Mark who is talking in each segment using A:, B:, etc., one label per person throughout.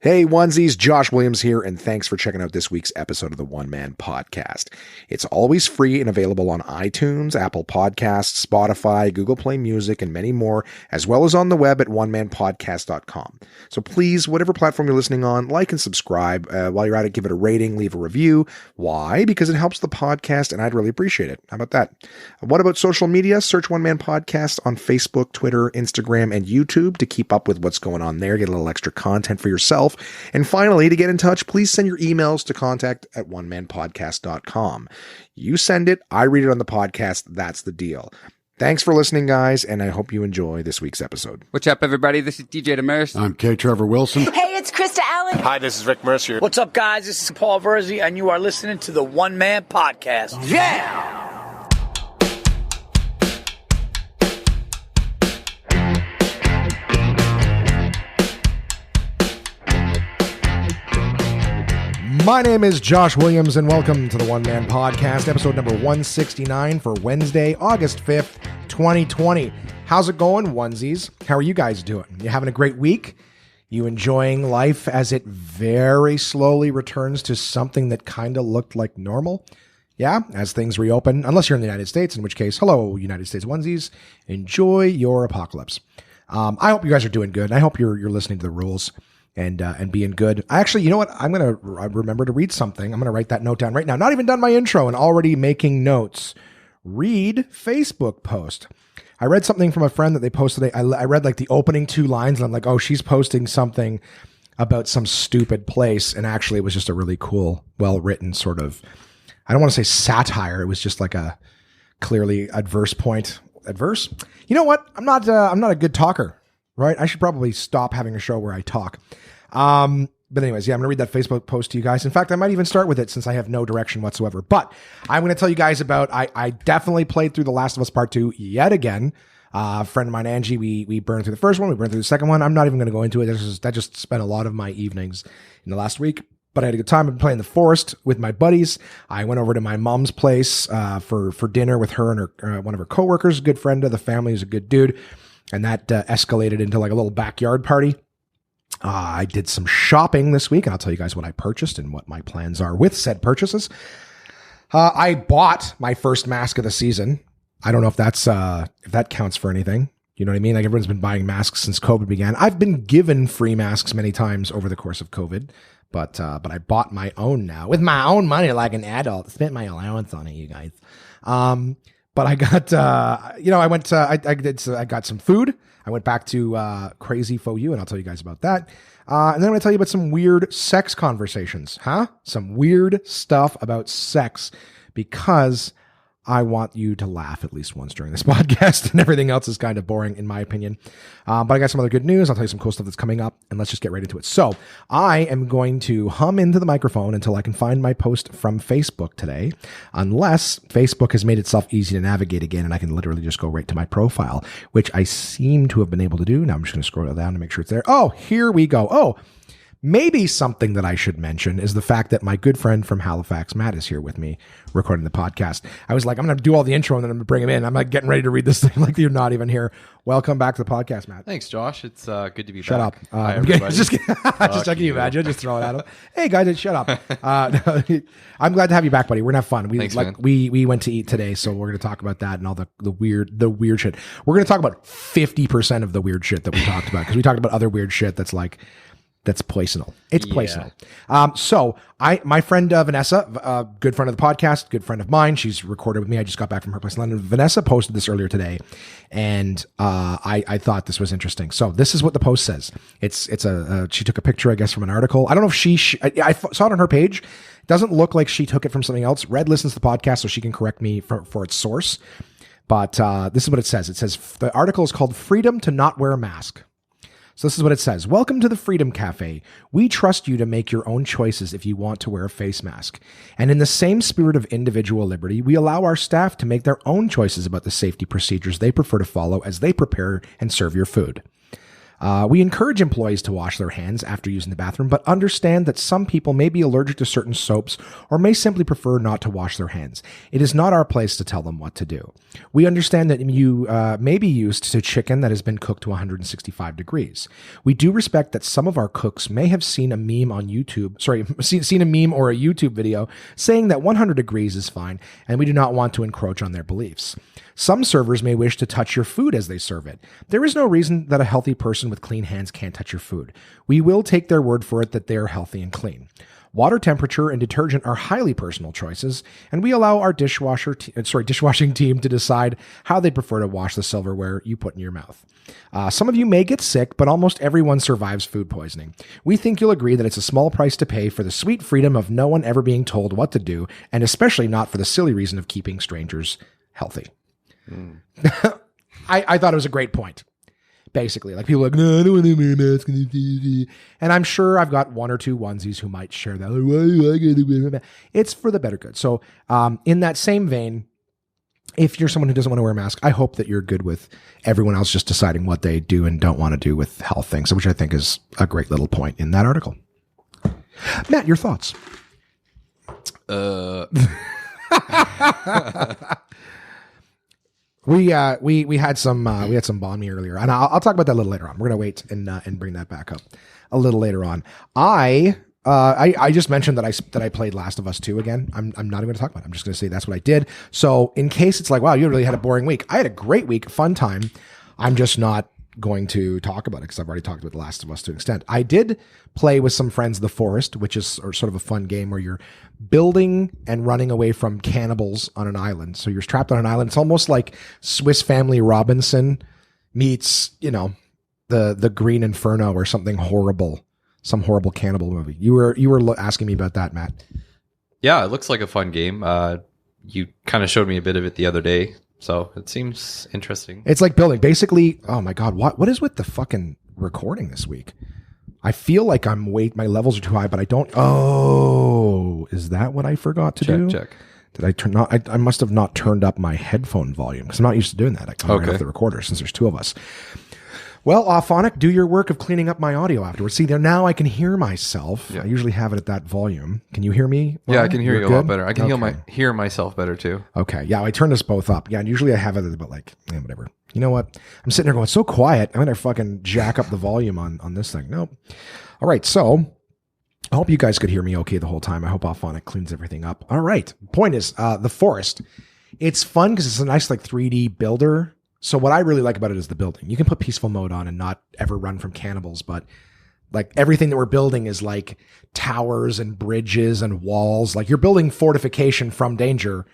A: Hey onesies, Josh Williams here, and thanks for checking out this week's episode of the One Man Podcast. It's always free and available on iTunes, Apple Podcasts, Spotify, Google Play Music, and many more, as well as on the web at onemanpodcast.com. So please, whatever platform you're listening on, like and subscribe. While you're at it, give it a rating, leave a review. Why? Because it helps the podcast, and I'd really appreciate it. How about that? What about social media? Search One Man Podcast on Facebook, Twitter, Instagram, and YouTube to keep up with what's going on there. Get a little extra content for yourself. And finally, to get in touch, please send your emails to contact@onemanpodcast.com. You send it, I read it on the podcast. That's the deal. Thanks for listening, guys, and I hope you enjoy this week's episode.
B: What's up, everybody? This is DJ Demers.
C: I'm K. Trevor Wilson.
D: Hey, it's Krista Allen.
E: Hi, this is Rick Mercier.
F: What's up, guys? This is Paul Verzi, and you are listening to the One Man Podcast. Yeah!
A: My name is Josh Williams, and welcome to the One Man Podcast, episode number 169 for Wednesday, August 5th, 2020. How's it going, onesies? How are you guys doing? You having a great week? You enjoying life as it very slowly returns to something that kind of looked like normal? Yeah, as things reopen, unless you're in the United States, in which case, hello, United States onesies. Enjoy your apocalypse. I hope you guys are doing good. I hope you're listening to the rules and being good. Actually, you know what? I'm going to remember to read something. I'm going to write that note down right now. Not even done my intro and already making notes. Read Facebook post. I read something from a friend that they posted. I read like the opening two lines and I'm like, oh, she's posting something about some stupid place. And actually it was just a really cool, well-written sort of, I don't want to say satire. It was just like a clearly adverse point. Adverse? You know what? I'm not a good talker, right? I should probably stop having a show where I talk. But anyways, yeah, I'm going to read that Facebook post to you guys. In fact, I might even start with it since I have no direction whatsoever. But I'm going to tell you guys about, I definitely played through The Last of Us Part 2 yet again. A friend of mine, Angie, we burned through the first one. We burned through the second one. I'm not even going to go into it. That just spent a lot of my evenings in the last week. But I had a good time. I've been playing the Forest with my buddies. I went over to my mom's place for dinner with her and her one of her coworkers, a good friend of the family, is a good dude. And that escalated into like a little backyard party. I did some shopping this week, and I'll tell you guys what I purchased and what my plans are with said purchases. I bought my first mask of the season. I don't know if that counts for anything. You know what I mean? Like everyone's been buying masks since COVID began. I've been given free masks many times over the course of COVID, but I bought my own now with my own money, like an adult. Spent my allowance on it, you guys. But I got, I got some food. I went back to Crazy Faux You, and I'll tell you guys about that. And then I'm going to tell you about some weird sex conversations, Some weird stuff about sex, because I want you to laugh at least once during this podcast, and everything else is kind of boring in my opinion. But I got some other good news. I'll tell you some cool stuff that's coming up, and let's just get right into it. So I am going to hum into the microphone until I can find my post from Facebook today, unless Facebook has made itself easy to navigate again, and I can literally just go right to my profile, which I seem to have been able to do. Now I'm just going to scroll down to make sure it's there. Oh, here we go. Oh, maybe something that I should mention is the fact that my good friend from Halifax, Matt, is here with me recording the podcast. I was like, I'm going to do all the intro and then I'm going to bring him in. I'm like getting ready to read this thing like you're not even here. Welcome back to the podcast, Matt.
G: Thanks, Josh. It's good to be
A: shut
G: back.
A: Up.
G: Hi, everybody.
A: just checking you, Matt. Just throw it at him. Hey, guys, shut up. I'm glad to have you back, buddy. We're going to have fun.
G: Thanks, man.
A: We went to eat today, so we're going to talk about that and all the weird shit. We're going to talk about 50% of the weird shit that we talked about, because we talked about other weird shit that's poisonal. It's poisonal. So my friend Vanessa, a good friend of the podcast, good friend of mine, she's recorded with me. I just got back from her place in London. Vanessa posted this earlier today, and I thought this was interesting. So this is what the post says. She took a picture, I guess, from an article. I don't know if I saw it on her page. It doesn't look like she took it from something else. Red listens to the podcast, so she can correct me for its source. But this is what it says. It says the article is called "Freedom to Not Wear a Mask." So this is what it says. Welcome to the Freedom Cafe. We trust you to make your own choices if you want to wear a face mask. And in the same spirit of individual liberty, we allow our staff to make their own choices about the safety procedures they prefer to follow as they prepare and serve your food. We encourage employees to wash their hands after using the bathroom, but understand that some people may be allergic to certain soaps or may simply prefer not to wash their hands. It is not our place to tell them what to do. We understand that you may be used to chicken that has been cooked to 165 degrees. We do respect that some of our cooks may have seen a meme on YouTube, seen a meme or a YouTube video saying that 100 degrees is fine, and we do not want to encroach on their beliefs. Some servers may wish to touch your food as they serve it. There is no reason that a healthy person with clean hands can't touch your food. We will take their word for it that they are healthy and clean. Water temperature and detergent are highly personal choices, and we allow our dishwashing team to decide how they prefer to wash the silverware you put in your mouth. Some of you may get sick, but almost everyone survives food poisoning. We think you'll agree that it's a small price to pay for the sweet freedom of no one ever being told what to do, and especially not for the silly reason of keeping strangers healthy. I thought it was a great point. Basically, like people are like, no, I don't want to wear a mask. And I'm sure I've got one or two onesies who might share that. Like, why do I get to wear a mask? It's for the better good. So in that same vein, if you're someone who doesn't want to wear a mask, I hope that you're good with everyone else just deciding what they do and don't want to do with health things, which I think is a great little point in that article. Matt, your thoughts? We had some banh mi earlier, and I'll talk about that a little later on. We're gonna wait and bring that back up a little later on. I just mentioned that I played Last of Us 2 again. I'm not even gonna talk about it. I'm just gonna say that's what I did. So in case it's like, wow, you really had a boring week. I had a great week, fun time. I'm just not going to talk about it because I've already talked about The Last of Us to an extent. I did play with some friends The Forest, which is sort of a fun game where you're building and running away from cannibals on an island. So you're trapped on an island. It's almost like Swiss Family Robinson meets, the Green Inferno or something horrible, some horrible cannibal movie. You were asking me about that, Matt.
C: Yeah, it looks like a fun game. You kind of showed me a bit of it the other day. So it seems interesting. It's
A: like building. Basically, oh my God, what is with the fucking recording this week? I feel like my levels are too high, but I don't. Oh, is that what I forgot to do?
C: Check.
A: Did I must have not turned up my headphone volume because I'm not used to doing that. I come right off the recorder since there's two of us. Well, Phonic, do your work of cleaning up my audio afterwards. See, now I can hear myself. Yeah. I usually have it at that volume. Can you hear me?
C: Well, yeah, I can hear you a lot better. I can hear myself better too.
A: Okay. Yeah, I turned us both up. Yeah, and usually I have it at about whatever. You know what? I'm sitting there going, it's so quiet. I'm going to fucking jack up the volume on this thing. Nope. All right. So I hope you guys could hear me okay the whole time. I hope Phonic cleans everything up. All right. Point is, The Forest. It's fun because it's a nice 3D builder. So what I really like about it is the building. You can put peaceful mode on and not ever run from cannibals, but everything that we're building is like towers and bridges and walls. Like you're building fortification from danger.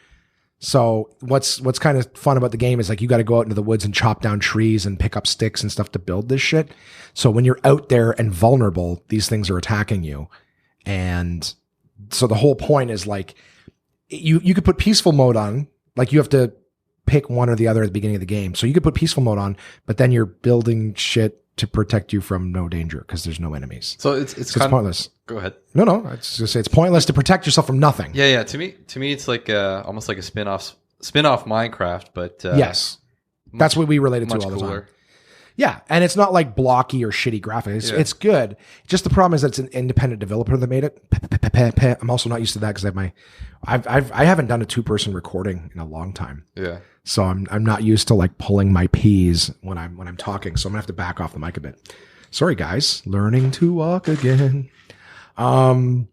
A: So what's kind of fun about the game is you got to go out into the woods and chop down trees and pick up sticks and stuff to build this shit. So when you're out there and vulnerable, these things are attacking you. And so the whole point is you could put peaceful mode on, you have to pick one or the other at the beginning of the game. So you could put peaceful mode on, but then you're building shit to protect you from no danger because there's no enemies.
C: So it's
A: pointless.
C: Go ahead.
A: No, I was just say it's pointless to protect yourself from nothing.
C: Yeah. To me, it's almost like a spin-off Minecraft, but
A: yes, that's what we related to all the time. Yeah, and it's not blocky or shitty graphics. It's good. Just the problem is that it's an independent developer that made it. I'm also not used to that because I haven't done a 2-person recording in a long time.
C: Yeah.
A: So I'm not used to pulling my P's when I'm talking. So I'm gonna have to back off the mic a bit. Sorry guys, learning to walk again. So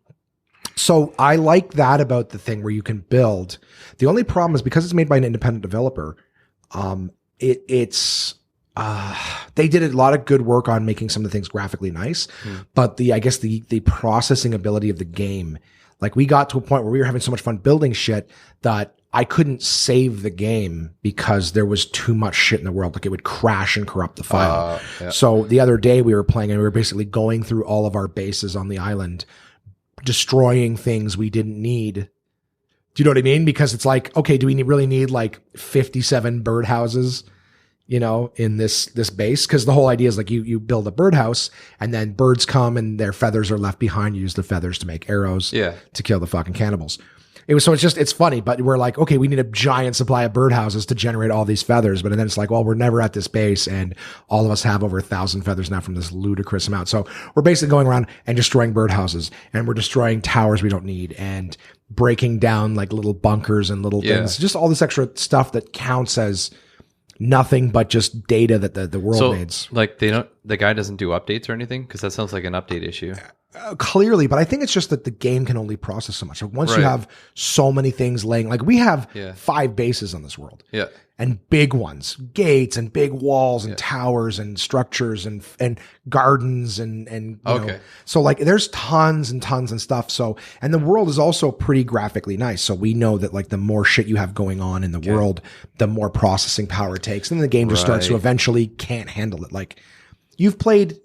A: I like that about the thing where you can build. The only problem is because it's made by an independent developer, they did a lot of good work on making some of the things graphically nice, but the processing ability of the game, we got to a point where we were having so much fun building shit that I couldn't save the game because there was too much shit in the world. It would crash and corrupt the file. Yeah. So the other day we were playing and we were basically going through all of our bases on the island, destroying things we didn't need. Do you know what I mean? Because it's okay, do we really need 57 birdhouses? In this base, because the whole idea is you build a birdhouse and then birds come and their feathers are left behind. You use the feathers to make arrows to kill the fucking cannibals. It's funny, but we're like, okay, we need a giant supply of birdhouses to generate all these feathers. But then it's like, well, we're never at this base, and all of us have over 1,000 feathers now from this ludicrous amount. So we're basically going around and destroying birdhouses, and we're destroying towers we don't need, and breaking down like little bunkers and little things, just all this extra stuff that counts as nothing but just data that the world needs.
C: Like the guy doesn't do updates or anything, because that sounds like an update issue.
A: Clearly, but I think it's just that the game can only process so much. Like once you have so many things laying, like we have 5 bases on this world, and big ones, gates and big walls and towers and structures and gardens and you know. So like there's tons and tons and stuff. So, and the world is also pretty graphically nice. So we know that like the more shit you have going on in the world, the more processing power it takes, and the game just starts to eventually can't handle it. Like you've played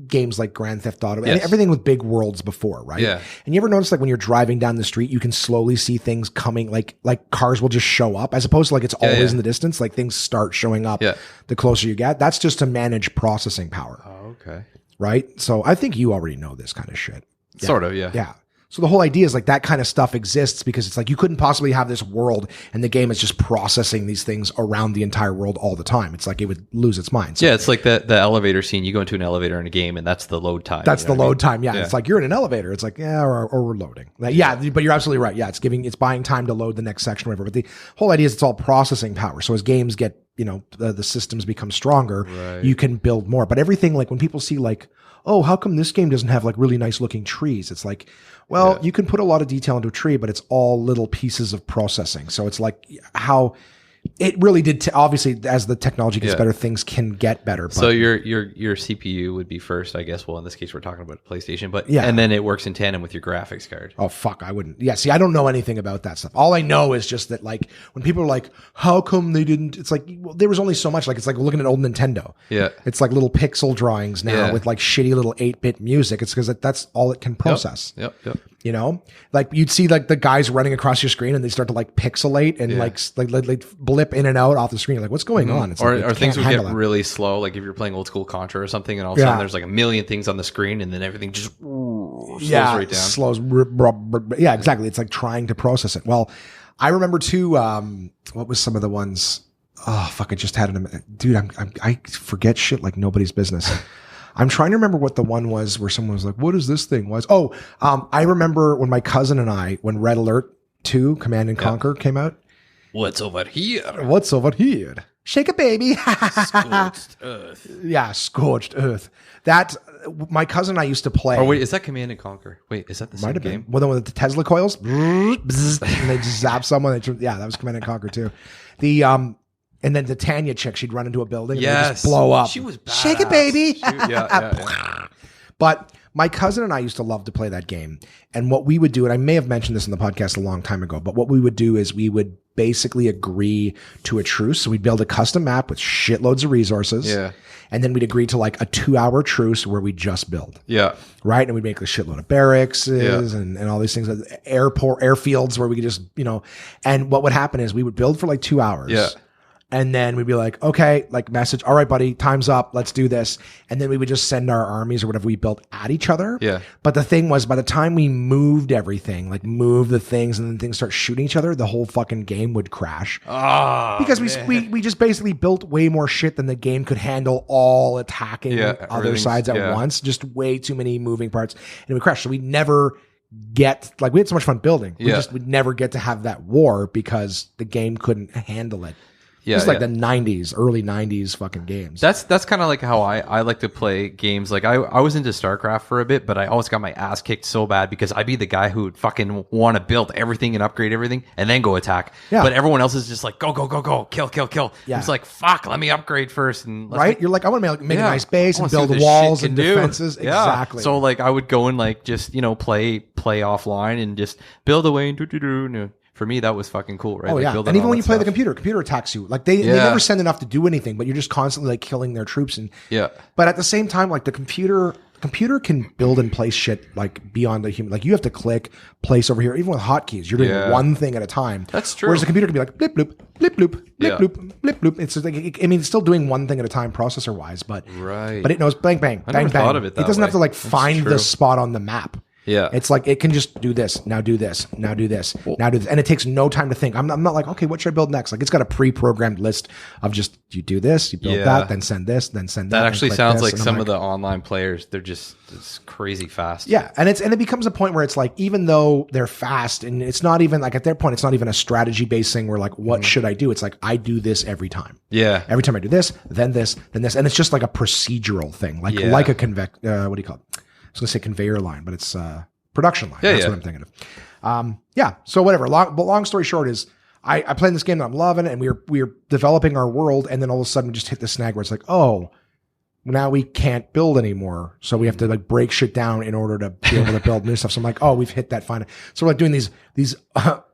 A: games like Grand Theft Auto, and everything with big worlds before, right? Yeah. And you ever notice like when you're driving down the street, you can slowly see things coming, like cars will just show up, as opposed to like it's always in the distance. Like things start showing up the closer you get. That's just to manage processing power.
C: Oh, okay.
A: Right? So I think you already know this kind of shit.
C: Sort of, yeah.
A: Yeah. So the whole idea is like that kind of stuff exists because it's like you couldn't possibly have this world and the game is just processing these things around the entire world all the time. It's like it would lose its mind. So
C: it's like the elevator scene. You go into an elevator in a game and that's the load time.
A: That's the load time. Yeah. It's like you're in an elevator. It's like, or we're loading. Like, but you're absolutely right. Yeah. It's buying time to load the next section or whatever. But the whole idea is it's all processing power. So as games get, the systems become stronger, you can build more. But everything, like when people see like, oh, how come this game doesn't have like really nice looking trees? It's like, well, you can put a lot of detail into a tree, but it's all little pieces of processing. So it's like how it really did. Obviously, as the technology gets better, things can get better. But,
C: so your CPU would be first, I guess. Well, in this case, we're talking about PlayStation, but and then it works in tandem with your graphics card.
A: Oh fuck, I wouldn't. Yeah, see, I don't know anything about that stuff. All I know is just that, like, when people are like, "How come they didn't?" It's like, well, there was only so much. Like, it's like looking at old Nintendo.
C: Yeah,
A: it's like little pixel drawings now with like shitty little 8-bit music. It's because that's all it can process.
C: Yep.
A: Like you'd see like the guys running across your screen and they start to like pixelate and like blip in and out off the screen. Like, what's going on? It's
C: or things would get really slow. Like if you're playing old school Contra or something, and all of a sudden there's like a million things on the screen, and then everything just slows right down.
A: Slows. Yeah, exactly. It's like trying to process it. Well, I remember too. What was some of the ones? Oh fuck! I just had an dude. I forget shit like nobody's business. I'm trying to remember what the one was where someone was like, what is this thing? I remember when my cousin and I, when Red Alert 2 Command and Conquer came out.
C: What's over here?
A: What's over here? Shake it, baby.
C: Scorched earth.
A: Yeah, scorched earth. That my cousin and I used to play.
C: Oh wait, is that Command and Conquer? Wait, is that the same game?
A: Well, then with the Tesla coils, and they just zap someone. That was Command and Conquer too. And then the Tanya chick, she'd run into a building and they'd just blow up.
C: She was badass.
A: Shake it, baby.
C: Yeah.
A: But my cousin and I used to love to play that game. And what we would do, and I may have mentioned this in the podcast a long time ago, but what we would do is we would basically agree to a truce. So we'd build a custom map with shitloads of resources. Yeah. And then we'd agree to like a 2-hour truce where we just build.
C: Yeah.
A: Right. And we'd make a shitload of barracks and all these things, airfields where we could just, and what would happen is we would build for like 2 hours.
C: Yeah.
A: And then we'd be like, okay, like message, all right, buddy, time's up. Let's do this. And then we would just send our armies or whatever we built at each other.
C: Yeah.
A: But the thing was, by the time we moved everything, like moved the things and then things start shooting each other, the whole fucking game would crash. Because we just basically built way more shit than the game could handle, all attacking other sides at once. Just way too many moving parts. And it would crash. So we never get, like, we had so much fun building. We'd never get to have that war because the game couldn't handle it. Yeah, it's like the 90s, early 90s fucking games.
C: That's kind of like how I like to play games. Like I was into StarCraft for a bit, but I always got my ass kicked so bad because I'd be the guy who would fucking want to build everything and upgrade everything and then go attack. Yeah. But everyone else is just like, go, kill. Yeah. It's like, fuck, let me upgrade first. And
A: You're like, I want to make a nice base and build walls and defenses.
C: Yeah.
A: Exactly.
C: So like I would go and like just, play offline and just build away and For me, that was fucking cool, right?
A: Oh,
C: like,
A: yeah. And even when you play the computer attacks you. Like they never send enough to do anything, but you're just constantly like killing their troops. But at the same time, like the computer can build and place shit like beyond the human. Like you have to click, place over here. Even with hotkeys, you're doing one thing at a time.
C: That's true.
A: Whereas the computer can be like blip, bloop, blip, bloop, blip, bloop, blip, bloop. It's like, it's still doing one thing at a time processor wise, but it knows bang, bang, bang, bang.
C: Thought of it that
A: doesn't
C: way.
A: have to like find the spot on the map.
C: Yeah.
A: It's like it can just do this, now do this, now do this, now do this. And it takes no time to think. I'm not like, okay, what should I build next? Like it's got a pre-programmed list of just you do this, you build that, then send this, then send that.
C: That actually sounds like some
A: like,
C: of the online players, they're just crazy fast.
A: Yeah. And it becomes a point where it's like, even though they're fast and it's not even like at their point, it's not even a strategy based thing where like, what should I do? It's like, I do this every time.
C: Yeah.
A: Every time I do this, then this, then this. And it's just like a procedural thing, like a what do you call it? I was going to say conveyor line, but it's production line. That's what I'm thinking of. So whatever. But long story short is I played this game and I'm loving it, and we are developing our world, and then all of a sudden we just hit the snag where it's like, oh, now we can't build anymore. So we have to like break shit down in order to be able to build new stuff. So I'm like, oh, we've hit that final. So we're like doing these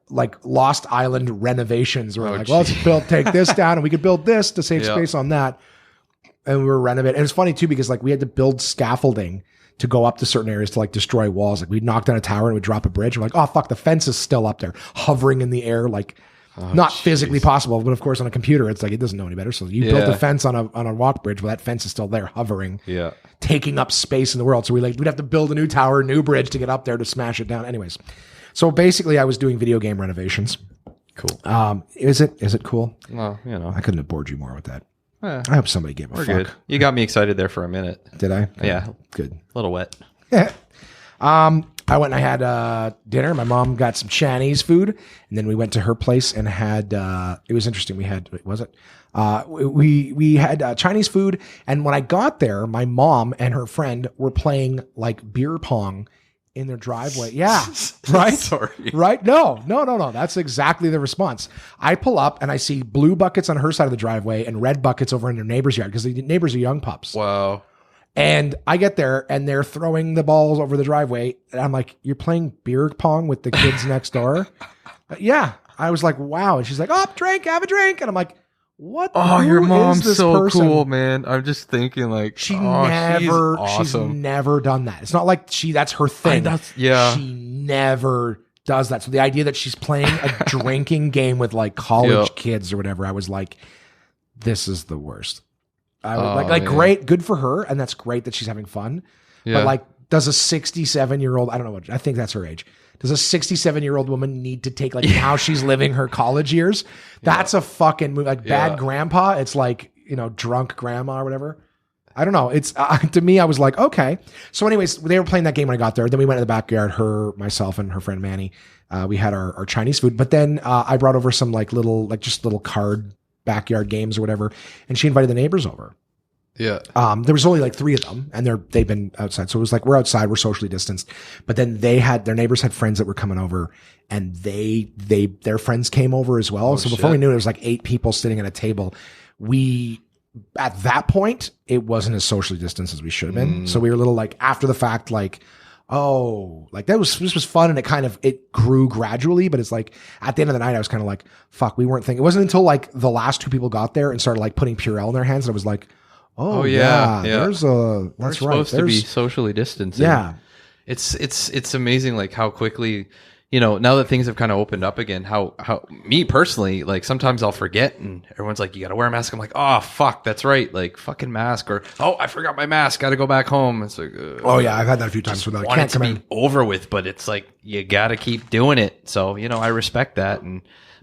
A: like Lost Island renovations. We're like, well, let's take this down and we could build this to save space on that. And we were renovating. And it's funny too, because like we had to build scaffolding to go up to certain areas to like destroy walls. Like we'd knock down a tower and we'd drop a bridge. We're like, oh fuck, the fence is still up there, hovering in the air, like not physically possible. But of course on a computer, it's like, it doesn't know any better. So you built a fence on a walk bridge. Well, that fence is still there hovering, taking up space in the world. So we'd have to build a new tower, new bridge to get up there to smash it down. Anyways. So basically I was doing video game renovations.
C: Cool.
A: Is it cool?
C: Well, you know,
A: I couldn't have bored you more with that. I hope somebody gave a fuck.
C: Good. You got me excited there for a minute.
A: Did I?
C: Yeah.
A: Good.
C: A little wet.
A: I went and I had dinner. My mom got some Chinese food, and then we went to her place and had. It was interesting. We had we had Chinese food, and when I got there, my mom and her friend were playing like beer pong in their driveway. Yeah. Right?
C: Sorry.
A: Right? No. That's exactly the response. I pull up and I see blue buckets on her side of the driveway and red buckets over in their neighbor's yard, because the neighbors are young pups.
C: Wow.
A: And I get there and they're throwing the balls over the driveway. And I'm like, you're playing beer pong with the kids next door? Yeah. I was like, wow. And she's like, oh, have a drink. And I'm like, what?
C: Oh, your mom's so
A: person?
C: cool, man. I'm just thinking like,
A: she's never done that. It's not like that's her thing. She never does that. So the idea that she's playing a drinking game with like college kids or whatever, I was like, this is the worst. I was great, good for her. And that's great that she's having fun. Yeah. But like, does a 67-year-old, I don't know what, I think that's her age. Does a 67-year-old woman need to take like how she's living her college years? That's a fucking move. Like bad grandpa. It's like, drunk grandma or whatever. I don't know. It's to me, I was like, okay. So anyways, they were playing that game when I got there. Then we went to the backyard, myself and her friend Manny. We had our Chinese food, but then I brought over some like little card backyard games or whatever. And she invited the neighbors over.
C: Yeah.
A: There was only like 3 of them, and they've been outside. So it was like, we're outside, we're socially distanced, but then their neighbors had friends that were coming over, and their friends came over as well. So before we knew it, was like 8 people sitting at a table. At that point, it wasn't as socially distanced as we should have been. So we were a little like after the fact, like, oh, like this was fun. And it grew gradually, but it's like at the end of the night, I was kind of like, fuck, we weren't thinking. It wasn't until like the last 2 people got there and started like putting Purell in their hands. And I was like, Oh yeah. That's
C: We're
A: right.
C: Supposed to be socially distancing.
A: Yeah.
C: It's amazing like how quickly, now that things have kind of opened up again, how me personally, like sometimes I'll forget and everyone's like, you got to wear a mask. I'm like, oh fuck, that's right. Like fucking mask, or, oh, I forgot my mask. Got to go back home. It's like,
A: oh yeah. I've had that a few times where I can't come in.
C: Over with, but it's like, you got to keep doing it. So, I respect that.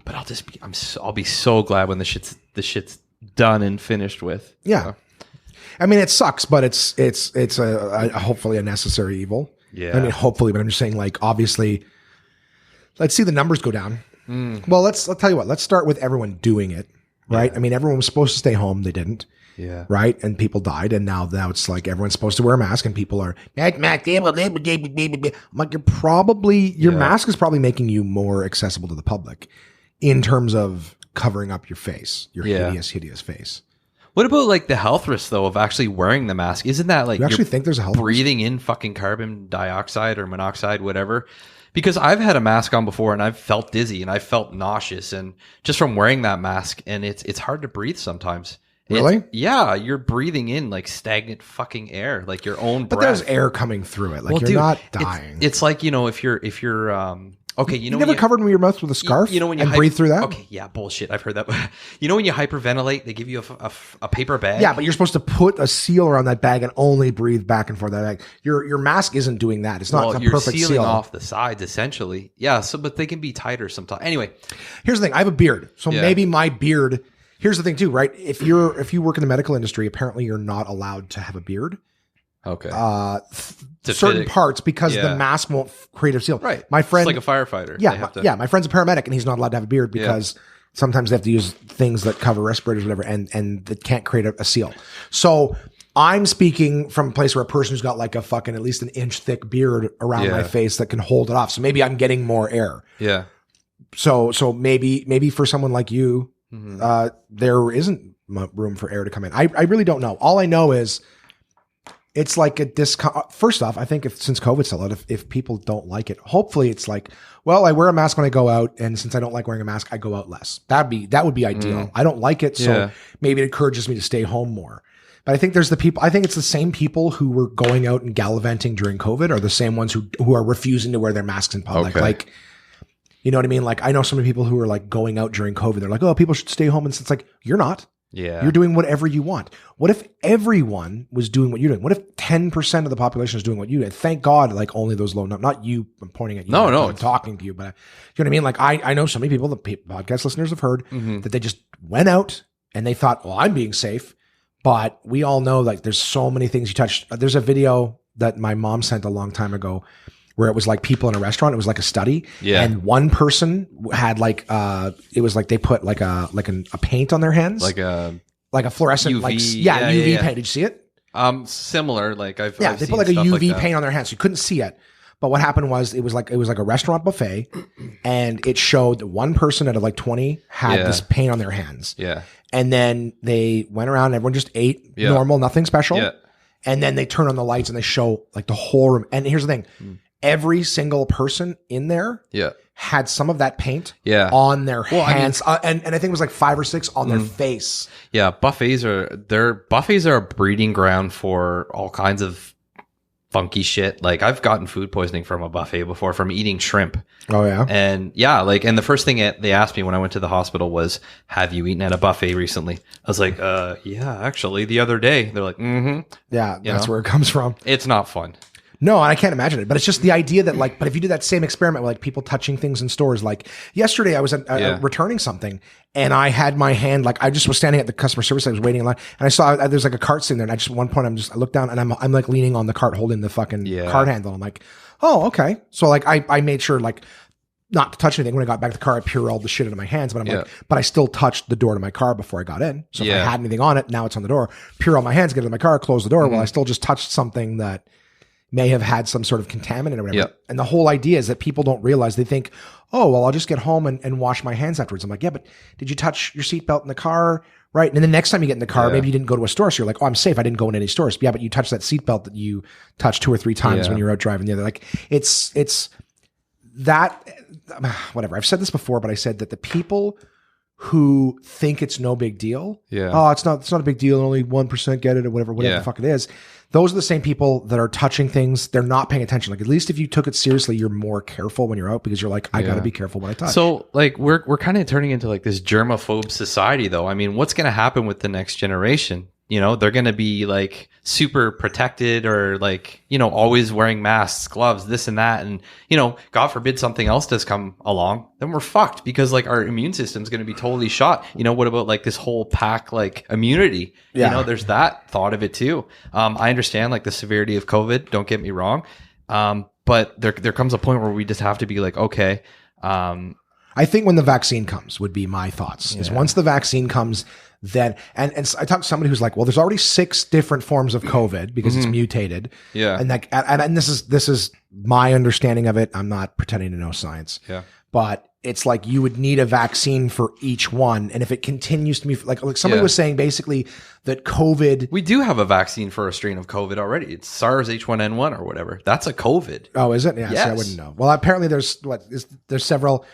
C: But I'll be so glad when the shit's done and finished with.
A: Yeah. So. I mean, it sucks, but it's a hopefully a necessary evil.
C: Yeah.
A: I mean, hopefully, but I'm just saying, like, obviously, let's see the numbers go down. Well, I'll tell you what, let's start with everyone doing it, right? Yeah. I mean, everyone was supposed to stay home. They didn't.
C: Yeah.
A: Right. And people died. And now it's like everyone's supposed to wear a mask and people are, I'm like, your mask is probably making you more accessible to the public in terms of covering up your face, your hideous face.
C: What about like the health risk though of actually wearing the mask? Isn't that like
A: you actually think there's a health
C: breathing in fucking carbon dioxide or monoxide, whatever? Because I've had a mask on before and I've felt dizzy and I felt nauseous and just from wearing that mask, and it's hard to breathe sometimes.
A: Really?
C: Yeah, you're breathing in like stagnant fucking air, like your own breath.
A: But there's air coming through it. Like you're not dying.
C: It's like, if you're Okay,
A: you never covered your mouth with a scarf when you breathe through that?
C: Okay, yeah, bullshit. I've heard that. When you hyperventilate, they give you a paper bag.
A: Yeah, but you're supposed to put a seal around that bag and only breathe back and forth. That bag. Your mask isn't doing that. It's not a perfect seal.
C: You're sealing off the sides, essentially. Yeah, but they can be tighter sometimes. Anyway.
A: Here's the thing. I have a beard. So maybe my beard... Here's the thing too, right? If you work in the medical industry, apparently you're not allowed to have a beard.
C: Okay.
A: Certain parts because the mask won't create a seal.
C: Right.
A: My friend,
C: it's like a firefighter.
A: Yeah. My friend's a paramedic and he's not allowed to have a beard because sometimes they have to use things that cover respirators or whatever, and it can't create a seal. So I'm speaking from a place where a person who's got like a fucking at least an inch thick beard around my face that can hold it off. So maybe I'm getting more air.
C: Yeah.
A: So maybe for someone like you, there isn't room for air to come in. I really don't know. All I know is it's like a first off, I think since COVID's still out, if people don't like it, hopefully it's like, well, I wear a mask when I go out, and since I don't like wearing a mask, I go out less. That would be ideal. I don't like it, so maybe it encourages me to stay home more. But I think there's I think it's the same people who were going out and gallivanting during COVID are the same ones who are refusing to wear their masks in public. Okay. Like, you know what I mean? Like, I know so many people who are like going out during COVID. They're like, oh, people should stay home. And it's like, you're not.
C: Yeah.
A: You're doing whatever you want. What if everyone was doing what you're doing? What if 10% of the population is doing what you do? Thank God, like only those low, not you, I'm pointing at you.
C: No.
A: I'm talking to you, but you know what I mean? Like I know so many people, the podcast listeners have heard that they just went out and they thought, well, I'm being safe. But we all know like there's so many things you touch. There's a video that my mom sent a long time ago where it was like people in a restaurant. It was like a study. Yeah. And one person had like, it was like they put like a paint on their hands.
C: Like a
A: fluorescent,
C: UV,
A: UV paint. Did you see it?
C: Similar. Like I've
A: they put like a UV paint on their hands. So you couldn't see it. But what happened was it was like a restaurant buffet, and it showed that one person out of like 20 had this paint on their hands.
C: Yeah.
A: And then they went around and everyone just ate normal, nothing special. Yeah. And then they turn on the lights and they show like the whole room. And here's the thing. Every single person in there had some of that paint on their hands. And I think it was like 5 or 6 on their face.
C: Yeah. Buffets are a breeding ground for all kinds of funky shit. Like I've gotten food poisoning from a buffet before from eating shrimp.
A: Oh yeah.
C: And and the first thing they asked me when I went to the hospital was, have you eaten at a buffet recently? I was like, yeah, actually the other day. They're like,
A: yeah, that's where it comes from.
C: It's not fun.
A: No, and I can't imagine it. But it's just the idea that like, but if you do that same experiment with like people touching things in stores, like yesterday I was returning something and I had my hand, like I just was standing at the customer service. I was waiting in line and I saw there's like a cart sitting there. And at one point I looked down and I'm like leaning on the cart holding the fucking cart handle. I'm like, oh, okay. So like I made sure like not to touch anything. When I got back to the car, I Purelled the shit out of my hands, but I'm like, but I still touched the door to my car before I got in. So if I had anything on it, now it's on the door. Purell my hands, get it in my car, close the door. Well, I still just touched something that may have had some sort of contaminant or whatever.
C: Yep.
A: And the whole idea is that people don't realize. They think, oh, well, I'll just get home and wash my hands afterwards. I'm like, yeah, but did you touch your seatbelt in the car? Right. And then the next time you get in the car, maybe you didn't go to a store. So you're like, oh, I'm safe. I didn't go in any stores. Yeah, but you touched that seatbelt that you touched 2 or 3 times when you're out driving the other. Like it's that, whatever. I've said this before, but I said that the people who think it's no big deal. Yeah. Oh, it's not a big deal. Only 1% get it or whatever the fuck it is. Those are the same people that are touching things. They're not paying attention. Like at least if you took it seriously, you're more careful when you're out because you're like, I got to be careful what I touch.
C: So like we're kind of turning into like this germaphobe society though. I mean, what's going to happen with the next generation? You know, they're going to be like super protected or like, you know, always wearing masks, gloves, this and that. And, you know, God forbid something else does come along, then we're fucked because like our immune system is going to be totally shot. You know, what about like this whole pack, like immunity? Yeah. You know, there's that thought of it too. I understand like the severity of COVID. Don't get me wrong. But there comes a point where we just have to be like, okay.
A: I think when the vaccine comes would be my thoughts is once the vaccine comes, then, and I talked to somebody who's like, well, there's already 6 different forms of COVID because it's mutated. Yeah. And like, and this is my understanding of it. I'm not pretending to know science. Yeah. But it's like you would need a vaccine for each one. And if it continues to be like somebody was saying basically that COVID.
C: We do have a vaccine for a strain of COVID already. It's SARS H1N1 or whatever. That's a COVID.
A: Oh, is it? Yeah. Yes. See, I wouldn't know. Well, apparently there's several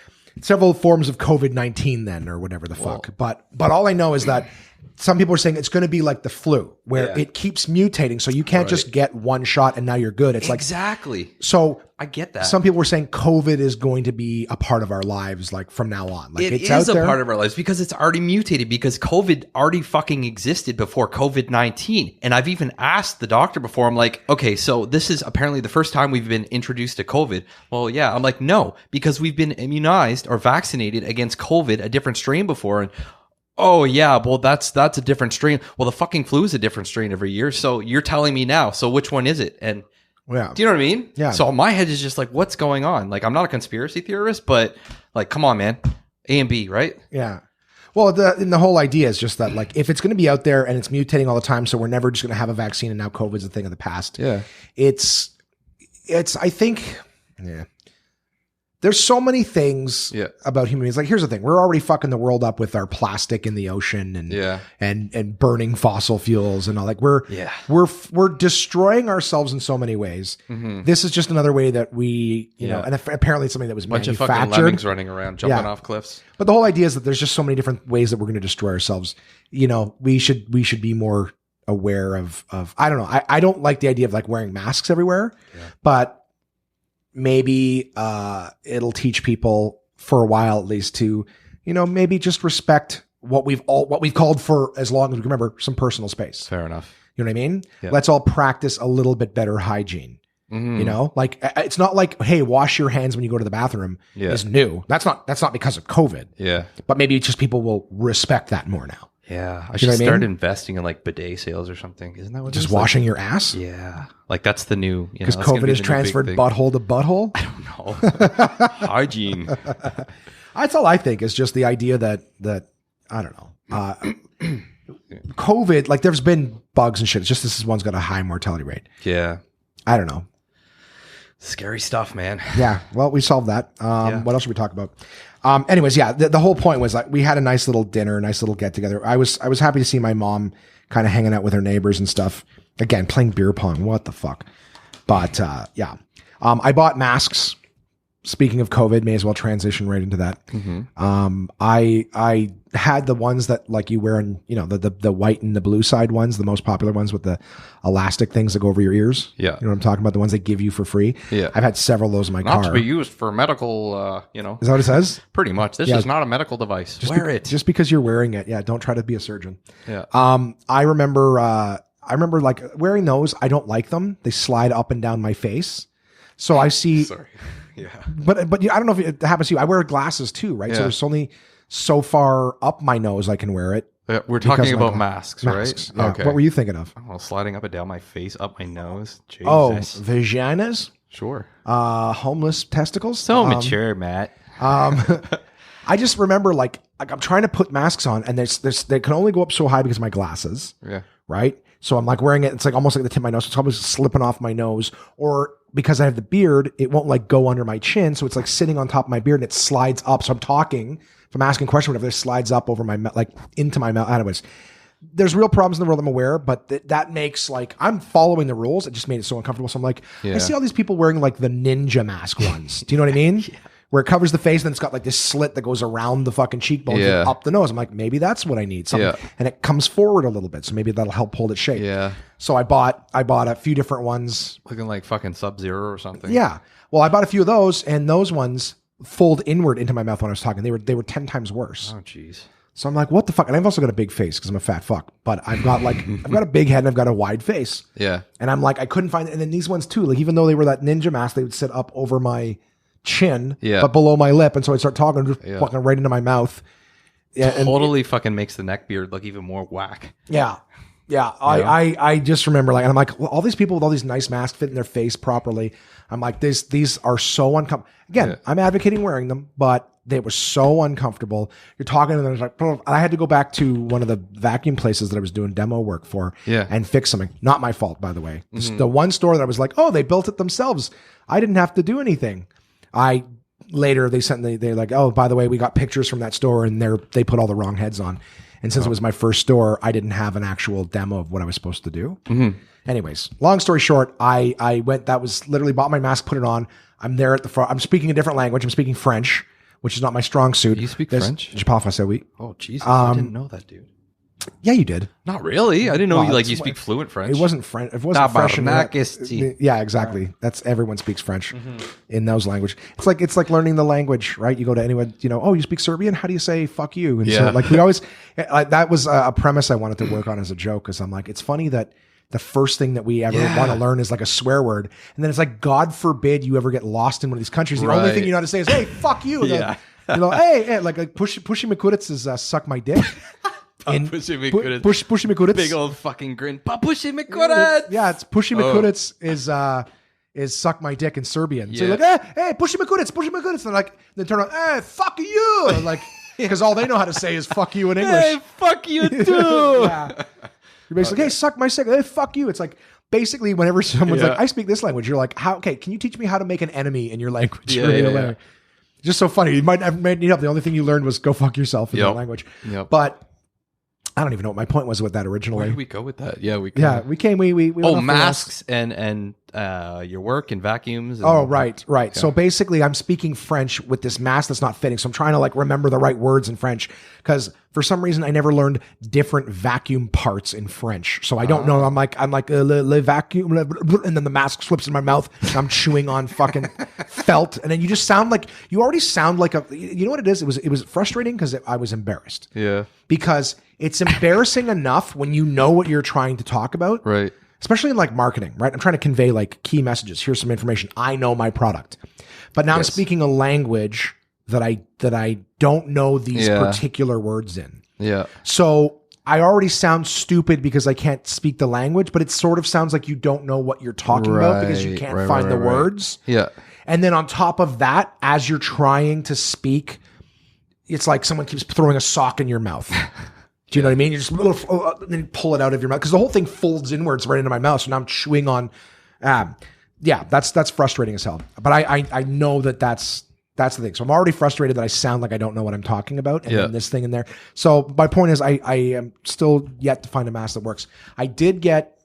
A: forms of COVID-19 then or whatever the fuck. But all I know is that some people are saying it's going to be like the flu, where it keeps mutating. So you can't just get one shot and now you're good. It's
C: exactly.
A: So
C: I get that.
A: Some people were saying COVID is going to be a part of our lives, like from now on. Like
C: it's out there. Part of our lives because it's already mutated, because COVID already fucking existed before COVID-19. And I've even asked the doctor before, I'm like, okay, so this is apparently the first time we've been introduced to COVID. Well, yeah. I'm like, no, because we've been immunized or vaccinated against COVID, a different strain before. And oh yeah, well that's a different strain. Well, the fucking flu is a different strain every year. So you're telling me now. So which one is it? And
A: yeah,
C: do you know what I mean?
A: Yeah.
C: So my head is just like, what's going on? Like, I'm not a conspiracy theorist, but like, come on, man, A and B, right?
A: Yeah. Well, the whole idea is just that, like, if it's going to be out there and it's mutating all the time, so we're never just going to have a vaccine, and now COVID's a thing of the past.
C: Yeah.
A: It's. I think. Yeah. There's so many things about human beings. Like, here's the thing: we're already fucking the world up with our plastic in the ocean and burning fossil fuels and all. Like, we're destroying ourselves in so many ways. Mm-hmm. This is just another way that we, you know, and apparently it's something that was manufactured.
C: Bunch of fucking lemmings running around, jumping off cliffs.
A: But the whole idea is that there's just so many different ways that we're going to destroy ourselves. You know, we should be more aware of. I don't know. I don't like the idea of like wearing masks everywhere, but maybe it'll teach people for a while at least to, you know, maybe just respect what we've called for as long as we can remember, some personal space.
C: Fair enough.
A: You know what I mean?
C: Yeah.
A: Let's all practice a little bit better hygiene. Mm-hmm. You know, like it's not like, hey, wash your hands when you go to the bathroom is new. That's not because of COVID.
C: Yeah.
A: But maybe it's just people will respect that more now.
C: Yeah, I should start investing in like bidet sales or something. Isn't that what
A: just washing your ass?
C: Yeah, like that's the new.
A: Because COVID has transferred butthole to butthole.
C: I don't know. Hygiene.
A: That's all I think is just the idea that I don't know. COVID, like there's been bugs and shit. It's just this one's got a high mortality rate.
C: Yeah,
A: I don't know.
C: Scary stuff, man.
A: Yeah. Well, we solved that. What else should we talk about? Anyways, yeah, the whole point was like we had a nice little dinner, nice little get together. I was happy to see my mom kind of hanging out with her neighbors and stuff. Again, playing beer pong. What the fuck? But yeah, I bought masks. Speaking of COVID, may as well transition right into that. Mm-hmm. I had the ones that like you wear in, you know, the white and the blue side ones, the most popular ones with the elastic things that go over your ears.
C: Yeah.
A: You know what I'm talking about? The ones they give you for free.
C: Yeah.
A: I've had several of those in my car.
C: Not to be used for medical, you know.
A: Is that what it says?
C: Pretty much. This is not a medical device. Wear it.
A: Just because you're wearing it. Yeah. Don't try to be a surgeon.
C: Yeah.
A: I remember like wearing those. I don't like them. They slide up and down my face. So I see.
C: Sorry. Yeah.
A: But I don't know if it happens to you. I wear glasses too, right? Yeah. So there's only so far up my nose I can wear it.
C: We're talking about masks, right?
A: Yeah. Okay. What were you thinking of?
C: Well, sliding up and down my face, up my nose. Jesus.
A: Oh, vaginas?
C: Sure.
A: Homeless testicles?
C: So mature, Matt.
A: I just remember like I'm trying to put masks on and they can only go up so high because of my glasses.
C: Yeah.
A: Right? So I'm like wearing it. It's like almost like the tip of my nose. So it's almost slipping off my nose, or because I have the beard, it won't like go under my chin. So it's like sitting on top of my beard and it slides up. So I'm talking, if I'm asking a question, whatever, it slides up over my, like into my mouth. Anyways, there's real problems in the world I'm aware, but that makes like, I'm following the rules. It just made it so uncomfortable. So I'm like, I see all these people wearing like the ninja mask ones. Do you know what I mean? Yeah. Where it covers the face and then it's got like this slit that goes around the fucking cheekbones and up the nose. I'm like, maybe that's what I need. Something. Yeah. And it comes forward a little bit. So maybe that'll help hold its shape.
C: Yeah.
A: So I bought a few different ones.
C: Looking like fucking Sub-Zero or something.
A: Yeah. Well, I bought a few of those and those ones fold inward into my mouth when I was talking. They were 10 times worse.
C: Oh, jeez.
A: So I'm like, what the fuck? And I've also got a big face because I'm a fat fuck. But I've got like, I've got a big head and I've got a wide face.
C: Yeah.
A: And I'm like, I couldn't find it. And then these ones too, like even though they were that ninja mask, they would sit up over my chin, but below my lip. And so I'd start talking just fucking right into my mouth. Yeah,
C: totally fucking makes the neck beard look even more whack.
A: Yeah. Yeah. I just remember like, and I'm like, well, all these people with all these nice masks fit in their face properly. I'm like, these are so uncomfortable. Again, I'm advocating wearing them, but they were so uncomfortable. You're talking to them, it's like, I had to go back to one of the vacuum places that I was doing demo work for and fix something. Not my fault, by the way. Mm-hmm. The one store that I was like, oh, they built it themselves. I didn't have to do anything. Later they're like, oh, by the way, we got pictures from that store and they put all the wrong heads on. And since it was my first store, I didn't have an actual demo of what I was supposed to do. Mm-hmm. Anyways, long story short, I went, that was literally bought my mask, put it on. I'm there at the front. I'm speaking a different language. I'm speaking French, which is not my strong suit.
C: You speak French?
A: Je parle français, oui.
C: Oh, Jesus. I didn't know that, dude.
A: Yeah, you did.
C: Not really. I didn't know
A: Well,
C: you speak fluent French.
A: It wasn't French. It wasn't French.
C: Tabarnak.
A: Yeah, exactly. That's everyone speaks French in those language. It's like learning the language, right? You go to anyone, oh, you speak Serbian. How do you say "fuck you"? And so, like, we always that was a premise I wanted to work on as a joke, because I'm like, it's funny that the first thing that we ever want to learn is like a swear word, and then it's like, God forbid you ever get lost in one of these countries. The only thing you know how to say is, "Hey, fuck you." Hey, like Pushy McCuditz is suck my dick.
C: Pushy McCuditz.
A: Pushy McCuditz.
C: Big old fucking grin. Pushy McCuditz.
A: Yeah, it's Pushy McCuditz is suck my dick in Serbian. So you're like, hey, Pushy McCuditz. And then turn on, hey, fuck you. And like, because all they know how to say is fuck you in English.
C: Hey, fuck you too.
A: Yeah. You're basically, hey, suck my dick. Hey, fuck you. It's like, basically, whenever someone's like, I speak this language, you're like, can you teach me how to make an enemy in your language? Yeah. Just so funny. You might need help. The only thing you learned was go fuck yourself in that language. Yep. But I don't even know what my point was with that originally.
C: Where did we go with that? Yeah, we masks and your work and vacuums. And
A: right. Yeah. So basically, I'm speaking French with this mask that's not fitting. So I'm trying to like remember the right words in French, because for some reason I never learned different vacuum parts in French. So I don't know. I'm like le vacuum, and then the mask slips in my mouth. And I'm chewing on fucking felt, and then you already sound like you know what it is? It was frustrating because I was embarrassed.
C: Yeah.
A: Because it's embarrassing enough when you know what you're trying to talk about.
C: Right.
A: Especially in like marketing, right? I'm trying to convey like key messages. Here's some information. I know my product. But now I'm speaking a language that I don't know these particular words in.
C: Yeah.
A: So I already sound stupid because I can't speak the language, but it sort of sounds like you don't know what you're talking about because you can't find the words.
C: Yeah.
A: And then on top of that, as you're trying to speak, it's like someone keeps throwing a sock in your mouth. Do you know what I mean? You just then pull it out of your mouth because the whole thing folds inwards right into my mouth. So now I'm chewing on. That's frustrating as hell. But I know that's the thing. So I'm already frustrated that I sound like I don't know what I'm talking about, and then this thing in there. So my point is, I am still yet to find a mask that works. I did get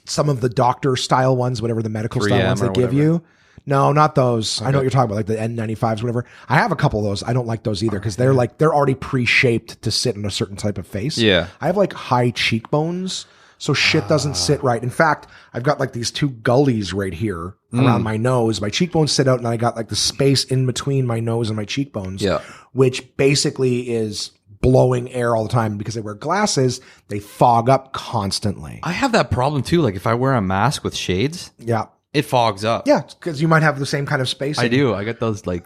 A: some of the doctor style ones, whatever the medical style ones they give you. No, not those. Okay. I know what you're talking about, like the N95s, whatever. I have a couple of those. I don't like those either because they're already pre-shaped to sit in a certain type of face.
C: Yeah.
A: I have like high cheekbones, so shit doesn't sit right. In fact, I've got like these two gullies right here around my nose. My cheekbones sit out, and I got like the space in between my nose and my cheekbones, which basically is blowing air all the time. Because I wear glasses, they fog up constantly.
C: I have that problem too. Like if I wear a mask with shades.
A: Yeah.
C: It fogs up.
A: Yeah, because you might have the same kind of space.
C: I do. I got those like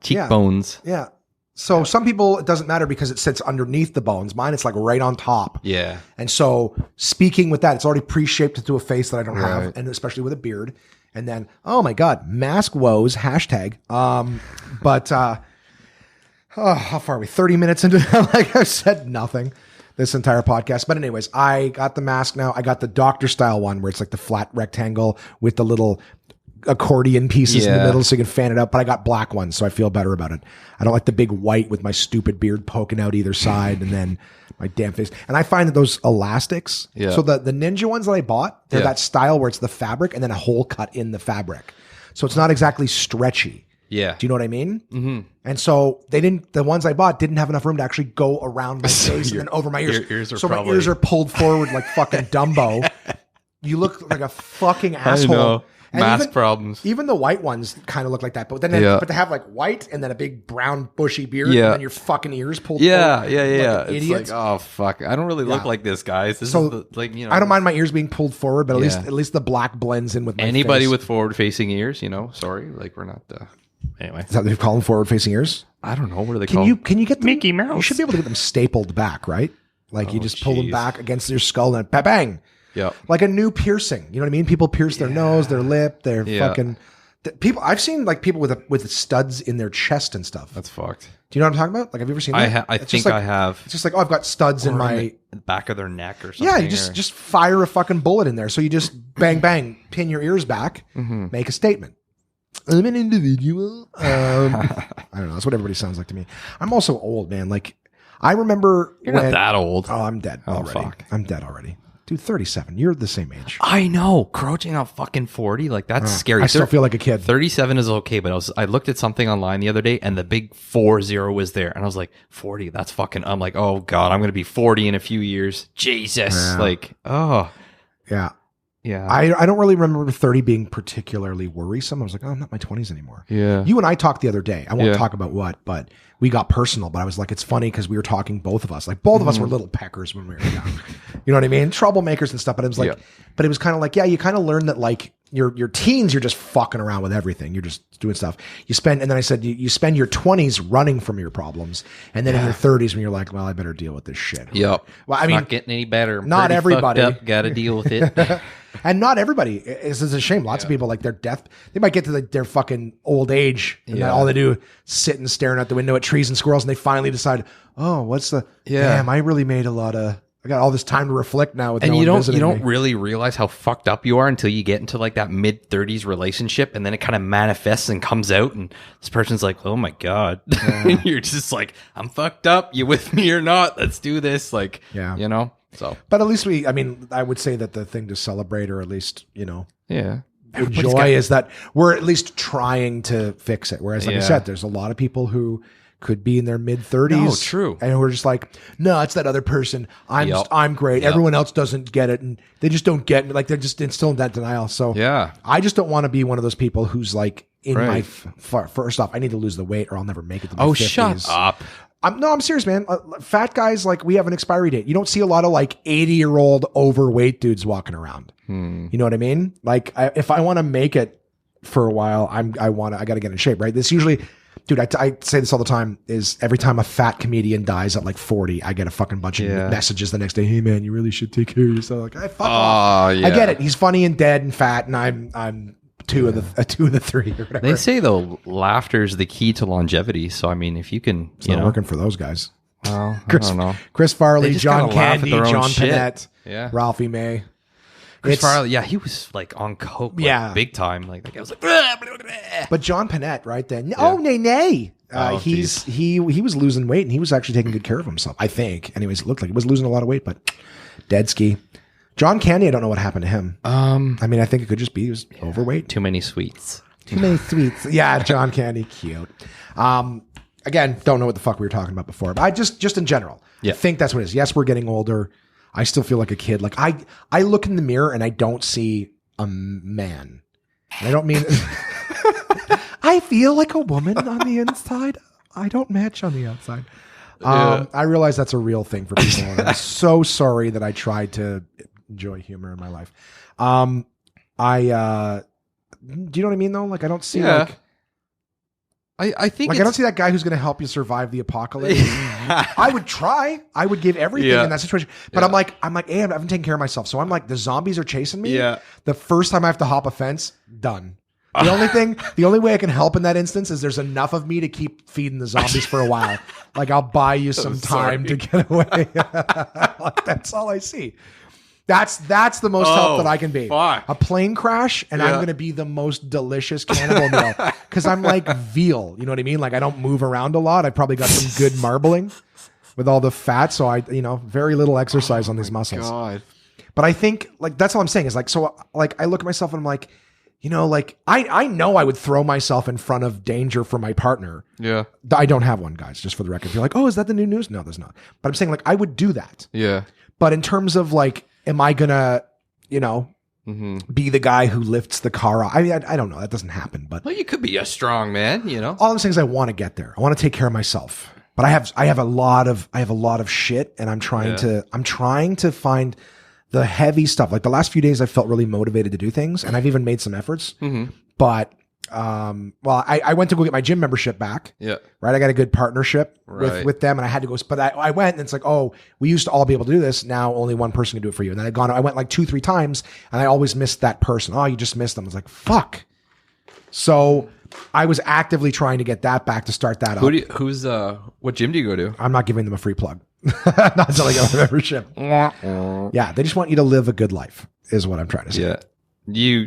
C: cheekbones.
A: Yeah. So some people, it doesn't matter because it sits underneath the bones. Mine, it's like right on top.
C: Yeah.
A: And so speaking with that, it's already pre-shaped into a face that I don't have, and especially with a beard. And then, oh my God, mask woes, hashtag. How far are we? 30 minutes into that? Like I've said nothing this entire podcast. But anyways, I got the mask now. I got the doctor style one where it's like the flat rectangle with the little accordion pieces in the middle so you can fan it out. But I got black ones, so I feel better about it. I don't like the big white with my stupid beard poking out either side and then my damn face. And I find that those elastics, so the Ninja ones that I bought, they're that style where it's the fabric and then a hole cut in the fabric. So it's not exactly stretchy.
C: Yeah.
A: Do you know what I mean? Mm-hmm. And so the ones I bought didn't have enough room to actually go around my face and then over my ears. My ears are pulled forward like fucking Dumbo. You look like a fucking asshole.
C: I know.
A: And
C: mask problems.
A: Even the white ones kind of look like that. But then but to have like white and then a big brown bushy beard and then your fucking ears pulled forward.
C: Yeah.
A: Like
C: it's like, oh fuck. I don't really look like this, guys. This is
A: I don't mind my ears being pulled forward, but at least the black blends in with my
C: anybody
A: face.
C: with forward facing ears, sorry. Like we're not anyway.
A: Is that what they call them, forward facing ears?
C: I don't know. What are they called?
A: Can you get them?
B: Mickey Mouse.
A: You should be able to get them stapled back, right? Like you just pull them back against your skull and bang.
C: Yeah.
A: Like a new piercing. You know what I mean? People pierce their nose, their lip, their fucking people. I've seen like people with studs in their chest and stuff.
C: That's fucked.
A: Do you know what I'm talking about? Like, have you ever seen that?
C: I think I have.
A: It's just like, oh, I've got studs in my
C: back of their neck or something.
A: Yeah, you just fire a fucking bullet in there. So you just bang, bang, pin your ears back, make a statement. I'm an individual. I don't know. That's what everybody sounds like to me. I'm also old, man. Like, I remember
C: You're not that old.
A: Oh, I'm dead already.
C: Fuck.
A: I'm dead already. Dude, 37. You're the same age.
C: I know. Crouching on fucking 40, like that's scary.
A: I still feel like a kid.
C: 37 is okay, but I looked at something online the other day and the big 40 was there. And I was like, 40, that's fucking, I'm like, oh God, I'm going to be 40 in a few years. Jesus.
A: Yeah.
C: Like, oh.
A: Yeah.
C: Yeah.
A: I don't really remember 30 being particularly worrisome. I was like, oh, I'm not in my 20s anymore.
C: Yeah.
A: You and I talked the other day. I won't talk about what, but we got personal. But I was like, it's funny because we were talking, both of us. Like, both of us were little peckers when we were young. You know what I mean? Troublemakers and stuff. But it was like, but it was kind of like, yeah, you kind of learn that like your teens, you're just fucking around with everything. You're just doing stuff. And then I said, you spend your 20s running from your problems. And then in your 30s, when you're like, well, I better deal with this shit.
C: Yep.
A: Well, I mean,
C: not getting any better.
A: Not
C: Pretty
A: everybody.
C: Got to deal with it.
A: And not everybody. It's a shame. Lots of people, like, their death, they might get to their fucking old age and then all they do is sit and staring out the window at trees and squirrels, and they finally decide, oh, what's the damn, I really made I got all this time to reflect now with
C: and
A: no
C: you
A: one
C: don't
A: visiting me.
C: really realize how fucked up you are until you get into like that mid-30s relationship, and then it kind of manifests and comes out, and this person's like, oh my God. And you're just like, I'm fucked up, you with me or not, let's do this, like, you know. So,
A: but at least I would say that the thing to celebrate, or at least, enjoy, is that we're at least trying to fix it. Whereas, like I said, there's a lot of people who could be in their mid 30s.
C: No, true.
A: And we're just like, no, it's that other person. I'm great. Everyone else doesn't get it. And they just don't get me. Like, they're just still in that denial. So I just don't want to be one of those people who's like in my, first off, I need to lose the weight or I'll never make it to my 50s.
C: Shut up.
A: I'm serious, man. Fat guys, like, we have an expiry date. You don't see a lot of like 80-year-old overweight dudes walking around. You know what I mean? Like, if I want to make it for a while, I got to get in shape, right? This usually, dude, I say this all the time, is every time a fat comedian dies at like 40, I get a fucking bunch of messages the next day. Hey man, you really should take care of yourself. Like, fuck off. Yeah. I get it. He's funny and dead and fat, and I'm two of the three or whatever.
C: They say though, laughter is the key to longevity. So I mean, if you can,
A: it's not working for those guys.
C: Well, I don't know.
A: Chris Farley, John Candy, John Panette, Ralphie May.
C: Chris Farley, he was like on coke, big time. Like I was like, blah, blah, blah.
A: But John Panette, right then? Nay. He was losing weight, and he was actually taking good care of himself, I think. Anyways, it looked like he was losing a lot of weight, but dead ski. John Candy, I don't know what happened to him. I mean, I think it could just be he was overweight.
C: Too many sweets.
A: Yeah, John Candy, cute. Again, don't know what the fuck we were talking about before, but I just in general, I think that's what it is. Yes, we're getting older. I still feel like a kid. Like, I look in the mirror and I don't see a man. And I don't mean I feel like a woman on the inside. I don't match on the outside. I realize that's a real thing for people. And I'm so sorry that I tried to enjoy humor in my life. Do you know what I mean though? Like, I don't see like,
C: I think
A: like, I don't see that guy who's going to help you survive the apocalypse. I would try. I would give everything in that situation. But I'm like, hey, I haven't taken care of myself. So I'm like, the zombies are chasing me. Yeah. The first time I have to hop a fence, done. The only way I can help in that instance is there's enough of me to keep feeding the zombies for a while. Like, I'll buy you some time to get away. Like, that's all I see. That's the most help that I can be.
C: Fuck.
A: A plane crash, and I'm going to be the most delicious cannibal meal. Because I'm like veal. You know what I mean? Like, I don't move around a lot. I probably got some good marbling with all the fat. So very little exercise on these muscles. God. But I think, like, that's all I'm saying is, like, so, like, I look at myself and I'm like, like, I know I would throw myself in front of danger for my partner. Yeah. I don't have one, guys, just for the record. If you're like, oh, is that the new news? No, there's not. But I'm saying, like, I would do that. Yeah. But in terms of, like, am I gonna, be the guy who lifts the car off? I mean, I don't know. That doesn't happen. But
C: well, you could be a strong man.
A: All those things. I want to get there. I want to take care of myself. But I have a lot of shit, and I'm trying to find the heavy stuff. Like, the last few days, I felt really motivated to do things, and I've even made some efforts. But I went to go get my gym membership back. Yeah. Right. I got a good partnership with them, and I had to go, but I went, and it's like, oh, we used to all be able to do this. Now only one person can do it for you. And then I went like 2-3 times, and I always missed that person. Oh, you just missed them. I was like, fuck. So I was actively trying to get that back to start that up.
C: What gym do you go to?
A: I'm not giving them a free plug. Not until I get a membership. Yeah. They just want you to live a good life is what I'm trying to say.
C: Yeah.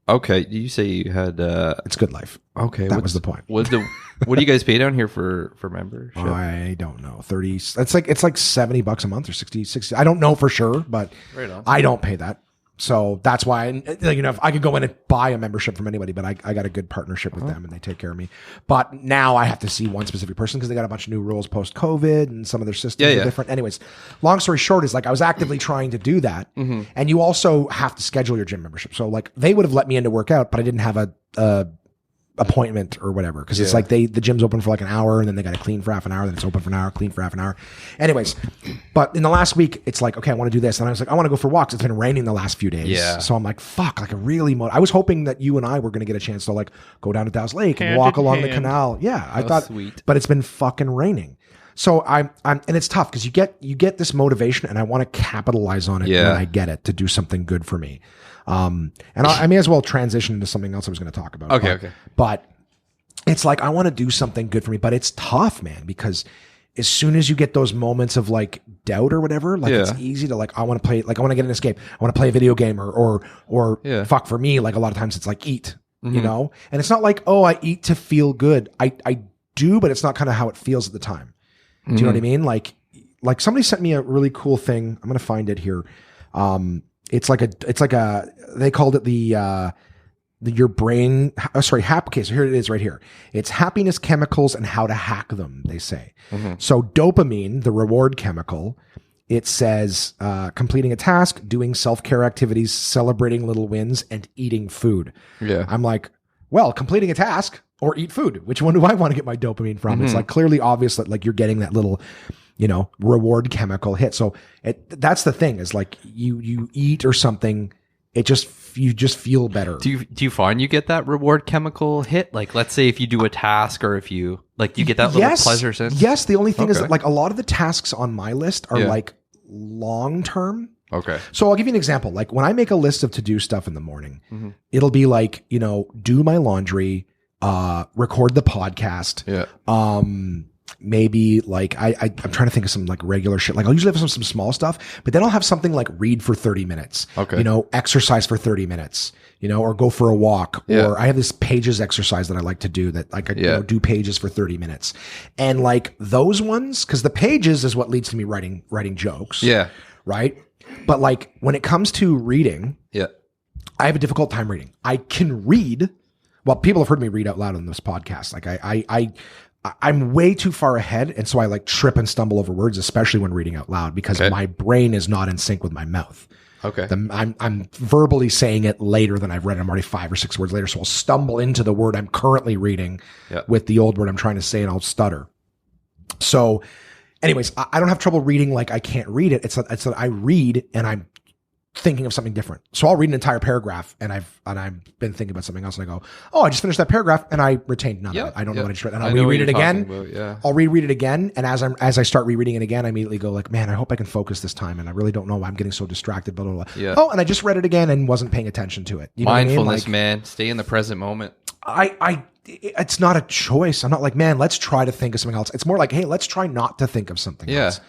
C: Okay, did you say you had?
A: It's good life.
C: Okay,
A: That was the point.
C: What do you guys pay down here for membership?
A: I don't know. 30. It's like $70 a month or 60. I don't know for sure, but
C: Right on.
A: I don't pay that. So that's why, if I could go in and buy a membership from anybody, but I got a good partnership with them and they take care of me. But now I have to see one specific person because they got a bunch of new rules post COVID and some of their systems are different. Anyways, long story short is like I was actively trying to do that. And you also have to schedule your gym membership. So like they would have let me in to work out, but I didn't have a appointment or whatever because it's like the gym's open for like an hour and then they got to clean for half an hour, then it's open for an hour, clean for half an hour. Anyways, but in the last week it's like, okay, I want to do this, and I was like, I want to go for walks. It's been raining the last few days, so I'm like, fuck, like I was hoping that you and I were going to get a chance to like go down to Dow's Lake and walk along the canal. I thought
C: sweet.
A: But it's been fucking raining. So I'm and it's tough because you get this motivation and I want to capitalize on it when I get it to do something good for me. And I may as well transition into something else I was going to talk about.
C: Okay.
A: But it's like, I want to do something good for me, but it's tough, man, because as soon as you get those moments of like doubt or whatever, like it's easy to like, I want to play, like I want to get an escape. I want to play a video game or fuck, for me, like a lot of times it's like eat, you know, and it's not like, oh, I eat to feel good. I do, but it's not kind of how it feels at the time. Do you know what I mean? Like somebody sent me a really cool thing. I'm going to find it here. It's like a, they called it your brain. Okay, so here it is right here. It's happiness chemicals and how to hack them, they say. So dopamine, the reward chemical, it says completing a task, doing self-care activities, celebrating little wins, and eating food. Yeah. I'm like, well, completing a task or eat food. Which one do I want to get my dopamine from? It's like clearly obvious that like you're getting that little, reward chemical hit. So that's the thing is like you eat or something, you just feel better.
C: Do you find you get that reward chemical hit? Like, let's say if you do a task or if you get that little pleasure sense.
A: Yes. The only thing is that like a lot of the tasks on my list are like long term.
C: Okay.
A: So I'll give you an example. Like when I make a list of to-do stuff in the morning, it'll be like, do my laundry, record the podcast. Yeah. Maybe like I'm trying to think of some like regular shit. Like I'll usually have some small stuff, but then I'll have something like read for 30 minutes. Okay. Exercise for 30 minutes, or go for a walk. Yeah. Or I have this pages exercise that I like to do that like I do pages for 30 minutes. And like those ones, because the pages is what leads to me writing jokes. Yeah. Right. But like when it comes to reading, I have a difficult time reading. I can read. Well, people have heard me read out loud on this podcast. Like I'm way too far ahead. And so I like trip and stumble over words, especially when reading out loud because my brain is not in sync with my mouth. Okay. I'm verbally saying it later than I've read it. I'm already 5 or 6 words later. So I'll stumble into the word I'm currently reading with the old word I'm trying to say and I'll stutter. So anyways, I don't have trouble reading like I can't read it. It's that I read and I'm thinking of something different. So I'll read an entire paragraph and I've been thinking about something else and I go, oh, I just finished that paragraph and I retained none of it. I don't know what I just read. And I'll reread it again. I'll reread it again. And as I start rereading it again, I immediately go like, man, I hope I can focus this time. And I really don't know why I'm getting so distracted, blah, blah, blah. Yeah. Oh, and I just read it again and wasn't paying attention to it. You know
C: Mindfulness,
A: what I mean? Like,
C: man. Stay in the present moment.
A: It's not a choice. I'm not like, man, let's try to think of something else. It's more like, hey, let's try not to think of something else.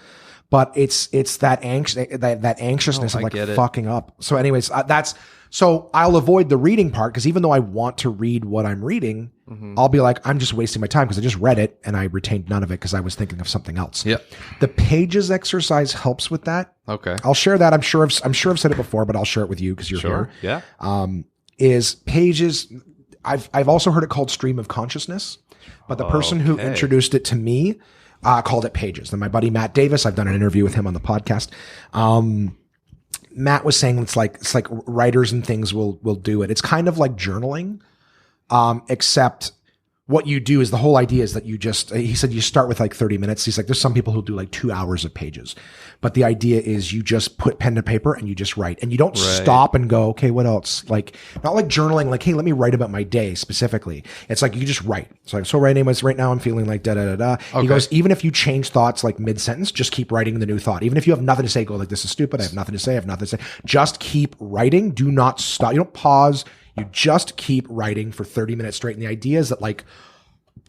A: But it's that anxiousness of like fucking up. So anyways, so I'll avoid the reading part because even though I want to read what I'm reading, I'll be like, I'm just wasting my time because I just read it and I retained none of it because I was thinking of something else. Yeah. The pages exercise helps with that. Okay. I'll share that. I'm sure I've said it before, but I'll share it with you because you're here. Yeah. Is pages. I've also heard it called stream of consciousness, but the person who introduced it to me called it pages. Then my buddy Matt Davis, I've done an interview with him on the podcast. Matt was saying it's like writers and things will do it. It's kind of like journaling, except what you do is the whole idea is that he said you start with like 30 minutes. He's like, there's some people who do like 2 hours of pages, but the idea is you just put pen to paper and you just write and you don't stop and go, okay, what else? Like not like journaling, like, hey, let me write about my day specifically. It's like, you just write. So right now I'm feeling like da, da, da, da. Okay. He goes, even if you change thoughts like mid sentence, just keep writing the new thought. Even if you have nothing to say, go like, this is stupid. I have nothing to say. Just keep writing. Do not stop. You don't pause. You just keep writing for 30 minutes straight. And the idea is that like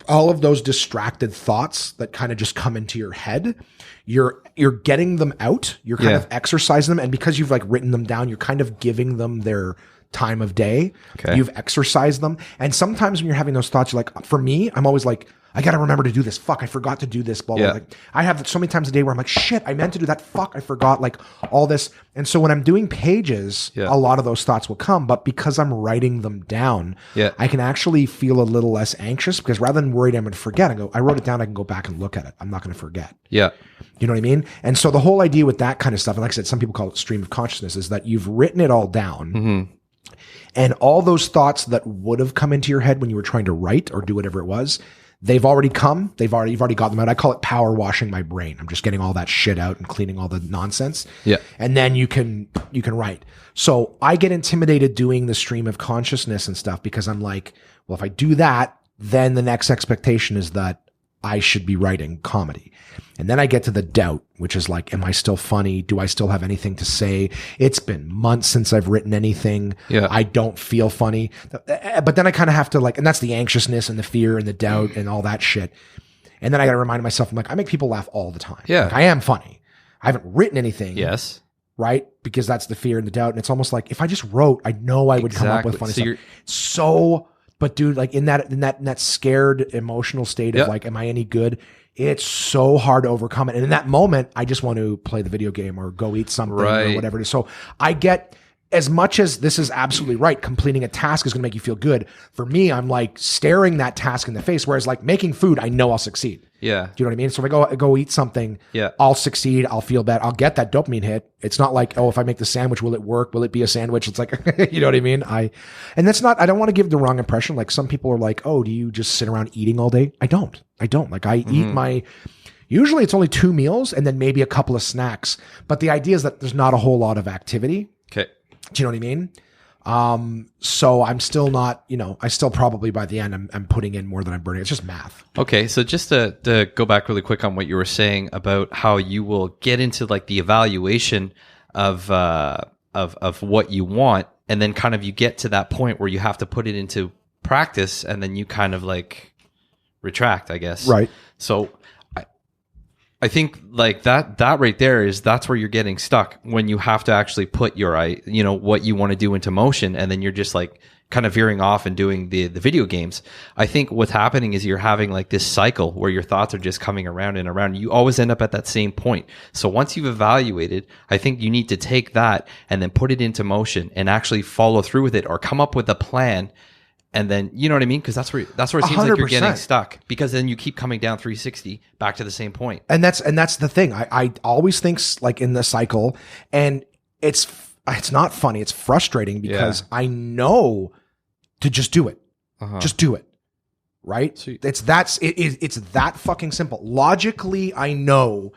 A: all of those distracted thoughts that kind of just come into your head, you're getting them out. You're kind of exercising them. And because you've like written them down, you're kind of giving them their time of day.
C: Okay.
A: You've exercised them. And sometimes when you're having those thoughts, you're like, for me, I'm always like, I got to remember to do this. Fuck, I forgot to do this. Blah, blah. Like, I have so many times a day where I'm like, shit, I meant to do that. Fuck, I forgot, like all this. And so when I'm doing pages, a lot of those thoughts will come. But because I'm writing them down, I can actually feel a little less anxious because rather than worried I'm going to forget, I wrote it down, I can go back and look at it. I'm not going to forget.
C: Yeah.
A: You know what I mean? And so the whole idea with that kind of stuff, and like I said, some people call it stream of consciousness, is that you've written it all down. And all those thoughts that would have come into your head when you were trying to write or do whatever it was, they've already come. You've already got them out. I call it power washing my brain. I'm just getting all that shit out and cleaning all the nonsense.
C: Yeah.
A: And then you can write. So I get intimidated doing the stream of consciousness and stuff because I'm like, well, if I do that, then the next expectation is that I should be writing comedy. And then I get to the doubt, which is like, am I still funny? Do I still have anything to say? It's been months since I've written anything.
C: Yeah.
A: I don't feel funny. But then I kind of have to like, and that's the anxiousness and the fear and the doubt and all that shit. And then I got to remind myself, I'm like, I make people laugh all the time.
C: Yeah.
A: Like, I am funny. I haven't written anything.
C: Yes.
A: Right? Because that's the fear and the doubt. And it's almost like if I just wrote, I know I would come up with funny stuff. But dude, like in that scared emotional state of like, am I any good? It's so hard to overcome it. And in that moment, I just want to play the video game or go eat something or whatever it is. So I get, as much as this is absolutely right, completing a task is going to make you feel good. For me, I'm like staring that task in the face. Whereas like making food, I know I'll succeed. Yeah. Do you know what I mean? So if I go eat something, I'll succeed. I'll feel better. I'll get that dopamine hit. It's not like, oh, if I make the sandwich, will it work? Will it be a sandwich? It's like, you know what I mean? And that's not, I don't want to give the wrong impression. Like some people are like, oh, do you just sit around eating all day? I don't. Like I eat usually it's only 2 meals and then maybe a couple of snacks. But the idea is that there's not a whole lot of activity.
C: Okay.
A: Do you know what I mean? So I'm still not, I still probably by the end, I'm putting in more than I'm burning. It's just math.
C: Okay. So just to go back really quick on what you were saying about how you will get into like the evaluation of what you want. And then kind of you get to that point where you have to put it into practice and then you kind of like retract, I guess.
A: Right.
C: So I think like that right there that's where you're getting stuck when you have to actually put your what you want to do into motion and then you're just like kind of veering off and doing the video games. I think what's happening is you're having like this cycle where your thoughts are just coming around and around. You always end up at that same point. So once you've evaluated, I think you need to take that and then put it into motion and actually follow through with it or come up with a plan. And then, you know what I mean? Because that's where it seems 100%. Like you're getting stuck because then you keep coming down 360 back to the same point.
A: And that's the thing. I always think like in the cycle and it's not funny. It's frustrating because I know to just do it. Just do it. Right? So it's that fucking simple. Logically, I know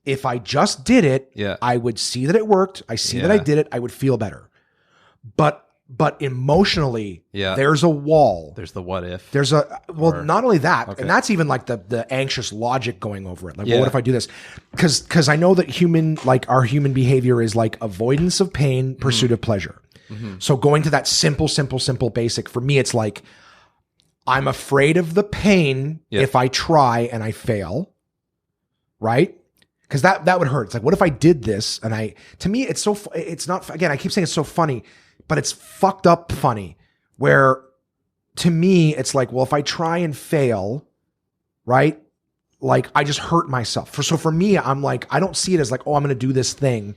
A: if I just did it, I would see that it worked. I see that I did it. I would feel better. But emotionally, there's a wall.
C: There's the what if.
A: There's not only that, and that's even like the anxious logic going over it. Like, well, what if I do this? Because I know that our human behavior is like avoidance of pain, pursuit of pleasure. So going to that simple basic, for me, it's like, I'm afraid of the pain if I try and I fail, right? Because that would hurt. It's like, what if I did this? And to me, it's not, again, I keep saying it's so funny, but it's fucked up funny where to me, it's like, well, if I try and fail, right? Like I just hurt myself. So for me, I'm like, I don't see it as like, oh, I'm going to do this thing.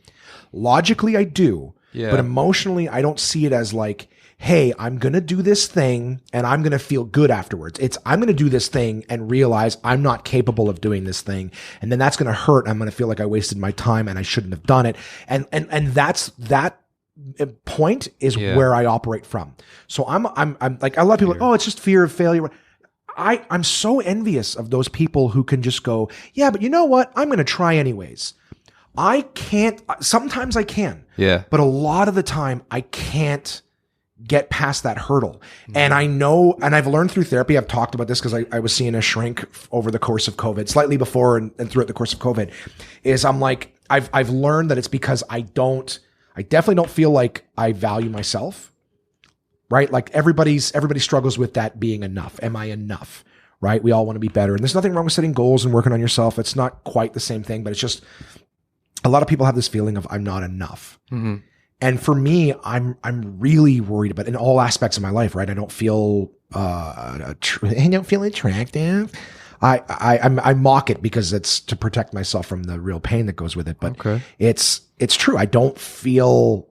A: Logically, I do. But emotionally, I don't see it as like, hey, I'm going to do this thing and I'm going to feel good afterwards. I'm going to do this thing and realize I'm not capable of doing this thing. And then that's going to hurt. I'm going to feel like I wasted my time and I shouldn't have done it. And that point is where I operate from. So I'm like, a lot of people are like, oh, it's just fear of failure. I'm so envious of those people who can just go, yeah, but you know what? I'm going to try anyways. I can't. Sometimes I can. But a lot of the time I can't get past that hurdle. And I know, and I've learned through therapy, I've talked about this because I was seeing a shrink over the course of COVID, slightly before and throughout the course of COVID, is I'm like, I've learned that it's because I definitely don't feel like I value myself, right? Like everybody struggles with that being enough. Am I enough? Right? We all want to be better. And there's nothing wrong with setting goals and working on yourself. It's not quite the same thing, but it's just a lot of people have this feeling of I'm not enough. And for me, I'm really worried about in all aspects of my life, right? I don't feel I don't feel attractive. I mock it because it's to protect myself from the real pain that goes with it. But it's true. I don't feel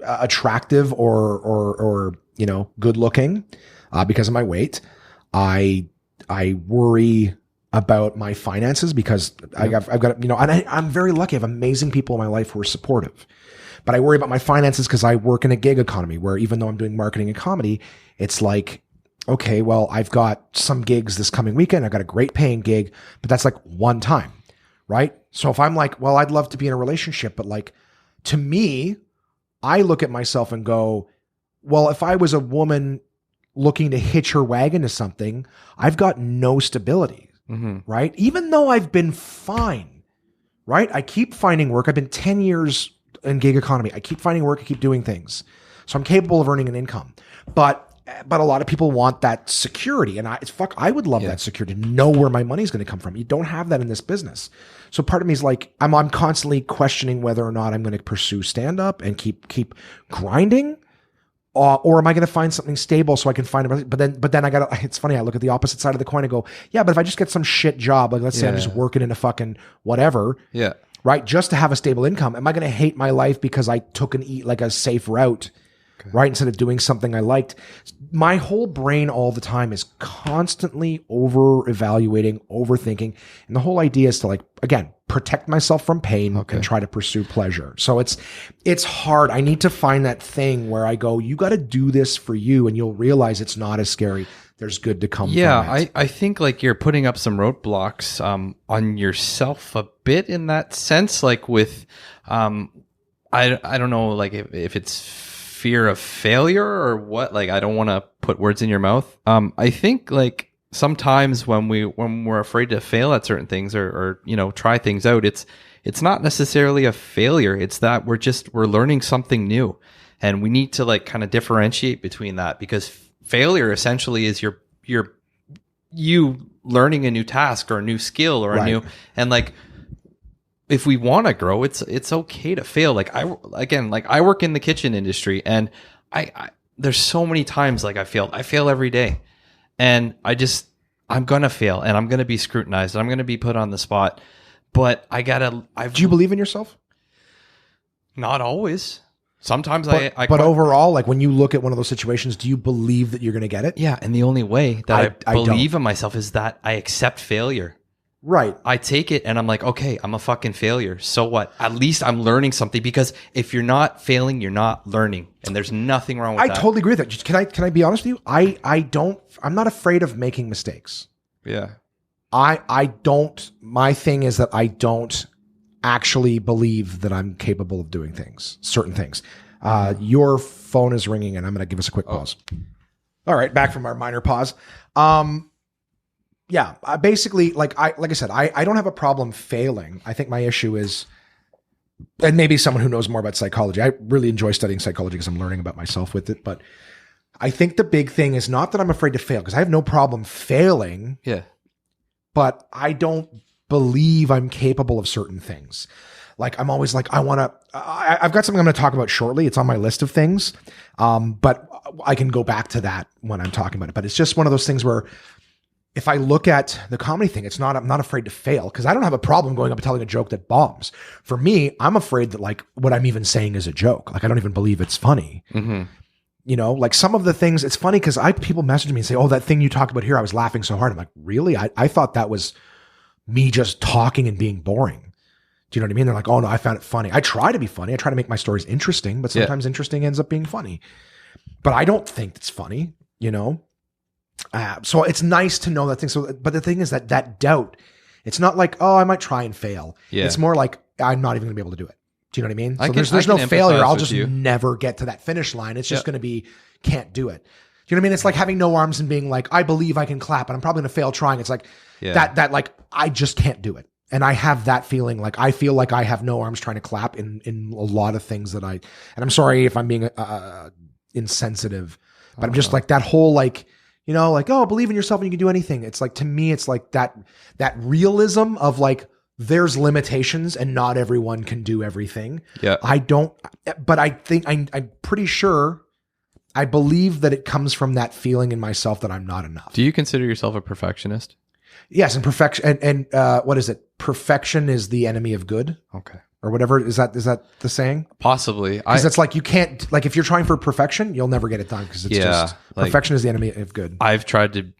A: attractive or good looking because of my weight. I worry about my finances because I've got and I'm very lucky. I have amazing people in my life who are supportive. But I worry about my finances because I work in a gig economy where even though I'm doing marketing and comedy, it's like, okay, well, I've got some gigs this coming weekend. I've got a great paying gig, but that's like one time, right? So if I'm like, well, I'd love to be in a relationship, but like to me, I look at myself and go, well, if I was a woman looking to hitch her wagon to something, I've got no stability, right? Even though I've been fine, right? I keep finding work. I've been 10 years in gig economy. I keep finding work. I keep doing things. So I'm capable of earning an income, but a lot of people want that security. And I would love that security to know where my money is going to come from. You don't have that in this business. So part of me is like, I'm constantly questioning whether or not I'm going to pursue stand up and keep grinding. Or am I going to find something stable so I can find it? But then it's funny. I look at the opposite side of the coin and go, yeah, but if I just get some shit job, like let's say I'm just working in a fucking whatever. Yeah. Right. Just to have a stable income. Am I going to hate my life because I took a safe route, right? Instead of doing something I liked. My whole brain all the time is constantly over evaluating, overthinking. And the whole idea is to again, protect myself from pain and try to pursue pleasure. So it's hard. I need to find that thing where I go, you got to do this for you. And you'll realize it's not as scary. There's good to come from it.
C: I think you're putting up some roadblocks on yourself a bit in that sense, with I don't know if it's fear of failure or what. I don't want to put words in your mouth. I think sometimes when we're afraid to fail at certain things or try things out, it's not necessarily a failure. It's that we're learning something new, and we need to kind of differentiate between that, because failure essentially is you learning a new task or a new skill or a new, and if we want to grow, it's okay to fail. I work in the kitchen industry, and I there's so many times I fail every day, and I'm going to fail, and I'm going to be scrutinized, and I'm going to be put on the spot, but do
A: you believe in yourself?
C: Not always. Sometimes
A: but overall, when you look at one of those situations, do you believe that you're going to get it?
C: Yeah. And the only way that I believe in myself is that I accept failure.
A: Right.
C: I take it and I'm like, okay, I'm a fucking failure. So what? At least I'm learning something, because if you're not failing, you're not learning. And there's nothing wrong with that.
A: I totally agree with that. Can I be honest with you? I'm not afraid of making mistakes.
C: Yeah.
A: My thing is that I don't actually believe that I'm capable of doing certain things. Your phone is ringing, and I'm going to give us a quick pause. All right. Back from our minor pause. Yeah, basically, like I said, I don't have a problem failing. I think my issue is, and maybe someone who knows more about psychology. I really enjoy studying psychology because I'm learning about myself with it. But I think the big thing is not that I'm afraid to fail, because I have no problem failing.
C: Yeah.
A: But I don't believe I'm capable of certain things. I'm always I've got something I'm going to talk about shortly. It's on my list of things. But I can go back to that when I'm talking about it. But it's just one of those things where, if I look at the comedy thing, I'm not afraid to fail, because I don't have a problem going up and telling a joke that bombs. For me, I'm afraid that what I'm even saying is a joke. I don't even believe it's funny. Mm-hmm. Some of the things, it's funny because people message me and say, oh, that thing you talked about here, I was laughing so hard. I'm like, really? I thought that was me just talking and being boring. Do you know what I mean? They're like, oh no, I found it funny. I try to be funny. I try to make my stories interesting, but sometimes interesting ends up being funny. But I don't think it's funny, so it's nice to know that thing. So, but the thing is that doubt, it's not oh, I might try and fail. Yeah. It's more I'm not even gonna be able to do it. Do you know what I mean? So there's no failure. I'll just never get to that finish line. It's just going to be, can't do it. Do you know what I mean? It's like having no arms and being I believe I can clap, and I'm probably going to fail trying. It's that I just can't do it. And I have that feeling. I feel like I have no arms trying to clap in a lot of things and I'm sorry if I'm being insensitive, but I'm just that whole oh, believe in yourself and you can do anything. It's to me, it's that realism of there's limitations and not everyone can do everything.
C: Yeah.
A: But I think I'm pretty sure, I believe that it comes from that feeling in myself that I'm not enough.
C: Do you consider yourself a perfectionist?
A: Yes. And perfection and what is it? Perfection is the enemy of good.
C: Okay.
A: Or whatever. Is that the saying?
C: Possibly.
A: Because it's like you can't, like if you're trying for perfection, you'll never get it done because it's just perfection is the enemy of good.
C: I've tried to,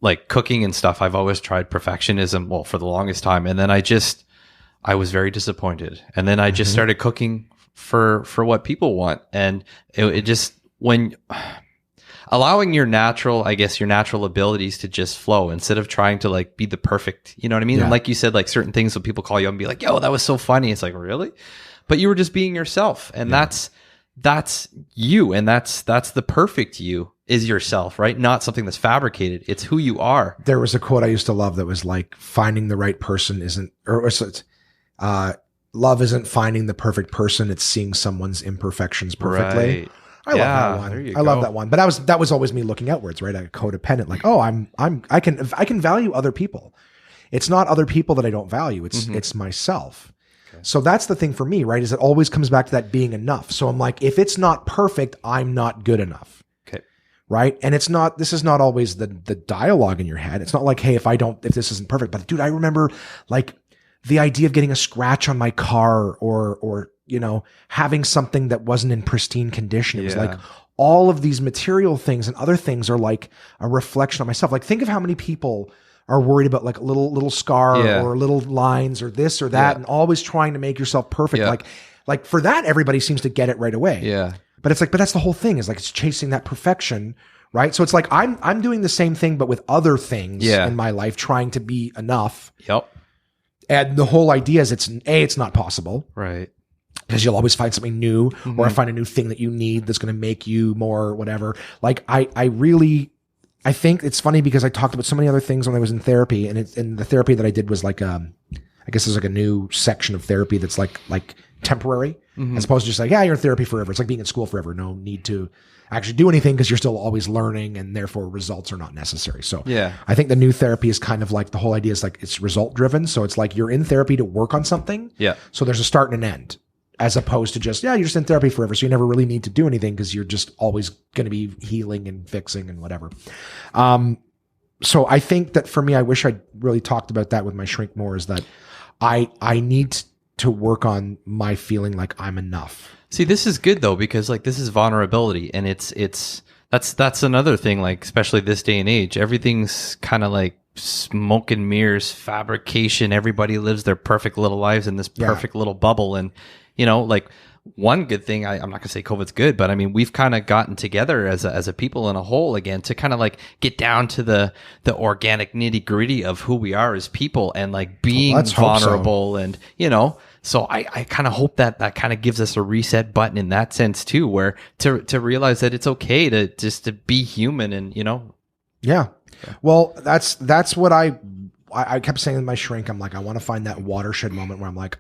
C: like cooking and stuff. I've always tried perfectionism. Well, for the longest time. And then I was very disappointed. And then I just started cooking for what people want. And it just, when allowing your natural abilities to just flow instead of trying to like be the perfect, you know what I mean?
A: Yeah.
C: And like you said, like certain things when people call you up and be like, yo, that was so funny. It's like, really? But you were just being yourself. And that's you. And that's the perfect you is yourself, right? Not something that's fabricated. It's who you are.
A: There was a quote I used to love that was like, finding the right person isn't, love isn't finding the perfect person. It's seeing someone's imperfections perfectly.
C: Right.
A: I love that one.
C: There you
A: I love
C: go.
A: that one. But that was always me looking outwards, right? I'm codependent. Like, oh, I can value other people. It's not other people that I don't value. It's myself. Okay. So that's the thing for me, right? Is it always comes back to that being enough. So I'm like, if it's not perfect, I'm not good enough.
C: Okay.
A: Right. And this is not always the dialogue in your head. It's not like, hey, if this isn't perfect, but dude, I remember like the idea of getting a scratch on my car or having something that wasn't in pristine condition. It was like all of these material things and other things are like a reflection of myself. Like think of how many people are worried about like a little scar or little lines or this or that and always trying to make yourself perfect.
C: Yeah.
A: Like for that, everybody seems to get it right away.
C: Yeah.
A: But it's like, but that's the whole thing is like, it's chasing that perfection. Right. So it's like, I'm doing the same thing, but with other things in my life, trying to be enough.
C: Yep. And
A: the whole idea is it's not possible.
C: Right.
A: Because you'll always find something new or find a new thing that you need that's going to make you more whatever. Like I think it's funny because I talked about so many other things when I was in therapy and the therapy that I did was like, I guess there's like a new section of therapy that's like temporary as opposed to just like, yeah, you're in therapy forever. It's like being in school forever. No need to actually do anything because you're still always learning and therefore results are not necessary. So I think the new therapy is kind of like the whole idea is like it's result driven. So it's like you're in therapy to work on something. Yeah. So there's a start and an end. As opposed to just, you're just in therapy forever. So you never really need to do anything because you're just always going to be healing and fixing and whatever. So I think that for me, I wish I'd really talked about that with my shrink more is that I need to work on my feeling like I'm enough.
C: See, this is good though, because like this is vulnerability and that's another thing, like, especially this day and age, everything's kind of like smoke and mirrors, fabrication. Everybody lives their perfect little lives in this perfect little bubble. And, like one good thing, I'm not gonna say COVID's good, but I mean, we've kind of gotten together as a people in a whole again to kind of like get down to the organic nitty gritty of who we are as people and like being vulnerable. And, so I kind of hope that kind of gives us a reset button in that sense too, where to realize that it's okay to just to be human and,
A: Yeah. Well, that's what I kept saying in my shrink. I'm like, I want to find that watershed moment where I'm like,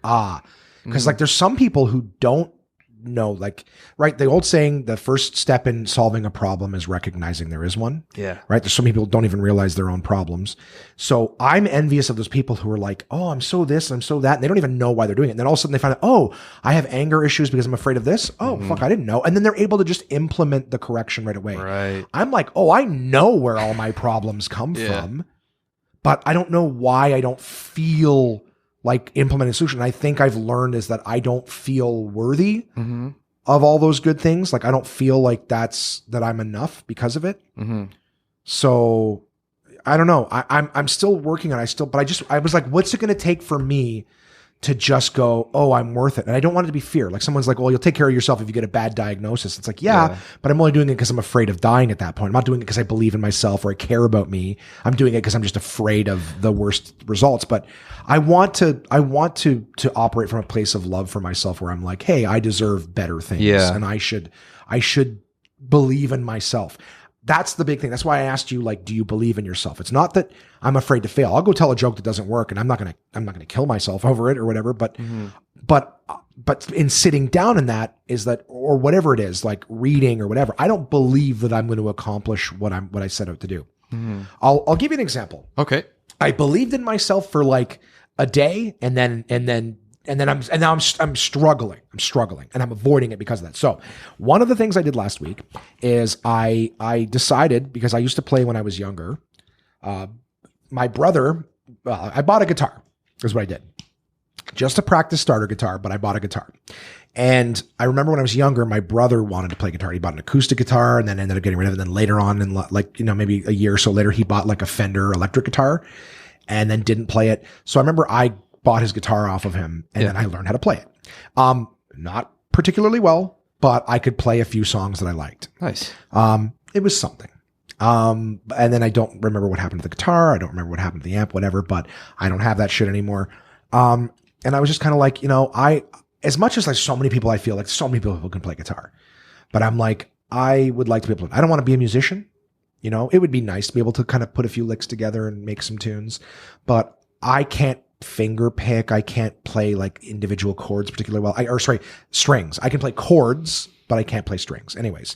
A: because like there's some people who don't know, like, right. The old saying, the first step in solving a problem is recognizing there is one. Yeah. Right. There's some people who don't even realize their own problems. So I'm envious of those people who are like, oh, I'm so this, I'm so that. And they don't even know why they're doing it. And then all of a sudden they find out, oh, I have anger issues because I'm afraid of this. Oh, fuck, I didn't know. And then they're able to just implement the correction right away. Right. I'm like, oh, I know where all my problems come from, but I don't know why I don't feel like implementing a solution. I think I've learned is that I don't feel worthy of all those good things. Like I don't feel like that I'm enough because of it. So I don't know. I'm still working on it. But I was like, what's it going to take for me to just go, oh, I'm worth it. And I don't want it to be fear. Like someone's like, well, you'll take care of yourself if you get a bad diagnosis. It's like, but I'm only doing it because I'm afraid of dying at that point. I'm not doing it because I believe in myself or I care about me. I'm doing it because I'm just afraid of the worst results. But I want to operate from a place of love for myself where I'm like, hey, I deserve better things. Yeah. And I should believe in myself. That's the big thing. That's why I asked you, like, do you believe in yourself? It's not that I'm afraid to fail. I'll go tell a joke that doesn't work and I'm not going to kill myself over it or whatever. But in sitting down in that is that, or whatever it is, like reading or whatever, I don't believe that I'm going to accomplish what I set out to do. I'll give you an example.
C: Okay.
A: I believed in myself for like a day, and now I'm struggling. I'm struggling, and I'm avoiding it because of that. So one of the things I did last week is I decided, because I used to play when I was younger. My brother, I bought a guitar. Is what I did. Just to practice starter guitar, but I bought a guitar. And I remember when I was younger, my brother wanted to play guitar. He bought an acoustic guitar and then ended up getting rid of it. And then later on, in maybe a year or so later, he bought like a Fender electric guitar and then didn't play it. So I remember I bought his guitar off of him and then I learned how to play it. Not particularly well, but I could play a few songs that I liked.
C: Nice.
A: It was something. And then I don't remember what happened to the guitar. I don't remember what happened to the amp, whatever, but I don't have that shit anymore. And I was just kind of like, as much as like so many people, I feel like so many people can play guitar, but I'm like, I would like to be able to, I don't want to be a musician. It would be nice to be able to kind of put a few licks together and make some tunes, but I can't finger pick. I can't play like individual chords particularly well. Strings. I can play chords, but I can't play strings anyways.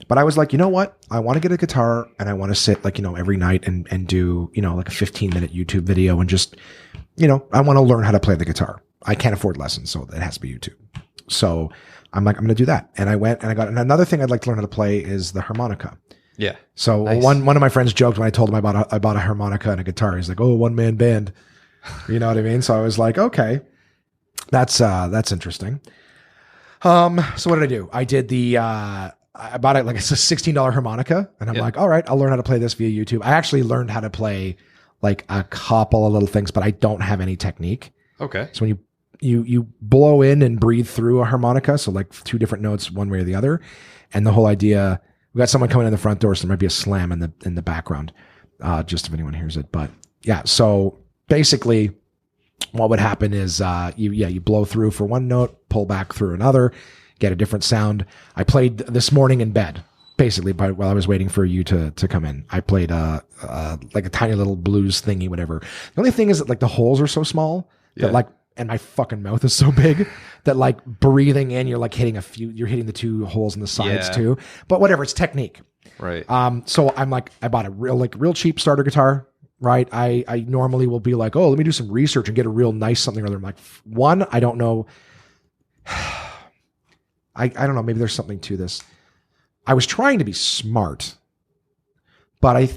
A: But I was like, you know what? I want to get a guitar and I want to sit like, every night and do, like a 15-minute YouTube video and just, I want to learn how to play the guitar. I can't afford lessons, so it has to be YouTube. So I'm like, I'm going to do that. And I went and I got, and another thing I'd like to learn how to play is the harmonica.
C: Yeah.
A: So nice. One of my friends joked when I told him I bought a harmonica and a guitar. He's like, "Oh, one-man band." You know what I mean? So I was like, okay, that's interesting. So what did I do? I did I bought it, like it's a $16 harmonica, and I'm like, all right, I'll learn how to play this via YouTube. I actually learned how to play like a couple of little things, but I don't have any technique.
C: Okay.
A: So when you blow in and breathe through a harmonica, so like two different notes, one way or the other, and the whole idea. We got someone coming in the front door, so there might be a slam in the background, just if anyone hears it. But yeah, so basically, what would happen is you blow through for one note, pull back through another, get a different sound. I played this morning in bed, basically, while I was waiting for you to come in. I played like a tiny little blues thingy, whatever. The only thing is that like the holes are so small that like, and my fucking mouth is so big that like breathing in, you're like hitting you're hitting the two holes in the sides too. But whatever, it's technique.
C: Right.
A: So I'm like, I bought a real cheap starter guitar. Right. I normally will be like, oh, let me do some research and get a real nice something or other. I'm like, one, I don't know. I don't know. Maybe there's something to this. I was trying to be smart, but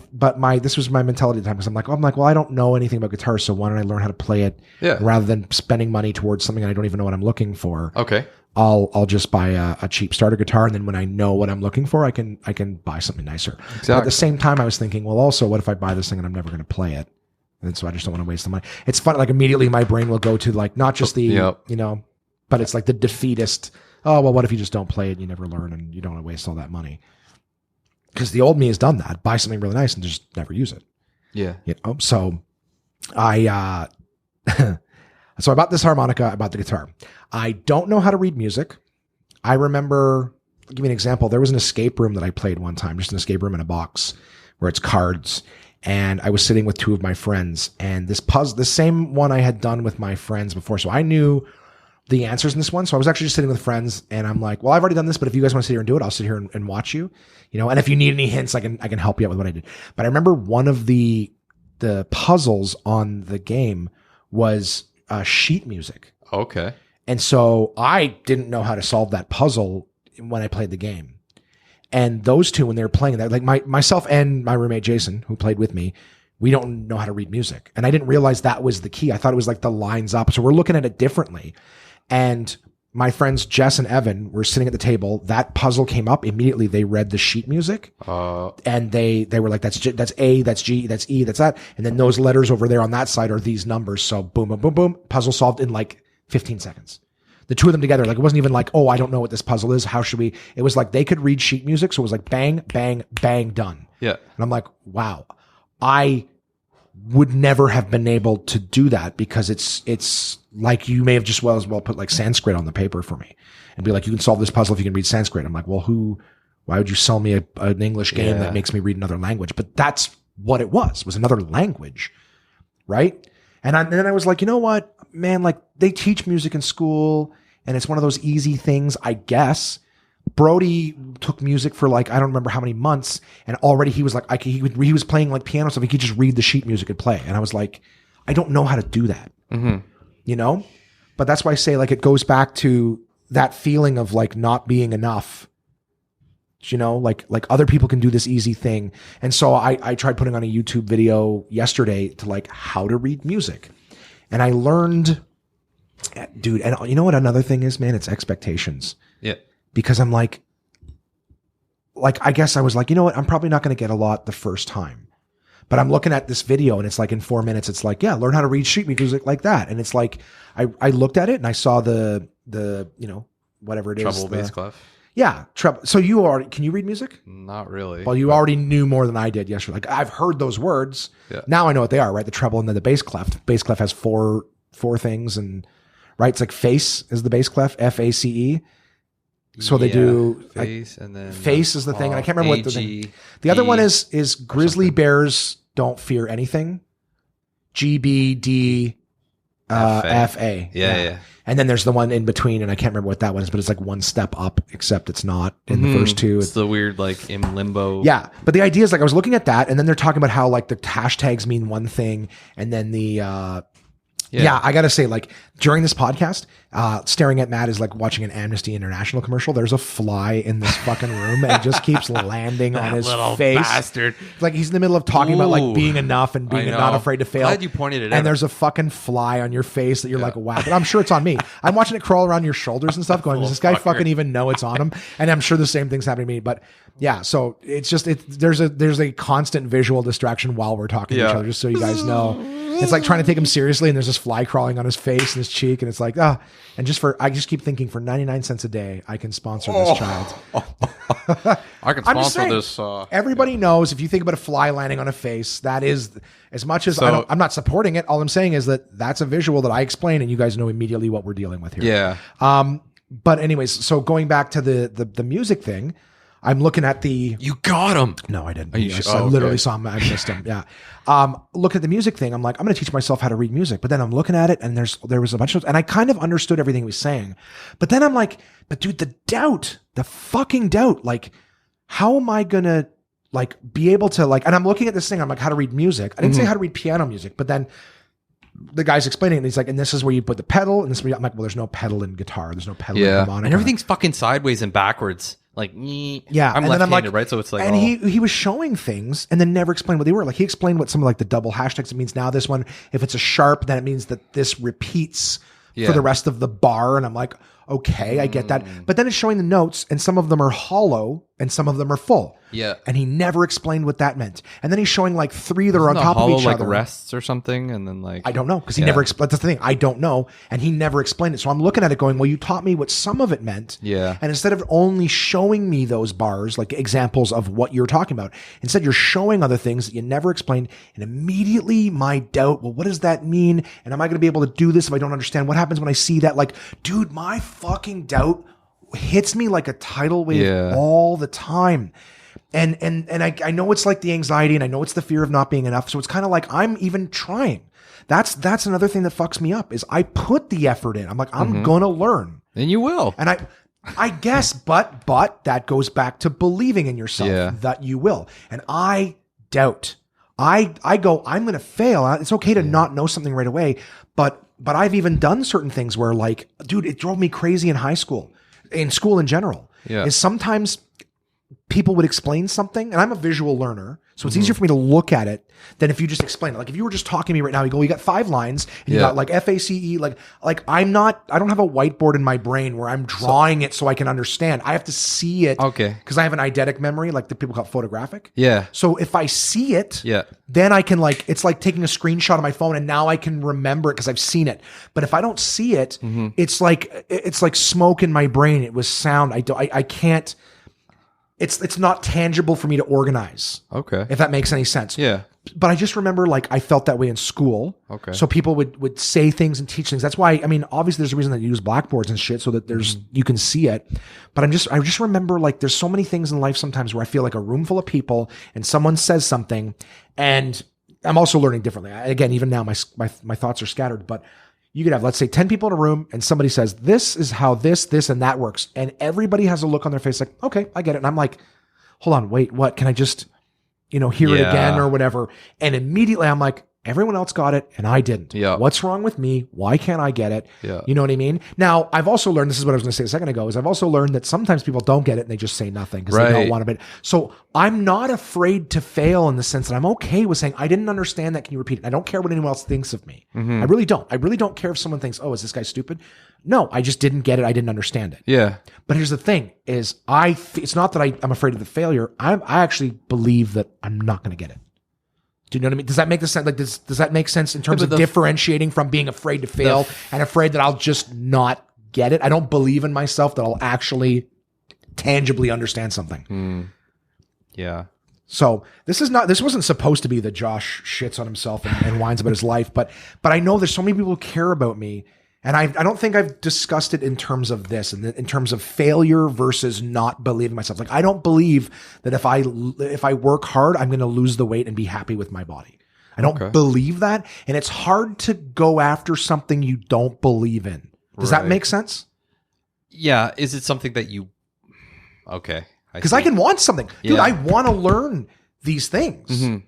A: this was my mentality at the time, because I'm like, well, I don't know anything about guitar, so why don't I learn how to play it rather than spending money towards something I don't even know what I'm looking for.
C: Okay.
A: I'll just buy a cheap starter guitar, and then when I know what I'm looking for, I can buy something nicer. Exactly. But at the same time, I was thinking, well, also, what if I buy this thing and I'm never going to play it? And so I just don't want to waste the money. It's fun. Like immediately my brain will go to like, not just the, but it's like the defeatist. Oh, well, what if you just don't play it and you never learn and you don't want to waste all that money? Because the old me has done that. Buy something really nice and just never use it. Yeah. So so I bought this harmonica, I bought the guitar. I don't know how to read music. I remember, I'll give you an example. There was an escape room that I played one time, just an escape room in a box where it's cards. And I was sitting with two of my friends, and this puzzle, the same one I had done with my friends before. So I knew the answers in this one. So I was actually just sitting with friends, and I'm like, well, I've already done this, but if you guys want to sit here and do it, I'll sit here and watch you, and if you need any hints, I can help you out with what I did. But I remember one of the puzzles on the game was sheet music.
C: Okay.
A: And so I didn't know how to solve that puzzle when I played the game. And those two, when they were playing that, like myself and my roommate, Jason, who played with me, we don't know how to read music. And I didn't realize that was the key. I thought it was like the lines up. So we're looking at it differently. And my friends, Jess and Evan, were sitting at the table. That puzzle came up. Immediately they read the sheet music. And they were like, that's A, that's G, that's E, that's that. And then those letters over there on that side are these numbers. So boom, boom, boom, boom. Puzzle solved in like 15 seconds. The two of them together, like it wasn't even like, oh, I don't know what this puzzle is. How should we? It was like they could read sheet music. So it was like bang, bang, bang, done.
C: Yeah.
A: And I'm like, wow, I would never have been able to do that, because it's like you may have just as well put like Sanskrit on the paper for me and be like, you can solve this puzzle if you can read Sanskrit. I'm like, well, why would you sell me an English game that makes me read another language? But that's what it was another language. Right. And then I was like, you know what, man, like they teach music in school and it's one of those easy things, I guess. Brody took music for like, I don't remember how many months. And already he was like, he was playing like piano stuff. He could just read the sheet music and play. And I was like, I don't know how to do that. you know? But that's why I say, like, it goes back to that feeling of like not being enough. You know, like other people can do this easy thing. And so I tried putting on a YouTube video yesterday to like how to read music. And I learned, dude, and you know what another thing is, man? It's expectations.
C: Yeah.
A: Because I'm like, I guess I was like, you know what? I'm probably not going to get a lot the first time. But I'm looking at this video and it's like in 4 minutes, it's like, yeah, learn how to read sheet music like that. And it's like, I looked at it and I saw the, you know, whatever it is.
C: Treble, bass, clef.
A: Yeah. Treble. So can you read music?
C: Not really.
A: Well, you already knew more than I did yesterday. Like I've heard those words. Yeah. Now I know what they are, right? The treble and then the bass clef. Bass clef has four things and right. It's like face is the bass clef, FACE. So they do face and then face is the thing. And I can't remember what the thing. The other one is grizzly bears don't fear anything. GBD FA.
C: Yeah.
A: And then there's the one in between, and I can't remember what that one is, but it's like one step up, except it's not in the first two.
C: It's the weird, like, in limbo.
A: Yeah. But the idea is, like, I was looking at that, and then they're talking about how, like, the hashtags mean one thing, and then the, I got to say, like, during this podcast, staring at Matt is like watching an Amnesty International commercial. There's a fly in this fucking room, and it just keeps landing on his
C: little
A: face.
C: Bastard.
A: Like, he's in the middle of talking about, like, being enough and being not afraid to fail.
C: Glad you pointed it out.
A: And there's a fucking fly on your face that you're like, wow. But I'm sure it's on me. I'm watching it crawl around your shoulders and stuff going, does this guy fucking even know it's on him? And I'm sure the same thing's happening to me. But yeah, so it's just, there's a constant visual distraction while we're talking to each other, just so you guys know. It's like trying to take him seriously, and there's this fly crawling on his face and his cheek, and it's like, and I just keep thinking, for 99 cents a day, I can sponsor this child.
C: I can sponsor this.
A: Everybody knows if you think about a fly landing on a face, that is, as much as I'm not supporting it, all I'm saying is that that's a visual that I explain, and you guys know immediately what we're dealing with here.
C: Yeah.
A: But anyways, so going back to the music thing, I'm looking at the...
C: You got him.
A: No, I didn't.
C: I
A: literally saw him. I missed him. Yeah. Look at the music thing. I'm like, I'm going to teach myself how to read music. But then I'm looking at it, and there was a bunch of... And I kind of understood everything he was saying. But then I'm like, but dude, the fucking doubt. Like, how am I going to, like, be able to, like... And I'm looking at this thing. I'm like, how to read music. I didn't say how to read piano music. But then the guy's explaining it, and he's like, and this is where you put the pedal. And this is where I'm like, well, there's no pedal in guitar. There's no pedal in harmonica.
C: And everything's fucking sideways and backwards. Like,
A: yeah,
C: I'm left-handed, right? So it's like,
A: and he was showing things and then never explained what they were. Like, he explained what some of like the double hashtags, it means now this one, if it's a sharp, then it means that this repeats for the rest of the bar. And I'm like, okay, I get that. But then it's showing the notes, and some of them are hollow and some of them are full.
C: Yeah.
A: And he never explained what that meant. And then he's showing like three that are on top of each other.
C: Like rests or something, and then like,
A: I don't know, because he never explained. That's the thing, I don't know, and he never explained it. So I'm looking at it going, well, you taught me what some of it meant.
C: Yeah.
A: And instead of only showing me those bars, like examples of what you're talking about, instead you're showing other things that you never explained. And immediately my doubt, well, what does that mean? And am I going to be able to do this if I don't understand? What happens when I see that? Like, dude, my fucking doubt hits me like a tidal wave all the time. And I know it's like the anxiety, and I know it's the fear of not being enough. So it's kind of like, I'm even trying. That's another thing that fucks me up, is I put the effort in. I'm like, I'm going to learn.
C: And you will.
A: And I guess, but that goes back to believing in yourself that you will. And I doubt. I go, I'm going to fail. It's okay to not know something right away. But I've even done certain things where, like, dude, it drove me crazy in high school, in school in general, is sometimes people would explain something, and I'm a visual learner, so it's easier for me to look at it than if you just explain it. Like, if you were just talking to me right now, you go, you got 5 lines, and you got like FACE, like I don't have a whiteboard in my brain where I'm drawing it so I can understand. I have to see it.
C: Okay.
A: Because I have an eidetic memory, like the people call it photographic.
C: Yeah.
A: So if I see it, then I can, like, it's like taking a screenshot of my phone, and now I can remember it because I've seen it. But if I don't see it, it's like smoke in my brain. It was sound. I can't. It's not tangible for me to organize.
C: Okay.
A: If that makes any sense.
C: Yeah.
A: But I just remember, like, I felt that way in school.
C: Okay.
A: So people would say things and teach things. That's why, I mean, obviously there's a reason that you use blackboards and shit so that you can see it. But I just remember, like, there's so many things in life sometimes where I feel like a room full of people and someone says something, and I'm also learning differently. Again, even now my thoughts are scattered, but you could have, let's say, 10 people in a room, and somebody says, this is how this, and that works. And everybody has a look on their face like, okay, I get it. And I'm like, hold on, wait, what? Can I just, hear it again or whatever? And immediately I'm like, everyone else got it and I didn't.
C: Yeah.
A: What's wrong with me? Why can't I get it?
C: Yeah.
A: You know what I mean? Now, I've also learned, this is what I was going to say a second ago, is I've also learned that sometimes people don't get it and they just say nothing because they don't want to. So I'm not afraid to fail in the sense that I'm okay with saying, I didn't understand that. Can you repeat it? I don't care what anyone else thinks of me. I really don't. I really don't care if someone thinks, oh, is this guy stupid? No, I just didn't get it. I didn't understand it.
C: Yeah.
A: But here's the thing is it's not that I'm afraid of the failure. I actually believe that I'm not going to get it. Do you know what I mean? Does that make sense? Like, does that make sense in terms of differentiating from being afraid to fail and afraid that I'll just not get it? I don't believe in myself that I'll actually tangibly understand something.
C: Yeah.
A: So this wasn't supposed to be that Josh shits on himself and whines about his life, but I know there's so many people who care about me. And I don't think I've discussed it in terms of this, and in terms of failure versus not believing myself. Like, I don't believe that if I work hard, I'm going to lose the weight and be happy with my body. I don't believe that. And it's hard to go after something you don't believe in. Does that make sense?
C: Yeah. Is it something that you, okay.
A: Because I can want something. Dude, I want to learn these things.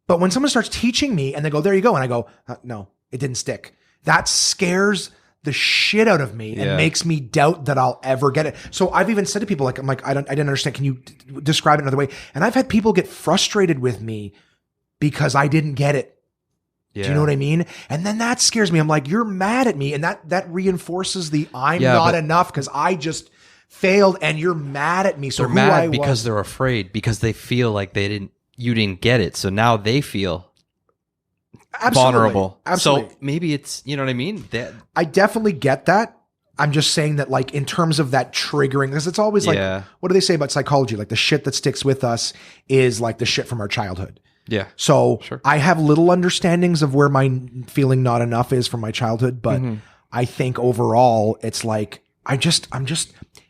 A: But when someone starts teaching me and they go, there you go. And I go, no, it didn't stick. That scares the shit out of me and makes me doubt that I'll ever get it. So I've even said to people, like, I didn't understand. Can you describe it another way? And I've had people get frustrated with me because I didn't get it. Yeah. Do you know what I mean? And then that scares me. I'm like, you're mad at me. And that reinforces the I'm not enough because I just failed and you're mad at me. So
C: they're mad because they're afraid, because they feel like you didn't get it. So now they feel vulnerable.
A: Absolutely.
C: So maybe it's, you know what I mean?
A: I definitely get that. I'm just saying that, like, in terms of that triggering, because it's always like, what do they say about psychology? Like, the shit that sticks with us is like the shit from our childhood. Yeah. So I have little understandings of where my feeling not enough is from my childhood, but I think overall it's like,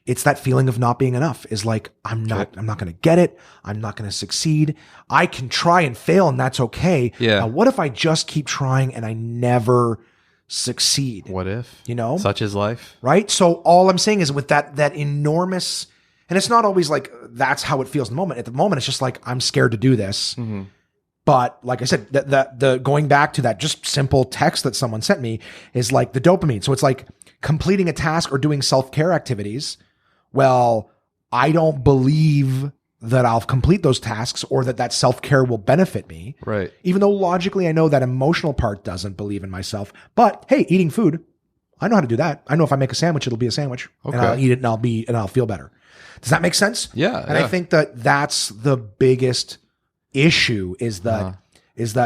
A: it's that feeling of not being enough is like, I'm not going to get it. I'm not going to succeed. I can try and fail and that's okay. Yeah. Now, what if I just keep trying and I never succeed?
C: What if,
A: you know,
C: such is life.
A: Right. So all I'm saying is with that enormous, and it's not always like, that's how it feels in the moment. At the moment, it's just like, I'm scared to do this. But like I said, the going back to that just simple text that someone sent me is like the dopamine. So it's like completing a task or doing self-care activities. Well, I don't believe that I'll complete those tasks or that self-care will benefit me.
C: Right.
A: Even though logically I know that emotional part doesn't believe in myself. But hey, eating food, I know how to do that. I know if I make a sandwich, it'll be a sandwich. Okay. And I'll eat it and I'll feel better. Does that make sense?
C: Yeah.
A: And I think that's the biggest issue is that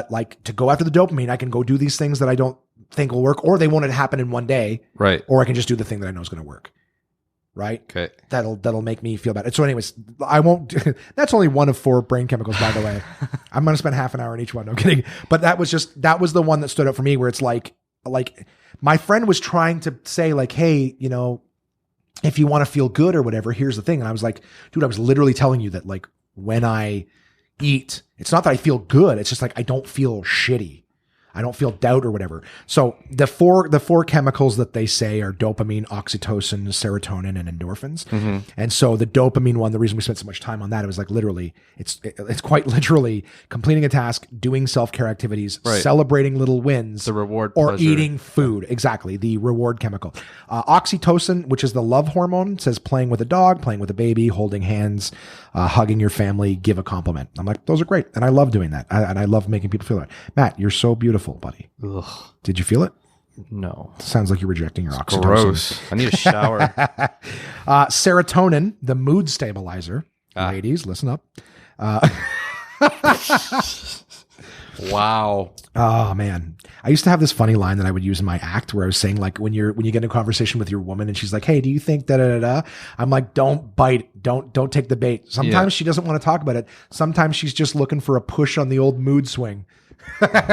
A: like, to go after the dopamine, I can go do these things that I don't think will work, or they won't happen in one day. Right. Or I can just do the thing that I know is going to work. Right. Okay. That'll make me feel better. So anyways, I won't, that's only one of 4 brain chemicals, by the way. I'm going to spend half an hour on each one. No kidding. But that was the one that stood out for me where it's like my friend was trying to say like, hey, you know, if you want to feel good or whatever, here's the thing. And I was like, dude, I was literally telling you that like when I eat, it's not that I feel good. It's just like, I don't feel shitty. I don't feel doubt or whatever. So the four chemicals that they say are dopamine, oxytocin, serotonin, and endorphins. And so the dopamine one, the reason we spent so much time on that, it was like literally, it's quite literally completing a task, doing self-care activities, celebrating little wins,
C: the reward,
A: or
C: pleasure.
A: eating food. Exactly. The reward chemical. Oxytocin, which is the love hormone, says playing with a dog, playing with a baby, holding hands, hugging your family, give a compliment. I'm like, those are great. And I love doing that. And I love making people feel that. Matt, you're so beautiful, buddy. Ugh. Did you feel it?
C: No.
A: Sounds like you're rejecting your oxytocin.
C: Gross. I need a shower.
A: Serotonin, the mood stabilizer. Ladies, listen up.
C: Wow.
A: Oh man. I used to have this funny line that I would use in my act where I was saying like when you get in a conversation with your woman and she's like, hey, do you think da. I'm like, don't bite. Don't take the bait. Sometimes she doesn't want to talk about it. Sometimes she's just looking for a push on the old mood swing.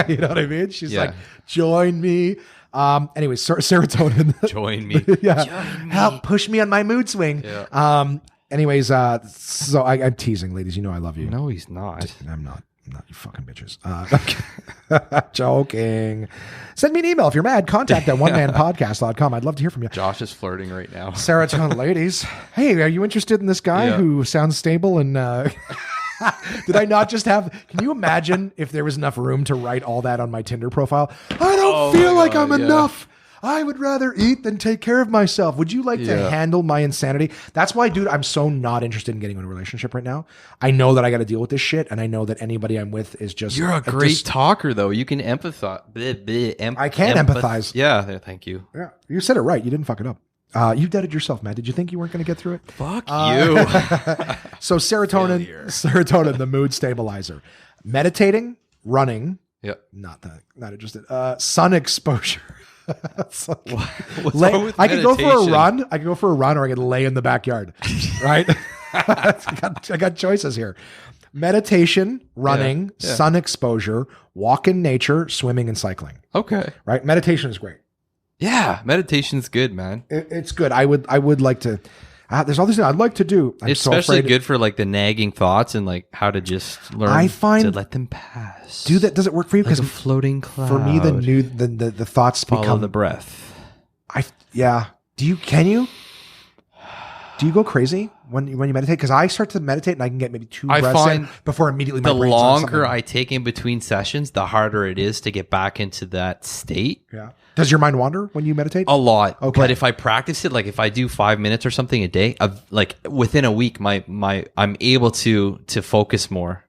A: You know what I mean? She's like, join me. Anyways, serotonin.
C: Join me.
A: Join me. Help push me on my mood swing. Yeah. Anyways, so I'm teasing, ladies. You know I love you.
C: No, he's not.
A: I'm not, you fucking bitches. Joking. Send me an email if you're mad. Contact at onemanpodcast.com. I'd love to hear from you.
C: Josh is flirting right now.
A: Serotonin, ladies. Hey, are you interested in this guy who sounds stable and Did I not just have? Can you imagine if there was enough room to write all that on my Tinder profile? I don't feel like I'm enough. I would rather eat than take care of myself. Would you like to handle my insanity? That's why, dude, I'm so not interested in getting in a relationship right now. I know that I got to deal with this shit, and I know that anybody I'm with is just...
C: You're a great talker, though. You can empathize.
A: I can empathize.
C: Yeah, thank you.
A: Yeah, you said it right. You didn't fuck it up. You doubted yourself, Matt. Did you think you weren't going to get through it?
C: Fuck you.
A: So serotonin, the mood stabilizer. Meditating, running.
C: Yep.
A: Not interested. Sun exposure.
C: What's wrong with
A: I could go for a
C: meditation?
A: run. I could go for a run, or I could lay in the backyard. Right? I got choices here. Meditation, running, sun exposure, walk in nature, swimming, and cycling.
C: Okay.
A: Right? Meditation is great.
C: Yeah, meditation's good, man.
A: It's good. I would like to. There's all these things I'd like to do.
C: It's especially good for like the nagging thoughts and like how to just learn to let them pass.
A: Do that. Does it work for you?
C: Because like a floating cloud.
A: For me, the thoughts
C: follow the breath.
A: Can you? Do you go crazy when you meditate? Because I start to meditate and I can get maybe 2 breaths in before immediately my brain's on something.
C: The longer I take in between sessions, the harder it is to get back into that state.
A: Yeah. Does your mind wander when you meditate?
C: A lot.
A: Okay.
C: But if I practice it, like if I do 5 minutes or something a day, like within a week, I'm able to focus more,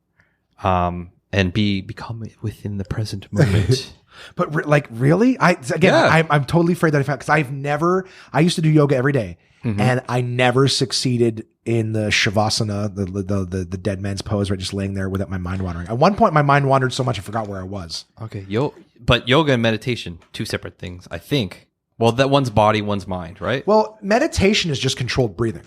C: and become within the present moment.
A: But like really, I'm totally afraid that because I used to do yoga every day. Mm-hmm. And I never succeeded in the shavasana, the dead man's pose, right? Just laying there without my mind wandering. At one point, my mind wandered so much I forgot where I was.
C: Okay, but yoga and meditation, 2 separate things, I think. Well, that one's body, one's mind, right?
A: Well, meditation is just controlled breathing,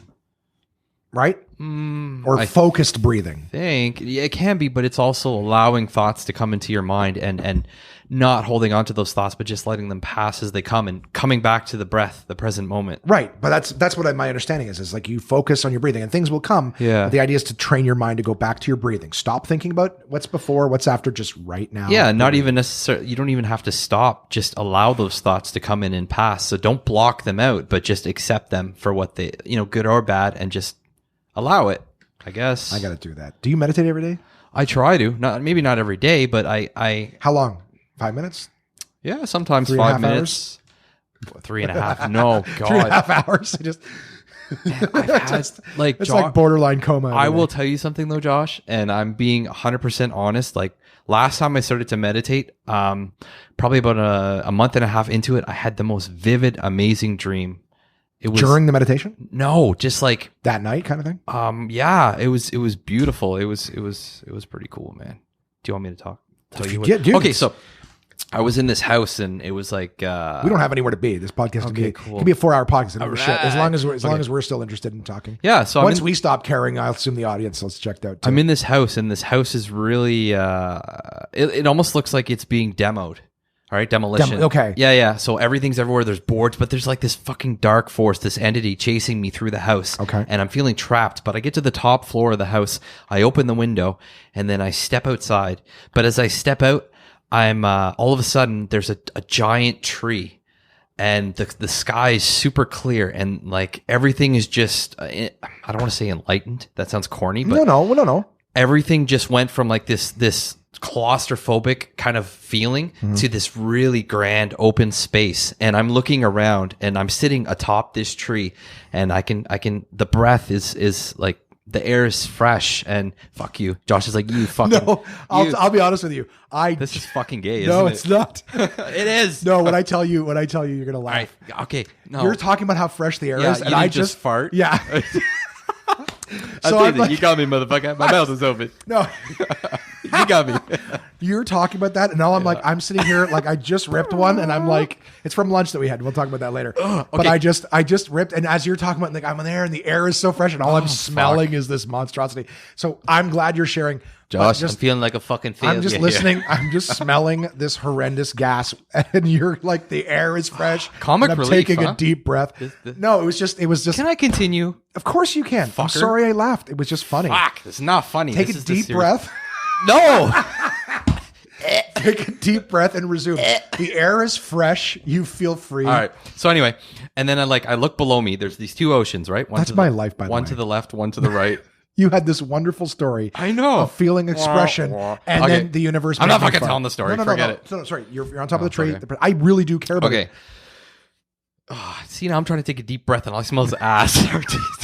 A: right? Or focused breathing.
C: It can be, but it's also allowing thoughts to come into your mind and not holding on to those thoughts, but just letting them pass as they come and coming back to the breath, the present moment.
A: Right. But that's what my understanding is like you focus on your breathing and things will come.
C: Yeah.
A: But the idea is to train your mind to go back to your breathing. Stop thinking about what's before, what's after, just right now.
C: Yeah. Not even necessarily, you don't even have to stop. Just allow those thoughts to come in and pass. So don't block them out, but just accept them for what they, good or bad, and just allow it, I guess.
A: I got to do that. Do you meditate every day?
C: I try to. Maybe not every day, but I
A: How long? 5 minutes?
C: Yeah, sometimes 5 minutes. 3.5. No, God.
A: 3.5 hours. It's
C: like
A: borderline coma.
C: I will tell you something though, Josh, and I'm being 100% honest. Like last time I started to meditate, probably about a month and a half into it, I had the most vivid, amazing dream. It was
A: during the meditation?
C: No, just like
A: that night kind of thing?
C: Yeah, it was beautiful. It was pretty cool, man. Do you want me to talk? Okay, so I was in this house and it was like
A: we don't have anywhere to be. This podcast can be a 4-hour podcast. Shit. As long as we're still interested in talking.
C: Yeah. So
A: once we stop caring, I'll assume the audience has checked out too.
C: I'm in this house and this house is really it almost looks like it's being demoed. All right, demolition.
A: Okay.
C: Yeah. So everything's everywhere. There's boards, but there's like this fucking dark force, this entity chasing me through the house.
A: Okay.
C: And I'm feeling trapped, but I get to the top floor of the house. I open the window and then I step outside. But as I step out, I'm all of a sudden there's a giant tree and the sky is super clear and like everything is just, I don't want to say enlightened. That sounds corny, but
A: no.
C: Everything just went from like this claustrophobic kind of feeling to this really grand open space. And I'm looking around and I'm sitting atop this tree and I can, the breath is like, the air is fresh and fuck you. Josh is like, you fucking.
A: No, I'll be honest with you.
C: This is fucking gay, isn't
A: it? No,
C: it?
A: it's not.
C: It is.
A: No, when I tell you, you're going to laugh.
C: Right. Okay. No.
A: You're talking about how fresh the air is. And I
C: just fart.
A: Yeah.
C: So you got me, motherfucker. My mouth is open.
A: No.
C: You got me.
A: You're talking about that, and now I'm like, I'm sitting here like I just ripped one, and I'm like, it's from lunch that we had. We'll talk about that later. Okay. But I just ripped, and as you're talking about, like I'm in there, and the air is so fresh, and all I'm smelling is this monstrosity. So I'm glad you're sharing.
C: Josh, I'm feeling like a fucking failure.
A: I'm just listening. I'm just smelling this horrendous gas, and you're like, the air is fresh.
C: Comic
A: and I'm
C: relief,
A: taking a deep breath. No, it was just.
C: Can I continue?
A: Of course you can.
C: Fucker.
A: I'm sorry I laughed. It was just funny.
C: Fuck, it's not funny.
A: Take a deep breath.
C: No.
A: Take a deep breath and resume. The air is fresh. You feel free.
C: All right. So anyway, and then I look below me. There's these 2 oceans, right?
A: That's my life, by the way.
C: One to the left, one to the right.
A: You had this wonderful story.
C: I know.
A: Of feeling expression, and
C: Okay.
A: then the universe.
C: I'm not
A: made me
C: fucking
A: fun.
C: telling the story.
A: No,
C: Forget it.
A: No, sorry. You're on top of the tree.
C: okay.
A: I really do care about it.
C: Okay. Oh, see, now I'm trying to take a deep breath and all I smell is ass.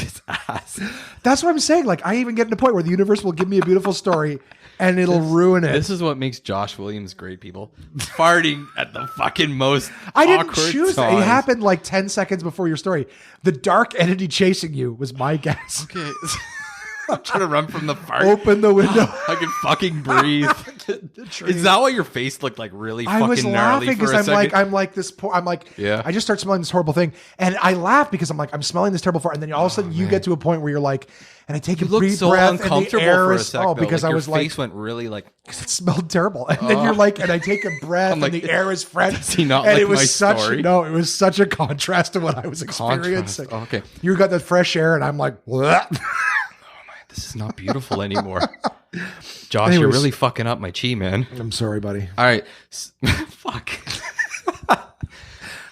C: It's ass.
A: That's what I'm saying. Like, I even get to the point where the universe will give me a beautiful story and it'll ruin it.
C: This is what makes Josh Williams great, people. Farting at the fucking most
A: I didn't
C: awkward
A: choose it.
C: times.
A: It happened like 10 seconds before your story. The dark entity chasing you was my guess.
C: Okay. I'm trying to run from the fart.
A: Open the window.
C: I can fucking breathe. Is that why your face looked like really
A: I
C: fucking
A: was
C: gnarly
A: laughing
C: for a
A: because
C: second?
A: I'm like,
C: Yeah.
A: I just start smelling this horrible thing. And I laugh because I'm smelling this terrible fart. And then all of a sudden you get to a point where you're like, and I take a
C: You looked
A: deep
C: so
A: breath and the
C: uncomfortable
A: air
C: for a
A: is,
C: sec.
A: oh,
C: though.
A: because
C: like,
A: I was
C: your
A: like,
C: face went really like.
A: because it smelled terrible. And then you're like, and I take a breath
C: I'm like,
A: and the air is fresh.
C: does he not
A: and
C: like
A: it was
C: my
A: such
C: story?
A: no, it was such a contrast to what I was experiencing.
C: Oh, okay.
A: You got that fresh air and I'm like, bleh.
C: This is not beautiful anymore. Josh,
A: Anyways.
C: you're really fucking up my chi, man.
A: I'm sorry, buddy.
C: All right. Fuck.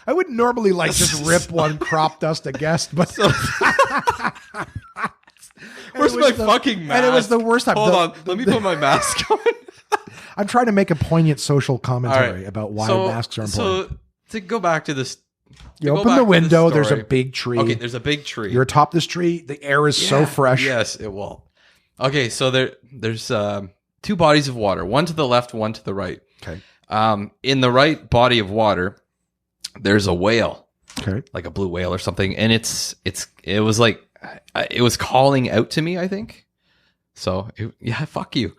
A: I wouldn't normally like just rip one crop dust a guest, but
C: Where's my fucking mask?
A: And it was the worst time.
C: Hold on. Let me put my mask on.
A: I'm trying to make a poignant social commentary
C: All right.
A: about why
C: So-
A: masks are important.
C: So to go back to this.
A: You
C: to go
A: open
C: back
A: the
C: to
A: window,
C: this
A: there's a
C: story.
A: big tree.
C: Okay, there's a big tree.
A: You're atop this tree. The air is so
C: Yeah,
A: fresh.
C: Yes, it will. Okay, so there's two bodies of water, one to the left, one to the right.
A: Okay.
C: In the right body of water, there's a whale,
A: Okay.
C: like a blue whale or something, and it was like it was calling out to me, I think. So yeah, fuck you.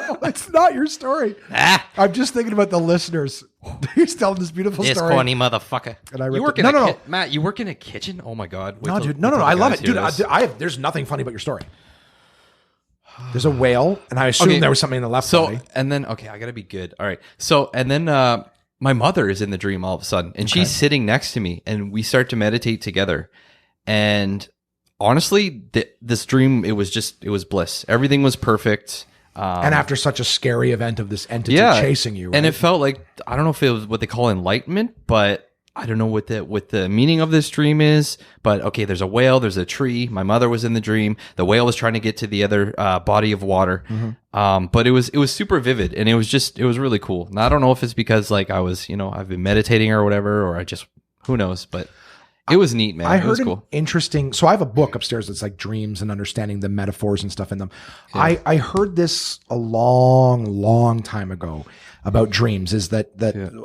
A: No, it's not your story. I'm just thinking about the listeners. He's telling this beautiful
C: This
A: story.
C: corny motherfucker.
A: And I
C: you
A: ripped
C: work
A: it.
C: in
A: No.
C: Matt, you work in a kitchen? Oh my god. Wait
A: No,
C: till-
A: dude. No.
C: wait till
A: I
C: the
A: love
C: guys
A: it, dude.
C: hear this.
A: There's nothing funny about your story. There's a whale, and I assume
C: Okay.
A: there was something in the left
C: So
A: body.
C: and then okay, I gotta be good. All right. So and then my mother is in the dream all of a sudden, and she's sitting next to me, and we start to meditate together. And honestly, this dream it was bliss. Everything was perfect.
A: And after such a scary event of this entity chasing you, right?
C: And it felt like I don't know if it was what they call enlightenment, but I don't know what the meaning of this dream is. But okay, there's a whale, there's a tree. My mother was in the dream. The whale was trying to get to the other body of water. But it was super vivid, and it was really cool. And I don't know if it's because like I was I've been meditating or whatever, or I just who knows, but. It was neat, man.
A: I
C: It was
A: heard
C: cool.
A: an interesting. So I have a book upstairs that's like dreams and understanding the metaphors and stuff in them. I heard this a long time ago about dreams. Is that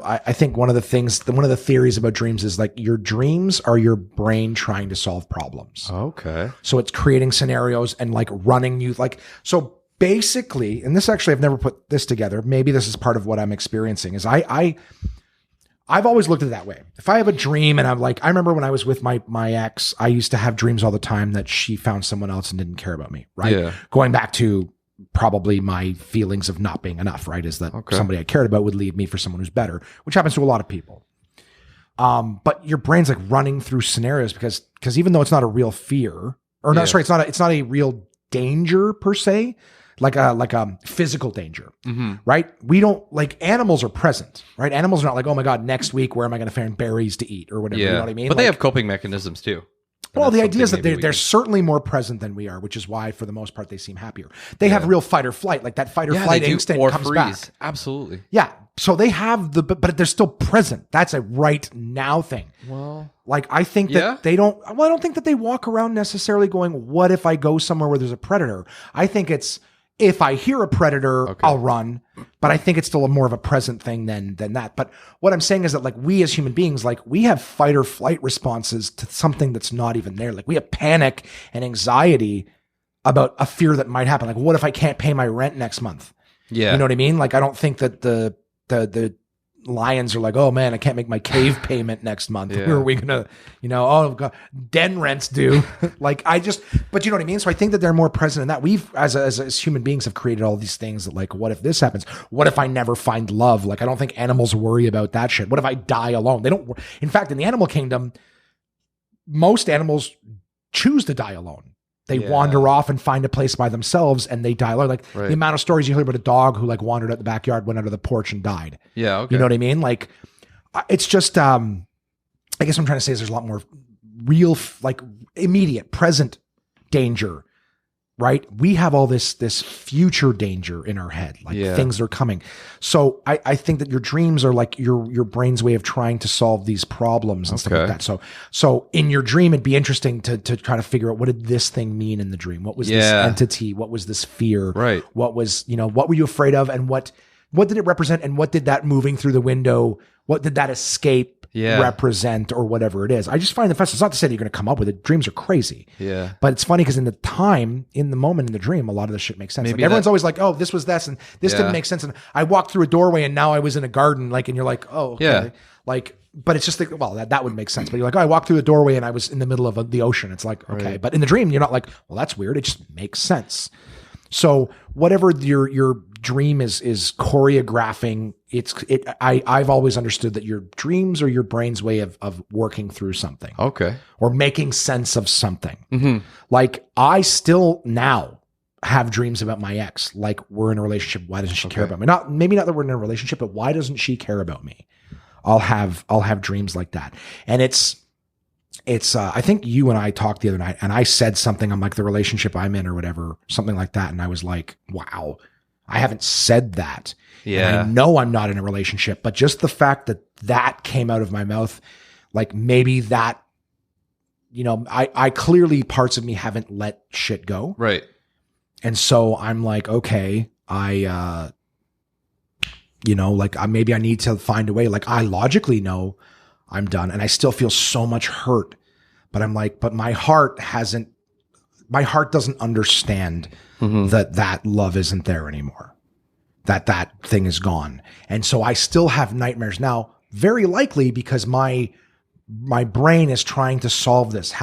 A: I think one of the theories about dreams is like your dreams are your brain trying to solve problems.
C: Okay.
A: So it's creating scenarios and like running you like so. Basically, and this actually I've never put this together. Maybe this is part of what I'm experiencing. Is I've always looked at it that way. If I have a dream and I'm like, I remember when I was with my ex, I used to have dreams all the time that she found someone else and didn't care about me, right?
C: Yeah.
A: Going back to probably my feelings of not being enough, right? Is that somebody I cared about would leave me for someone who's better, which happens to a lot of people. But your brain's like running through scenarios because even though it's not a real fear, or not, sorry, it's not a real danger per se, like a physical danger, right? We don't like animals are present, right? Animals are not like, oh my God, next week, where am I going to find berries to eat or whatever?
C: Yeah.
A: You know what I mean?
C: But they
A: Like,
C: have coping mechanisms too.
A: well,
C: And
A: the
C: that's
A: idea is that
C: something maybe
A: they're
C: we
A: certainly more present than we are, which is why for the most part, they seem happier. They have real fight or flight, like that fight or
C: can-
A: flight
C: they do,
A: instinct
C: or
A: comes
C: freeze.
A: back.
C: Absolutely.
A: Yeah. So they have but they're still present. That's a right now thing.
C: Well,
A: Like, I think that
C: Yeah?
A: they don't, well, I don't think that they walk around necessarily going, what if I go somewhere where there's a predator? I think it's, if I hear a predator, I'll run. But I think it's still more of a present thing than that. But what I'm saying is that like we as human beings, like we have fight or flight responses to something that's not even there. Like we have panic and anxiety about a fear that might happen. Like, what if I can't pay my rent next month?
C: yeah.
A: You know what I mean? Like, I don't think that the lions are like, oh man, I can't make my cave payment next month.
C: Yeah.
A: Who are we gonna, oh God, den rents due. But you know what I mean? So I think that they're more present in that. We've, as human beings, have created all these things that like, what if this happens? What if I never find love? Like, I don't think animals worry about that shit. What if I die alone? They don't. In fact, in the animal kingdom, most animals choose to die alone. They wander off and find a place by themselves and they die alone. Like the amount of stories you hear about a dog who like wandered out the backyard, went under the porch and died.
C: Yeah. Okay.
A: You know what I mean? Like it's just, I guess what I'm trying to say is there's a lot more real, like immediate present danger right? We have all this future danger in our head, like things are coming. So I think that your dreams are like your brain's way of trying to solve these problems and stuff like that. So in your dream, it'd be interesting to try to figure out, what did this thing mean in the dream? What was this entity? What was this fear?
C: Right.
A: What was, what were you afraid of? And what did it represent? And what did that moving through the window, what did that escape represent, or whatever it is? I just find the festival. It's not to say that you're going to come up with it. Dreams are crazy.
C: Yeah.
A: But it's funny because in the moment in the dream, a lot of this shit makes sense. Like everyone's always like, oh, this was this and this didn't make sense. And I walked through a doorway and now I was in a garden. Like, and you're like, oh, okay. Yeah. Like, but it's just like, well, that would make sense. But you're like, oh, I walked through the doorway and I was in the middle of the ocean. It's like, okay. Right. But in the dream, you're not like, well, that's weird. It just makes sense. So whatever your dream is choreographing, I've always understood that your dreams are your brain's way of working through something.
C: Okay.
A: Or making sense of something. Mm-hmm. Like I still now have dreams about my ex. Like we're in a relationship. Why doesn't she care about me? Maybe not that we're in a relationship, but why doesn't she care about me? I'll have dreams like that. And it's I think you and I talked the other night and I said something on like the relationship I'm in or whatever, something like that. And I was like, wow, I haven't said that. Yeah. And I know I'm not in a relationship, but just the fact that came out of my mouth, like maybe that, I clearly parts of me haven't let shit go.
C: Right.
A: And so I'm like, okay, maybe I need to find a way. Like I logically know I'm done. And I still feel so much hurt, but I'm like, but my heart doesn't understand that love isn't there anymore, that thing is gone. And so I still have nightmares now, very likely because my brain is trying to solve this.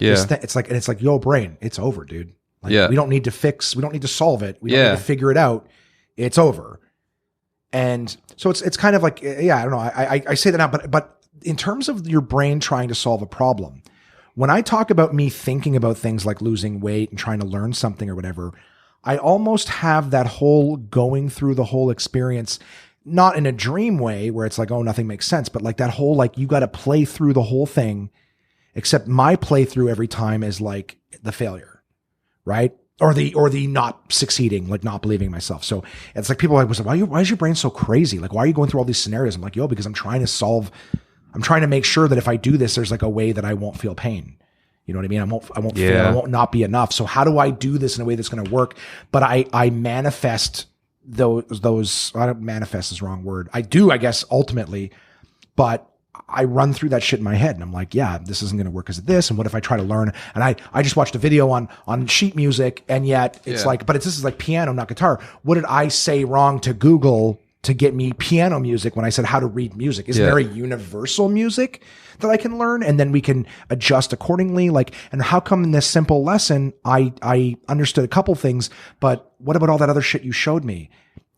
A: It's like, yo, brain, it's over, dude. Like we don't need to solve it. We don't need to figure it out. It's over. And so it's kind of like, I don't know. I say that now, but in terms of your brain trying to solve a problem, when I talk about me thinking about things like losing weight and trying to learn something or whatever, I almost have that whole going through the whole experience, not in a dream way where it's like, oh, nothing makes sense, but like that whole, like you got to play through the whole thing, except my playthrough every time is like the failure, right? Or the not succeeding, like not believing myself. So it's like people are like, why is your brain so crazy? Like, why are you going through all these scenarios? I'm like, yo, because I'm trying to make sure that if I do this, there's like a way that I won't feel pain. You know what I mean? I won't feel, I won't not be enough. So how do I do this in a way that's going to work? But I manifest those, I don't, manifest is the wrong word. I do, I guess, ultimately, but I run through that shit in my head and I'm like, yeah, this isn't going to work because of this. And what if I try to learn? And I just watched a video on sheet music and yet it's like, but this is like piano, not guitar. What did I say wrong to Google to get me piano music when I said how to read music? Isn't there a universal music that I can learn and then we can adjust accordingly? Like, and how come in this simple lesson, I understood a couple things, but what about all that other shit you showed me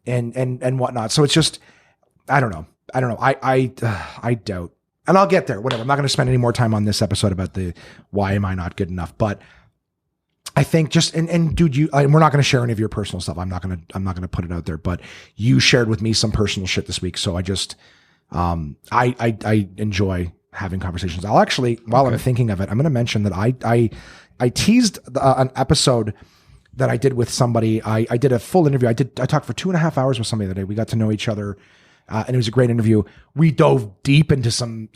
A: and whatnot? So it's just, I don't know. I doubt, and I'll get there, whatever. I'm not going to spend any more time on this episode about why am I not good enough, but I think just, and dude, we're not going to share any of your personal stuff. I'm not going to put it out there, but you shared with me some personal shit this week. So I just, I enjoy having conversations. I'll actually, while I'm thinking of it, I'm going to mention that I teased an episode that I did with somebody. I did a full interview. I talked for 2.5 hours with somebody the other day. We got to know each other. And it was a great interview. We dove deep into some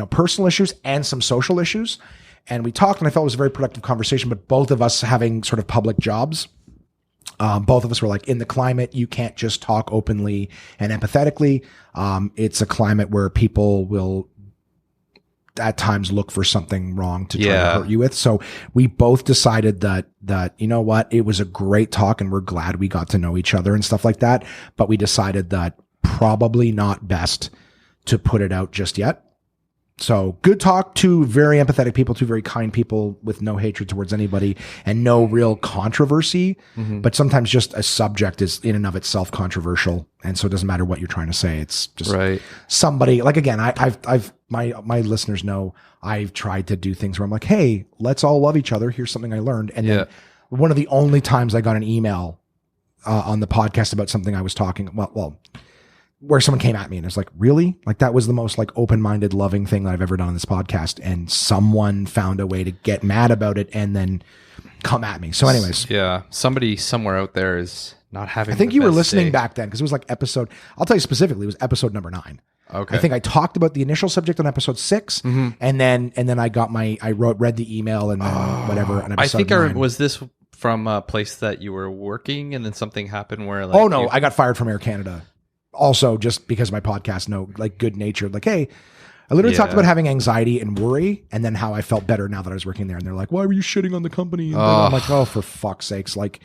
A: personal issues and some social issues. And we talked, and I felt it was a very productive conversation, but both of us having sort of public jobs, both of us were like, in the climate, you can't just talk openly and empathetically. It's a climate where people will at times look for something wrong to try to hurt you with. So we both decided that, you know what, it was a great talk and we're glad we got to know each other and stuff like that. But we decided that probably not best to put it out just yet. So good talk, two very empathetic people, two very kind people with no hatred towards anybody and no real controversy. Mm-hmm. But sometimes just a subject is in and of itself controversial. And so it doesn't matter what you're trying to say. It's just somebody, like, again, my listeners know I've tried to do things where I'm like, hey, let's all love each other. Here's something I learned. And then one of the only times I got an email on the podcast about something I was talking, where someone came at me and it's like, really? Like, that was the most like open-minded, loving thing that I've ever done on this podcast. And someone found a way to get mad about it and then come at me. So anyways,
C: Yeah. Somebody somewhere out there is not having
A: I think
C: the
A: you were
C: best
A: listening
C: day.
A: back then because it was like I'll tell you specifically, it was episode number 9.
C: Okay.
A: I think I talked about the initial subject on episode 6, and then I read the email and then whatever. On
C: I
A: episode
C: think
A: 9.
C: was this from a place that you were working and then something happened where like
A: Oh no, I got fired from Air Canada. Also, just because of my podcast, like good natured, like, hey, I literally talked about having anxiety and worry, and then how I felt better now that I was working there. And they're like, "Why were you shitting on the company?" And I'm like, "Oh, for fuck's sakes!" Like,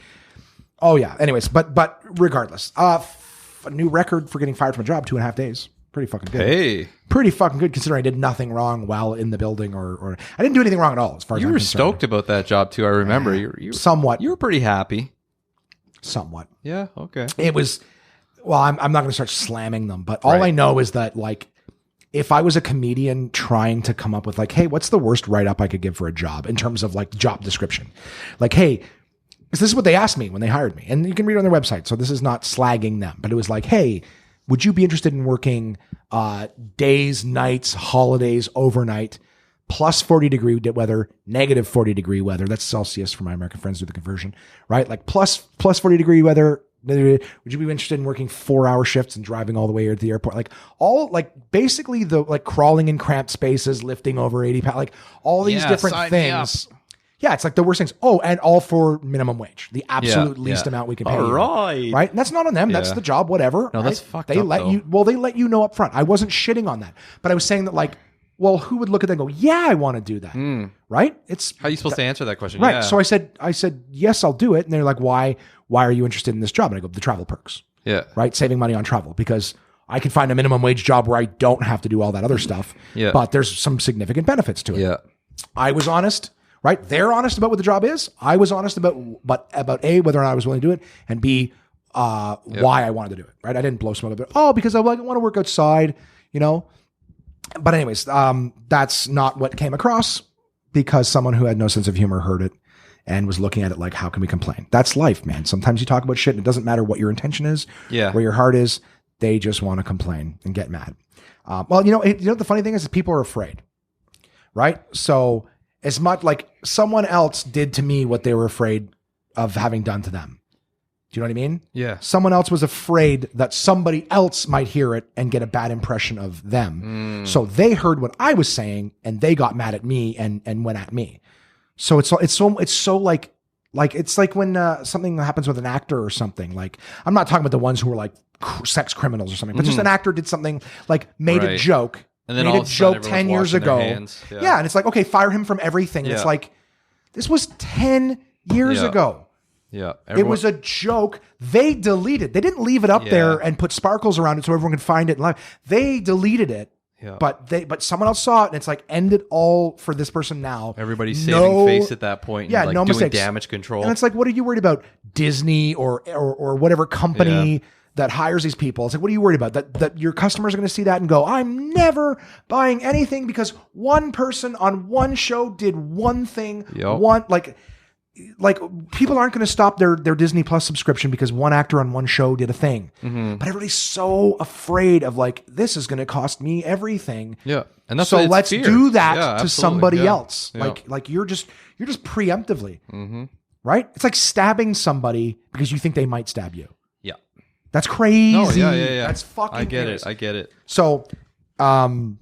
A: oh yeah. Anyways, but regardless, a new record for getting fired from a job, 2.5 days. Pretty fucking good.
C: Hey,
A: Pretty fucking good considering I did nothing wrong while in the building, or I didn't do anything wrong at all as far as
C: you
A: I'm
C: were
A: concerned.
C: stoked about that job too. I remember you
A: Somewhat.
C: You were pretty happy.
A: Somewhat.
C: Yeah. Okay.
A: It was. Well, I'm not going to start slamming them, but all
C: Right.
A: I know is that like, if I was a comedian trying to come up with like, hey, what's the worst write up I could give for a job in terms of like job description? Like, hey, this is what they asked me when they hired me, and you can read it on their website. So this is not slagging them, but it was like, hey, would you be interested in working days, nights, holidays, overnight, plus 40-degree weather, negative 40-degree weather? That's Celsius for my American friends who do the conversion, right? Like plus 40-degree weather. Would you be interested in working 4-hour shifts and driving all the way here to the airport? Like all, like basically the like crawling in cramped spaces, lifting over 80 pounds, like all these different things. Yeah, it's like the worst things. Oh, and all for minimum wage, the absolute least amount we can pay.
C: All
A: you.
C: right.
A: Right? And that's not on them. That's
C: Yeah.
A: the job, whatever.
C: No, that's
A: right?
C: fucked
A: They
C: up,
A: let
C: though.
A: you, well, they let you know up front. I wasn't shitting on that, but I was saying that like, well, who would look at that and go, yeah, I want to do that. Right? It's
C: How are you supposed to answer that question?
A: right.
C: Yeah.
A: So I said, yes, I'll do it. And they're like, why are you interested in this job? And I go, the travel perks,
C: yeah.
A: right? Saving money on travel because I can find a minimum wage job where I don't have to do all that other stuff.
C: Yeah.
A: But there's some significant benefits to it.
C: Yeah.
A: I was honest, right? They're honest about what the job is. I was honest about A, whether or not I was willing to do it, and B, why I wanted to do it, right? I didn't blow smoke up. Oh, because I want to work outside, you know? But anyways, that's not what came across because someone who had no sense of humor heard it and was looking at it like, how can we complain? That's life, man. Sometimes you talk about shit and it doesn't matter what your intention is, where your heart is. They just want to complain and get mad. Well, you know what the funny thing is people are afraid, right? So as much like someone else did to me what they were afraid of having done to them. Do you know what I mean?
C: Yeah.
A: Someone else was afraid that somebody else might hear it and get a bad impression of them. So they heard what I was saying and they got mad at me and went at me. So it's so like it's like when something happens with an actor or something. Like I'm not talking about the ones who were like sex criminals or something, but just an actor did something like made a joke.
C: And then
A: made
C: all
A: a
C: of a sudden
A: joke
C: everyone's
A: 10 years
C: washing their
A: ago.
C: hands.
A: Yeah. And it's like, okay, fire him from everything. And it's like, this was 10 years ago.
C: Yeah.
A: It was a joke. They deleted. They didn't leave it up there and put sparkles around it so everyone can find it live. They deleted it.
C: Yeah.
A: But someone else saw it and it's like end it all for this person now.
C: Everybody's saving face at that point.
A: Yeah,
C: and like
A: no
C: doing
A: mistakes.
C: damage control.
A: And it's like, what are you worried about? Disney or whatever company that hires these people. It's like, what are you worried about? That your customers are going to see that and go, I'm never buying anything because one person on one show did one thing. Like people aren't going to stop their Disney Plus subscription because one actor on one show did a thing. But everybody's so afraid of like, this is going to cost me everything.
C: Yeah. And that's
A: so
C: what it's
A: let's
C: fear.
A: do that
C: Yeah,
A: to
C: absolutely.
A: somebody
C: Yeah.
A: else.
C: Yeah.
A: Like you're just preemptively, right? It's like stabbing somebody because you think they might stab you.
C: Yeah.
A: That's crazy.
C: No, yeah.
A: That's fucking
C: I get
A: crazy.
C: it. I get it.
A: So, I don't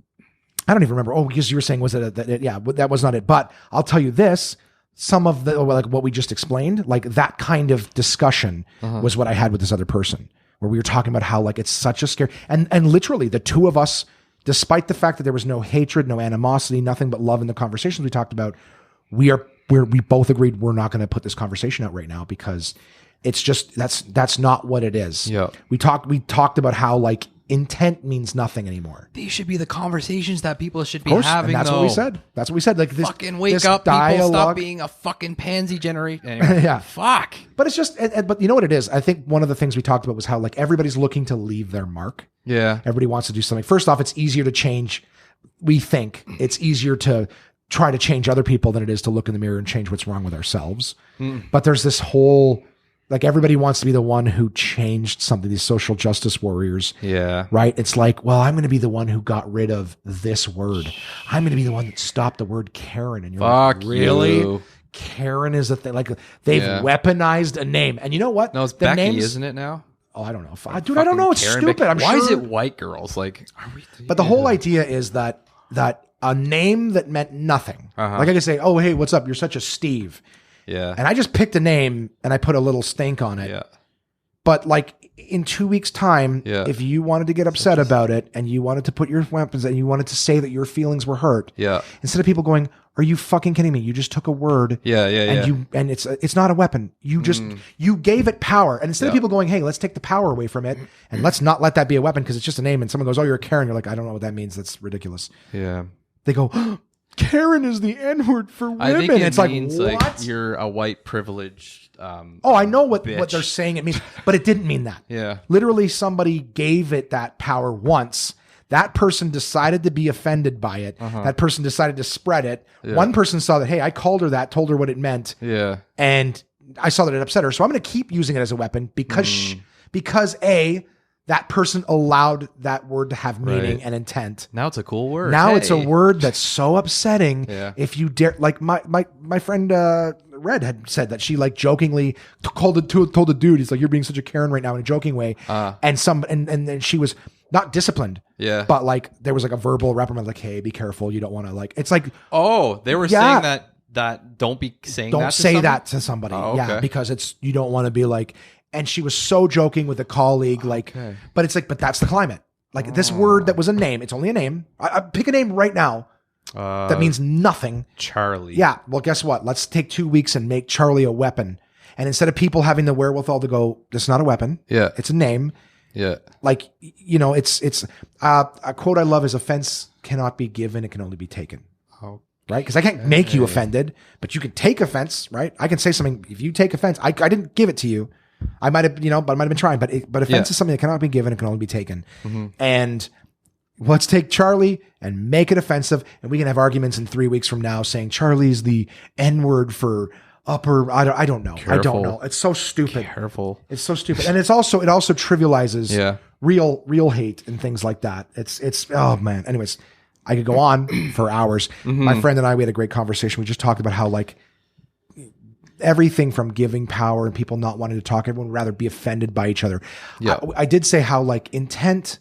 A: even remember. Oh, because you were saying, was it that was not it. But I'll tell you this, some of the, like what we just explained, like that kind of discussion was what I had with this other person where we were talking about how like, it's such a scare. And literally the two of us, despite the fact that there was no hatred, no animosity, nothing but love in the conversations we talked about, we both agreed we're not going to put this conversation out right now because it's just, that's not what it is.
C: Yeah.
A: We talked about how like intent means nothing anymore.
C: These should be the conversations that people should be
A: Of course,
C: having.
A: and that's what we said. That's what we said. Like this,
C: Fucking wake
A: this
C: up,
A: dialogue,
C: people. Stop being a fucking pansy generation. Anyway,
A: Yeah.
C: Fuck.
A: But it's just, but you know what it is? I think one of the things we talked about was how like everybody's looking to leave their mark.
C: Yeah.
A: Everybody wants to do something. First off, it's easier to change. We think it's easier to try to change other people than it is to look in the mirror and change what's wrong with ourselves. But there's this whole Like everybody wants to be the one who changed something, these social justice warriors.
C: Yeah.
A: Right? It's like, well, I'm going to be the one who got rid of this word. I'm going to be the one that stopped the word Karen. And you're
C: Fuck
A: like, really?
C: you.
A: Karen is a thing. Like they've weaponized a name. And you know what?
C: No, it's Becky, isn't it now?
A: Oh, I don't know. Dude, I don't know. It's
C: Karen
A: stupid. I'm
C: Why
A: sure.
C: is it white girls? Like,
A: But the whole idea is that a name that meant nothing. Like I could say, oh, hey, what's up? You're such a Steve.
C: Yeah.
A: And I just picked a name and I put a little stink on it.
C: Yeah.
A: But like in 2 weeks' time, if you wanted to get upset about it and you wanted to put your weapons and you wanted to say that your feelings were hurt, instead of people going, "Are you fucking kidding me? You just took a word, and it's not a weapon. You just you gave it power." And instead of people going, "Hey, let's take the power away from it and let's not let that be a weapon because it's just a name," and someone goes, "Oh, you're a Karen," you're like, "I don't know what that means. That's ridiculous."
C: Yeah.
A: They go, oh, Karen is the N-word for women.
C: I think it
A: it's
C: means
A: like, what?
C: like you're a white privileged.
A: I know what they're saying it means, but it didn't mean that.
C: Yeah.
A: Literally, somebody gave it that power once. That person decided to be offended by it. That person decided to spread it. One person saw that, hey, I called her that, told her what it meant.
C: Yeah.
A: And I saw that it upset her. So I'm going to keep using it as a weapon because that person allowed that word to have meaning and intent.
C: Now it's a cool word.
A: Now it's a word that's so upsetting.
C: Yeah.
A: If you dare, like my friend Red had said that she like jokingly told the dude, he's like, "You're being such a Karen right now," in a joking way. And then she was not disciplined.
C: Yeah.
A: But like there was like a verbal reprimand, like, "Hey, be careful. You don't want to like." It's like,
C: oh, they were saying that don't be saying
A: don't
C: that to
A: say
C: someone?
A: that to somebody.
C: Oh, okay.
A: Yeah, because you don't want to be like. And she was so joking with a colleague, like, but it's like, but that's the climate. Like this word that was a name, it's only a name. I pick a name right now that means nothing.
C: Charlie.
A: Yeah. Well, guess what? Let's take 2 weeks and make Charlie a weapon. And instead of people having the wherewithal to go, this is not a weapon.
C: Yeah.
A: It's a name.
C: Yeah.
A: Like, you know, it's a quote I love is offense cannot be given. It can only be taken.
C: Oh.
A: Right? Because I can't make you offended, but you can take offense, right? I can say something. If you take offense, I didn't give it to you. I might have, but I might have been trying, but offense is something that cannot be given. It can only be taken. And let's take Charlie and make it offensive. And we can have arguments in 3 weeks from now saying Charlie's the N-word for upper. I don't know.
C: Careful.
A: I don't know. It's so stupid.
C: Careful.
A: It's so stupid. And it also trivializes real hate and things like that. It's, oh man. Anyways, I could go on for hours. My friend and I, we had a great conversation. We just talked about how like, everything from giving power and people not wanting to talk, everyone would rather be offended by each other.
C: Yeah.
A: I did say how like intent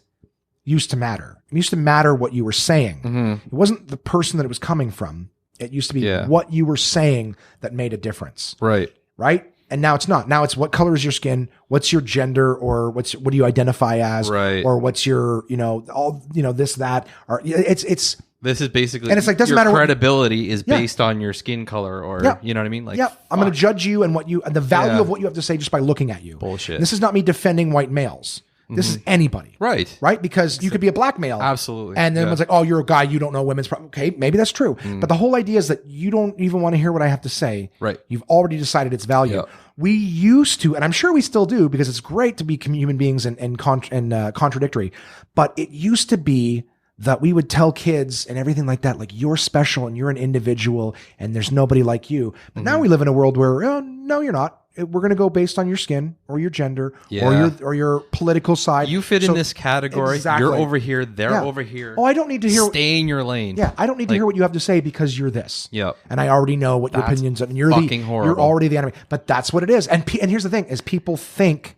A: used to matter. It used to matter what you were saying. It wasn't the person that it was coming from. It used to be what you were saying that made a difference.
C: Right.
A: Right. And now it's not. Now it's what color is your skin? What's your gender? Or what do you identify as?
C: Right.
A: Or what's your, this, that, or it's,
C: this is basically,
A: and it's like, doesn't
C: your
A: matter
C: credibility is based on your skin color or, you know what I mean? Like,
A: I'm going to judge you and the value of what you have to say just by looking at you.
C: Bullshit.
A: And this is not me defending white males. This is anybody.
C: Right.
A: Right? Because you could be a black male.
C: Absolutely.
A: And then it's like, oh, you're a guy, you don't know women's problems. Okay, maybe that's true. But the whole idea is that you don't even want to hear what I have to say.
C: Right.
A: You've already decided its value.
C: Yep.
A: We used to, and I'm sure we still do, because it's great to be human beings and contradictory. But it used to be that we would tell kids and everything like that, like you're special and you're an individual and there's nobody like you. But now we live in a world where, oh, no, you're not. We're going to go based on your skin or your gender or your political side.
C: You fit in this category.
A: Exactly.
C: You're over here. They're over here.
A: Oh, I don't need to hear.
C: Stay in your lane.
A: Yeah, I don't need to hear what you have to say because you're this.
C: Yep.
A: And I already know what your opinions are. And you're
C: horrible.
A: You're already the enemy. But that's what it is. And here's the thing: is people think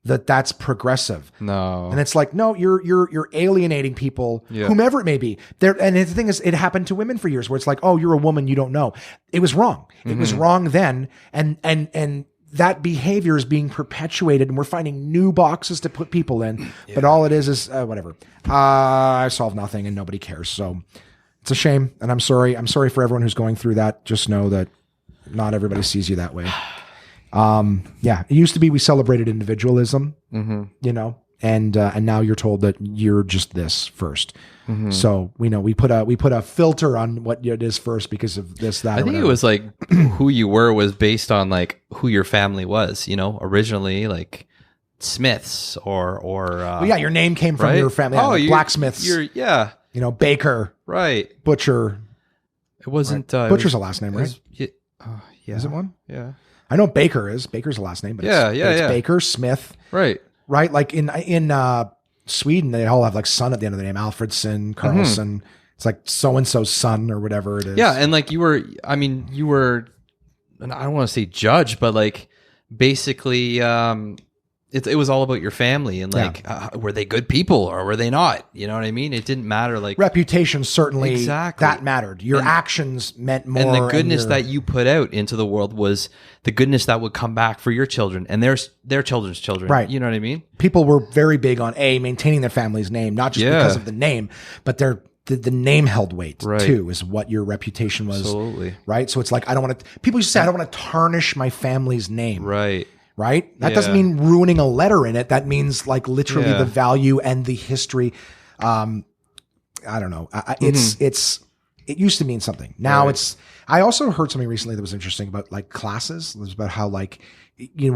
A: that that's progressive.
C: No.
A: And it's like, no, you're alienating people, whomever it may be. And the thing is, it happened to women for years, where it's like, oh, you're a woman, you don't know. It was wrong. It was wrong then, and that behavior is being perpetuated, and we're finding new boxes to put people in. But all it is whatever. I solve nothing, and nobody cares. So it's a shame, and I'm sorry. I'm sorry for everyone who's going through that. Just know that not everybody sees you that way. It used to be we celebrated individualism, and now you're told that you're just this first. So we put a filter on what it is first because of this, that.
C: I think it was like who you were was based on like who your family was, originally like Smiths or
A: your name came from your family. Like blacksmiths. Baker.
C: Right.
A: Butcher.
C: It wasn't
A: Butcher's a last name, right?
C: Yeah.
A: Is it one?
C: Yeah.
A: I know Baker is. Baker's the last name, but it's Baker, Smith.
C: Right.
A: Right? Like in Sweden, they all have like son at the end of the name. Alfredson, Carlson. It's like so-and-so's son or whatever it is.
C: Yeah, and like you were, and I don't want to say judge, but like basically it was all about your family and like were they good people or were they not? You know what I mean? It didn't matter. Like
A: reputation, certainly that mattered. Your actions meant more.
C: And the goodness that you put out into the world was the goodness that would come back for your children and their children's children.
A: Right.
C: You know what I mean?
A: People were very big on maintaining their family's name, not just because of the name, but the name held weight too, is what your reputation was.
C: Absolutely.
A: Right. So it's like, people used to say, I don't want to tarnish my family's name.
C: Right.
A: Right. That doesn't mean ruining a letter in it. That means like literally the value and the history. I don't know. It used to mean something. Now I also heard something recently that was interesting about like classes. It was about how like,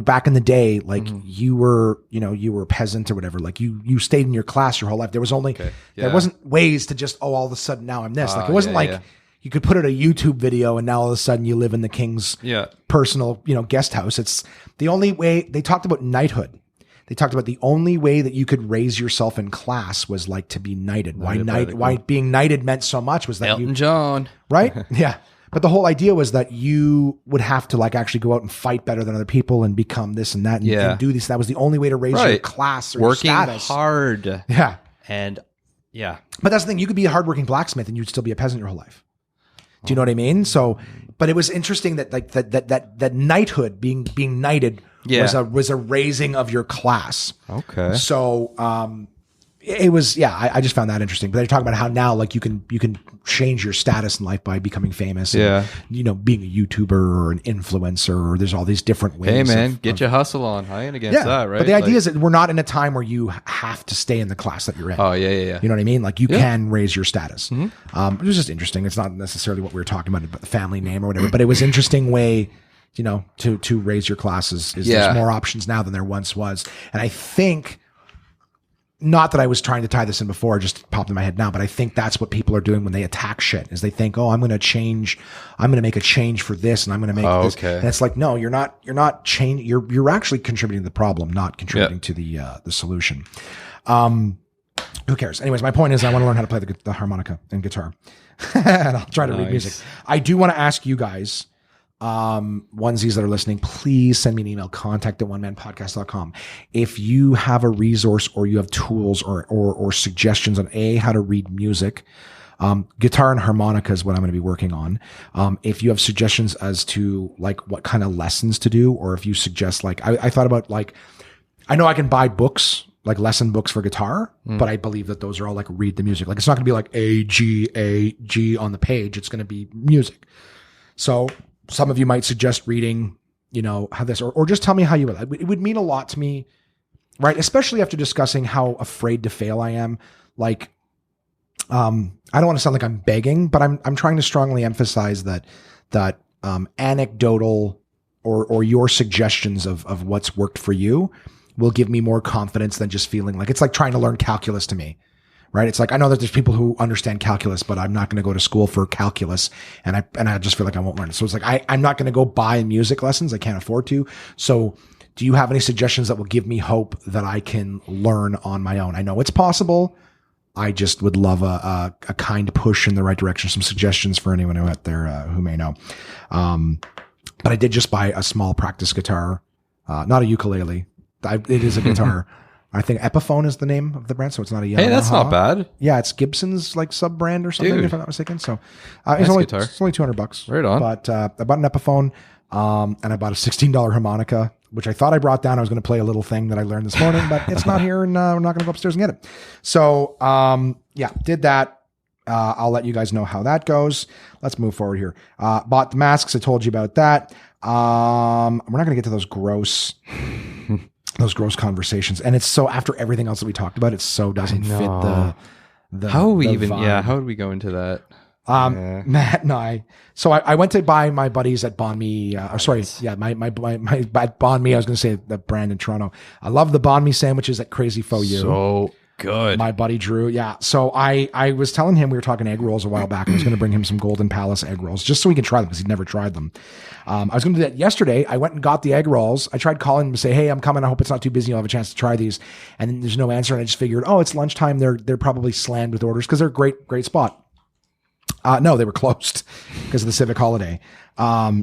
A: back in the day, like you were a peasant or whatever. Like you stayed in your class your whole life. There was only, there wasn't ways to just, all of a sudden now I'm this. Like it wasn't you could put out a YouTube video and now all of a sudden you live in the king's personal, guest house. It's the only way. They talked about knighthood. They talked about the only way that you could raise yourself in class was like to be knighted. Why being knighted meant so much was that
C: Elton John.
A: Right? Yeah. But the whole idea was that you would have to like actually go out and fight better than other people and become this and that and do this. That was the only way to raise your class or
C: working
A: your status.
C: Hard.
A: Yeah.
C: And
A: But that's the thing. You could be a hardworking blacksmith and you'd still be a peasant your whole life. Do you know what I mean? So, but it was interesting that like that knighthood being knighted was a raising of your class. Okay. So, it was, I just found that interesting. But they're talking about how now, like you can change your status in life by becoming famous. And, being a YouTuber or an influencer, or there's all these different ways.
C: Hey man, get your hustle on. I ain't against that, right?
A: But the idea is that we're not in a time where you have to stay in the class that you're in.
C: Oh yeah.
A: You know what I mean? Like you can raise your status. It was just interesting. It's not necessarily what we were talking about the family name or whatever, but it was an interesting way, to raise your classes. There's more options now than there once was. And I think, not that I was trying to tie this in before, it just popped in my head now, but I think that's what people are doing when they attack shit, is they think, I'm going to make a change for this and I'm going to make this. Okay. And it's like, no, you're not changing. You're actually contributing to the problem, not contributing to the solution. Who cares? Anyways, my point is I want to learn how to play the harmonica and guitar and I'll try to read music. I do want to ask you guys, onesies that are listening, please send me an email, contact@onemanpodcast.com. If you have a resource or you have tools or suggestions on how to read music, guitar and harmonica is what I'm going to be working on. If you have suggestions as to like what kind of lessons to do, or if you suggest like, I thought about like, I know I can buy books, like lesson books for guitar, but I believe that those are all like read the music. Like it's not going to be like A, G on the page. It's going to be music. So some of you might suggest reading, how this, or just tell me how you would. It would mean a lot to me, right? Especially after discussing how afraid to fail I am. Like, I don't want to sound like I'm begging, but I'm trying to strongly emphasize that anecdotal or your suggestions of what's worked for you will give me more confidence than just feeling like it's like trying to learn calculus to me. Right. It's like, I know that there's people who understand calculus, but I'm not going to go to school for calculus. And I just feel like I won't learn it. So it's like, I'm not going to go buy music lessons. I can't afford to. So do you have any suggestions that will give me hope that I can learn on my own? I know it's possible. I just would love a kind push in the right direction. Some suggestions for anyone out there who may know. But I did just buy a small practice guitar, not a ukulele. It is a guitar. I think Epiphone is the name of the brand, so it's not a Yamaha.
C: Hey, that's not bad.
A: Yeah, it's Gibson's like sub brand or something, if I'm not mistaken. So it's only $200.
C: Right on.
A: But I bought an Epiphone, and I bought a $16 harmonica, which I thought I brought down. I was going to play a little thing that I learned this morning, but it's not here, and we're not going to go upstairs and get it. So did that. I'll let you guys know how that goes. Let's move forward here. Bought the masks. I told you about that. We're not going to get to those gross conversations. And it's so, after everything else that we talked about, it so doesn't fit the
C: how would we even,
A: vibe.
C: How would we go into that?
A: Matt and I went to buy my buddies at Banh Mi, my Banh Mi, I was going to say the brand in Toronto. I love the Banh Mi sandwiches at Crazy Faux You.
C: So good.
A: My buddy Drew. Yeah. So I was telling him we were talking egg rolls a while back. I was going to bring him some Golden Palace egg rolls just so he can try them because he'd never tried them. I was going to do that yesterday. I went and got the egg rolls. I tried calling him to say, hey, I'm coming. I hope it's not too busy. You'll have a chance to try these. And then there's no answer. And I just figured, oh, it's lunchtime. They're probably slammed with orders because they're a great spot. No, they were closed because of the civic holiday.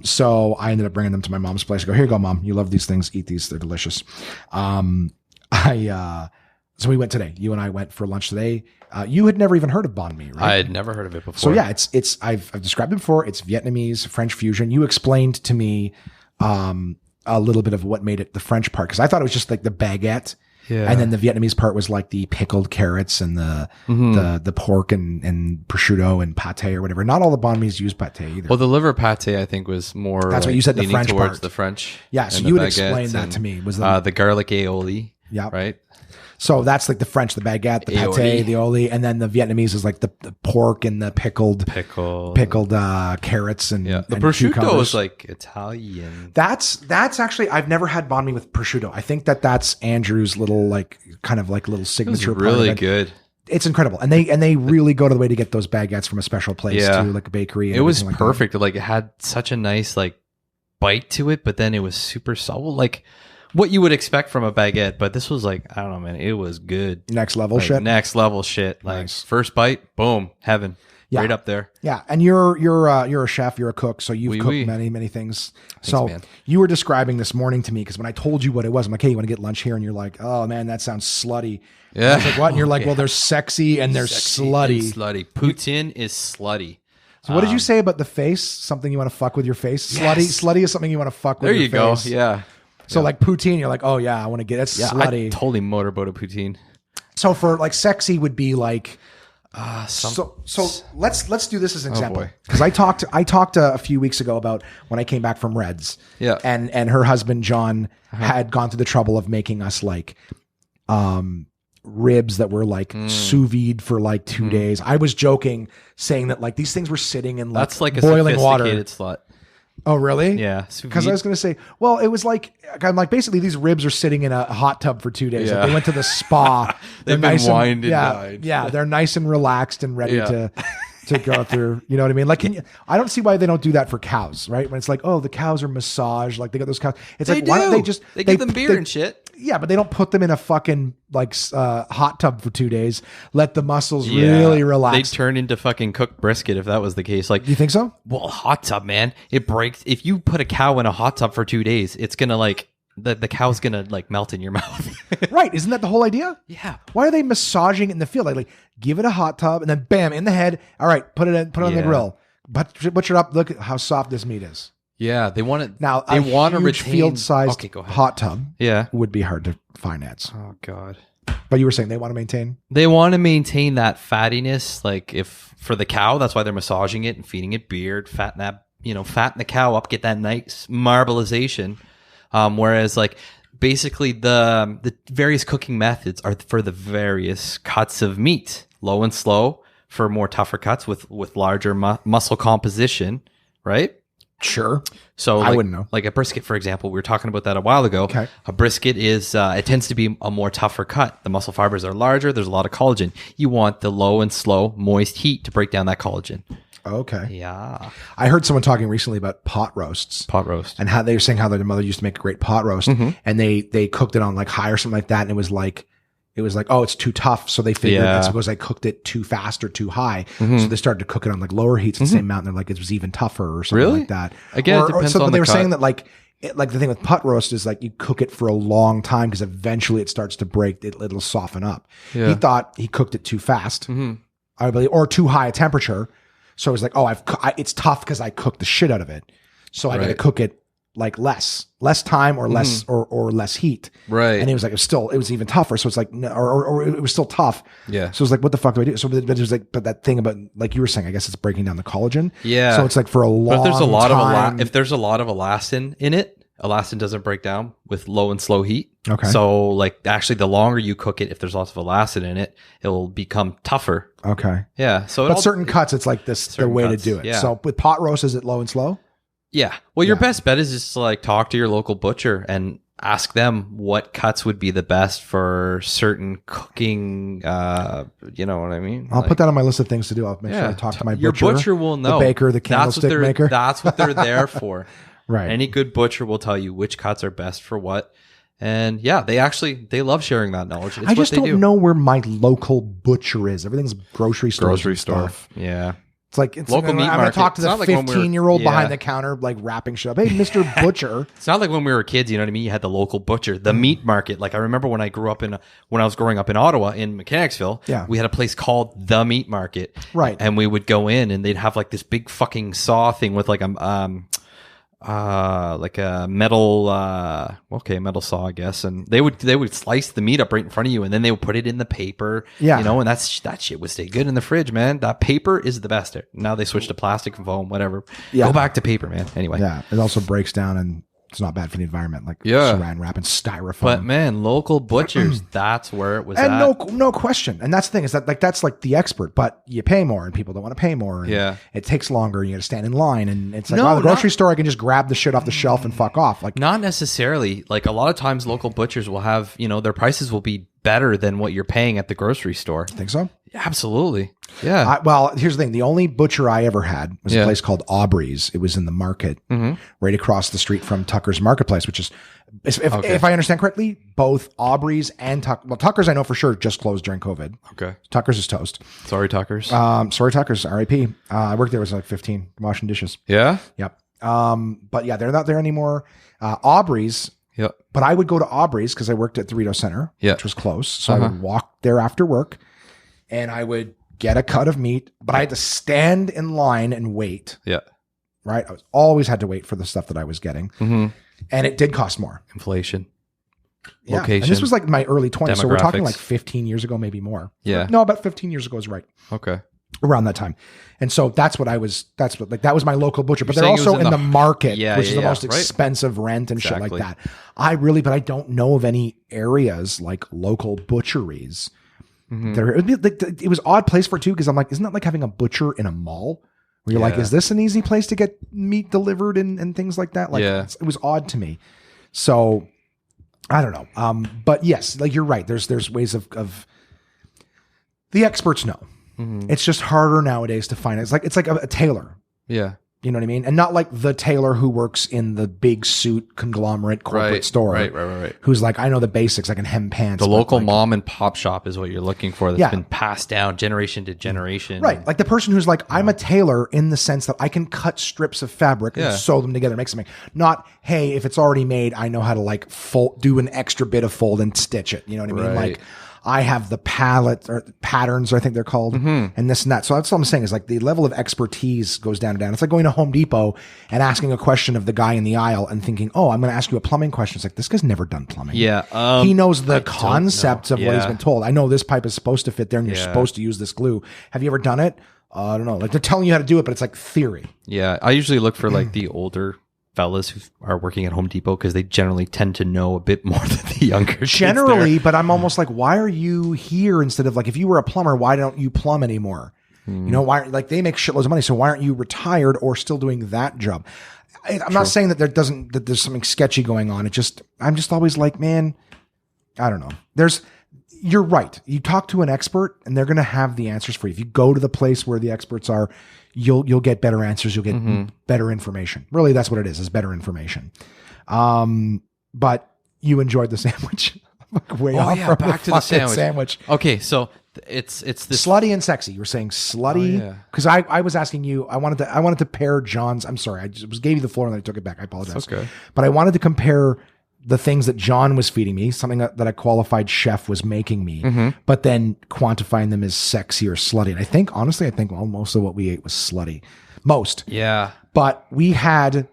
A: So I ended up bringing them to my mom's place. I go, here you go, Mom. You love these things. Eat these. They're delicious. So we went today. You and I went for lunch today. You had never even heard of banh mi, right?
C: I had never heard of it before.
A: So yeah, I've described it before. It's Vietnamese, French fusion. You explained to me a little bit of what made it the French part because I thought it was just like the baguette. Yeah. And then the Vietnamese part was like the pickled carrots and the pork and prosciutto and pate or whatever. Not all the banh mi's use pate either.
C: Well, the liver pate I think was more.
A: That's what you said. The French
C: towards
A: part.
C: The French.
A: Yeah. So you would explain that to me. Was
C: the garlic aioli? Yeah. Right.
A: So that's like the French, the baguette, the pate, the aioli, and then the Vietnamese is like the pork and the pickled carrots and
C: the
A: and
C: prosciutto
A: cucumbers.
C: is like Italian.
A: That's actually I've never had banh mi with prosciutto. I think that's Andrew's little like kind of like little signature.
C: It was really good.
A: It's incredible, and they really go to the way to get those baguettes from a special place too, like a bakery. And
C: it was
A: like
C: perfect.
A: That.
C: Like it had such a nice like bite to it, but then it was super subtle, like what you would expect from a baguette. But this was like, I don't know, man, it was good.
A: Next level shit.
C: Next level shit. Like first bite, boom, heaven. Yeah. Right up there.
A: Yeah. And you're a chef, you're a cook, so you've cooked many things. Thanks, so man. You were describing this morning to me because when I told you what it was, I'm like, hey, you want to get lunch here? And you're like, oh man, that sounds slutty. Yeah. And I was like, what? And you're like, well, there's sexy and there's slutty.
C: And slutty. Poutine is slutty.
A: So what did you say about the face? Something you want to fuck with your face? Yes. Slutty is something you want to fuck with your face. There you go.
C: Yeah.
A: So like poutine, you're like, oh yeah, I want to get it. Slutty.
C: I totally motorboat a poutine.
A: So for like sexy would be like, so let's do this as an example because I talked a few weeks ago about when I came back from Reds.
C: Yeah.
A: And her husband John had gone through the trouble of making us like, ribs that were like sous vide for like 2 days. I was joking saying that like these things were sitting in like,
C: that's like
A: boiling
C: a
A: water.
C: Slut.
A: Oh, really?
C: Yeah.
A: Because I was going to say, well, it was like, I'm like, basically these ribs are sitting in a hot tub for 2 days. Yeah. Like they went to the spa.
C: They've been wined and dined.
A: Yeah. They're nice and relaxed and ready to go through, you know what I mean? Like, I don't see why they don't do that for cows, right? When it's like, oh, the cows are massaged. Like they got those cows. It's like, why don't they just,
C: they give them beer and shit.
A: Yeah, but they don't put them in a fucking like hot tub for 2 days. Let the muscles really relax.
C: They'd turn into fucking cooked brisket if that was the case. Like,
A: you think so?
C: Well, hot tub, man, it breaks. If you put a cow in a hot tub for 2 days, it's gonna like the cow's gonna like melt in your mouth.
A: Right? Isn't that the whole idea?
C: Yeah.
A: Why are they massaging it in the field? Like give it a hot tub and then bam in the head. All right, put it on the grill. Butcher it up. Look at how soft this meat is.
C: Yeah, they want it.
A: Now, they want to retain field-sized hot tub.
C: Yeah,
A: would be hard to finance.
C: Oh God!
A: But you were saying they want to maintain.
C: They want to maintain that fattiness, like if for the cow. That's why they're massaging it and feeding it beard, fatten the cow up, get that nice marbleization. Whereas, like basically the various cooking methods are for the various cuts of meat, low and slow for more tougher cuts with larger muscle composition, right?
A: Sure.
C: So
A: I wouldn't know.
C: Like a brisket, for example, we were talking about that a while ago.
A: Okay.
C: A brisket is, it tends to be a more tougher cut. The muscle fibers are larger. There's a lot of collagen. You want the low and slow, moist heat to break down that collagen.
A: Okay.
C: Yeah.
A: I heard someone talking recently about pot roasts.
C: Pot roast.
A: And how they were saying how their mother used to make a great pot roast and they cooked it on like high or something like that. And it was like, oh, it's too tough. So they figured that's because I cooked it too fast or too high. So they started to cook it on like lower heats at the same amount. And they're like, it was even tougher or something like that.
C: Again, it depends on
A: but they
C: the
A: were
C: cut.
A: saying that like the thing with pot roast is like you cook it for a long time because eventually it starts to break. It'll soften up. Yeah. He thought he cooked it too fast, I believe, or too high a temperature. So it was like, oh, it's tough because I cooked the shit out of it. So I got to cook it like less time or less or less heat.
C: Right.
A: And it was like, it was even tougher. So it's like, no, or it was still tough.
C: Yeah.
A: So it was like, what the fuck do I do? So but it was like, but that thing about, like you were saying, I guess it's breaking down the collagen.
C: Yeah.
A: So it's like for a long time.
C: But if there's a lot of elastin in it, elastin doesn't break down with low and slow heat.
A: Okay.
C: So like actually the longer you cook it, if there's lots of elastin in it, it will become tougher.
A: Okay.
C: Yeah. So
A: but certain cuts, it's like the way to do it.
C: Yeah.
A: So with pot roast, is it low and slow?
C: Yeah. Well, your best bet is just to like talk to your local butcher and ask them what cuts would be the best for certain cooking. You know what I mean?
A: I'll put that on my list of things to do. I'll make sure I talk to my butcher.
C: Your butcher will know.
A: The baker, the candlestick maker.
C: That's what they're there for.
A: Right.
C: Any good butcher will tell you which cuts are best for what. And yeah, they love sharing that knowledge. It's
A: I just
C: what they
A: don't
C: do.
A: know where my local butcher is. Everything's grocery store. Stuff.
C: Yeah.
A: It's like it's
C: Local meat
A: I'm going to
C: market.
A: talk to
C: It's
A: the
C: not like when
A: 15-year-old behind the counter, like wrapping shit up. Hey, Mr. Butcher.
C: It's not like when we were kids, you know what I mean? You had the local butcher, the meat market. Like I remember when I was growing up in Ottawa, in Mechanicsville, we had a place called the meat market.
A: Right.
C: And we would go in and they'd have like this big fucking saw thing with like a metal metal saw, I guess, and they would slice the meat up right in front of you, and then they would put it in the paper, and that shit would stay good in the fridge, man. That paper is the best. Now they switched to plastic and foam, whatever. Go back to paper, man. Anyway,
A: it also breaks down and it's not bad for the environment, like saran wrap and styrofoam.
C: But man, local butchers, that's where it was
A: and
C: at.
A: no question. And that's the thing, is that that's like the expert, but you pay more and people don't want to pay more. And it takes longer. You got to stand in line, and it's like, the grocery store, I can just grab the shit off the shelf and fuck off. Like,
C: not necessarily. Like a lot of times local butchers will have, their prices will be better than what you're paying at the grocery store.
A: Think so?
C: Absolutely. Yeah.
A: Well, here's the thing. The only butcher I ever had was a place called Aubrey's. It was in the market, right across the street from Tucker's Marketplace, which is, if I understand correctly, both Aubrey's and Tucker's, I know for sure, just closed during COVID.
C: Okay.
A: Tucker's is toast.
C: Sorry, Tucker's.
A: Sorry, Tucker's. R.I.P. I worked there when I was like 15, washing dishes.
C: Yeah?
A: Yep. But yeah, they're not there anymore. Aubrey's.
C: Yep.
A: But I would go to Aubrey's because I worked at the Dorito Center, which was close. So I would walk there after work, and I would get a cut of meat, but I had to stand in line and wait.
C: Yeah.
A: Right? I always had to wait for the stuff that I was getting. And it did cost more.
C: Inflation.
A: Yeah.
C: Location.
A: And this was like my early 20s. So we're talking
C: demographics.
A: like 15 years ago, maybe more.
C: Yeah.
A: No, about 15 years ago is right.
C: Okay.
A: Around that time. And so that was my local butcher, but
C: You're
A: they're
C: saying it
A: also
C: was
A: in the market, which is the most
C: right.
A: expensive rent and shit
C: Exactly.
A: like that. But I don't know of any areas like local butcheries. It was odd place for it too, because I'm like, isn't that like having a butcher in a mall? Where you're like, is this an easy place to get meat delivered and things like that? Like, it was odd to me. So I don't know. But yes, like you're right. There's ways of the experts know. It's just harder nowadays to find it. It's like a tailor.
C: Yeah.
A: You know what I mean? And not like the tailor who works in the big suit conglomerate corporate store.
C: Right.
A: Who's like, I know the basics. I can hem pants.
C: The local mom and pop shop is what you're looking for. That's
A: Yeah.
C: been passed down generation to generation.
A: Right. Like the person who's like, I'm a tailor in the sense that I can cut strips of fabric and sew them together and make something. Not, hey, if it's already made, I know how to like do an extra bit of fold and stitch it. You know what I mean?
C: Right.
A: Like, I have the palette or patterns, I think they're called, and this and that. So that's what I'm saying is like the level of expertise goes down and down. It's like going to Home Depot and asking a question of the guy in the aisle and thinking, oh, I'm going to ask you a plumbing question. It's like, this guy's never done plumbing.
C: Yeah.
A: He knows the concepts of what he's
C: Yeah.
A: been told. I know this pipe is supposed to fit there and you're supposed to use this glue. Have you ever done it? I don't know. Like they're telling you how to do it, but it's like theory.
C: Yeah. I usually look for like the older fellas who are working at Home Depot because they generally tend to know a bit more than the younger kids
A: Generally,
C: there.
A: but I'm almost like, why are you here instead of like, if you were a plumber, why don't you plumb anymore? You know, why, like they make shitloads of money. So why aren't you retired or still doing that job? I'm not saying that that there's something sketchy going on. I'm just always like, man, I don't know. You're right. You talk to an expert and they're going to have the answers for you. If you go to the place where the experts are, you'll get better answers. You'll get better information. Really, that's what it is better information. But you enjoyed the sandwich. Way off from
C: back to the sandwich. Okay, so it's this
A: slutty and sexy. You were saying slutty because I was asking you. I wanted to pair John's. I'm sorry, I just gave you the floor and then I took it back. I apologize.
C: Okay,
A: but I wanted to compare the things that John was feeding me, something that a qualified chef was making me, but then quantifying them as sexy or slutty. And I think most of what we ate was slutty. Most.
C: Yeah.
A: But we had...
C: it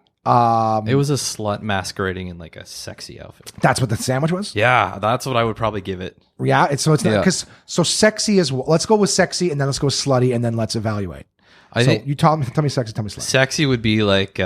C: was a slut masquerading in like a sexy outfit.
A: That's what the sandwich was?
C: Yeah, that's what I would probably give it.
A: Yeah, it's not... because so sexy is... Let's go with sexy and then let's go with slutty and then let's evaluate. I think you tell me sexy, tell me slutty.
C: Sexy would be like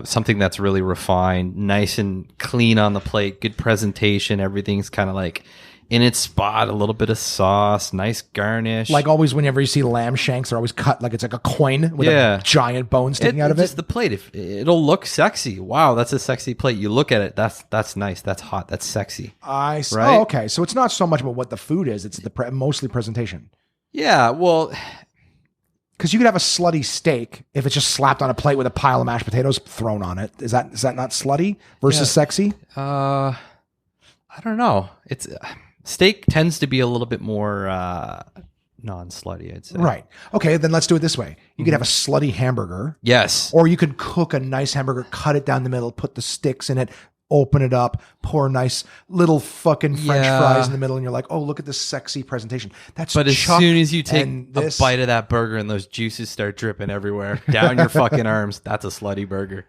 C: something that's really refined, nice and clean on the plate, good presentation. Everything's kind of like in its spot, a little bit of sauce, nice garnish.
A: Like always, whenever you see lamb shanks, they're always cut like it's like a coin with a giant bone sticking out of it.
C: Just the plate. If it'll look sexy. Wow, that's a sexy plate. You look at it. That's nice. That's hot. That's sexy.
A: Right? Oh, okay. So it's not so much about what the food is. It's the mostly presentation.
C: Yeah. Well,
A: because you could have a slutty steak if it's just slapped on a plate with a pile of mashed potatoes thrown on it. Is that not slutty versus sexy?
C: I don't know. It's steak tends to be a little bit more non-slutty, I'd say.
A: Right. Okay, then let's do it this way. You could have a slutty hamburger.
C: Yes.
A: Or you could cook a nice hamburger, cut it down the middle, put the sticks in it, open it up, pour nice little fucking French fries in the middle, and you're like, oh, look at this sexy presentation. But
C: as soon as you take a bite of that burger and those juices start dripping everywhere down your fucking arms, that's a slutty burger.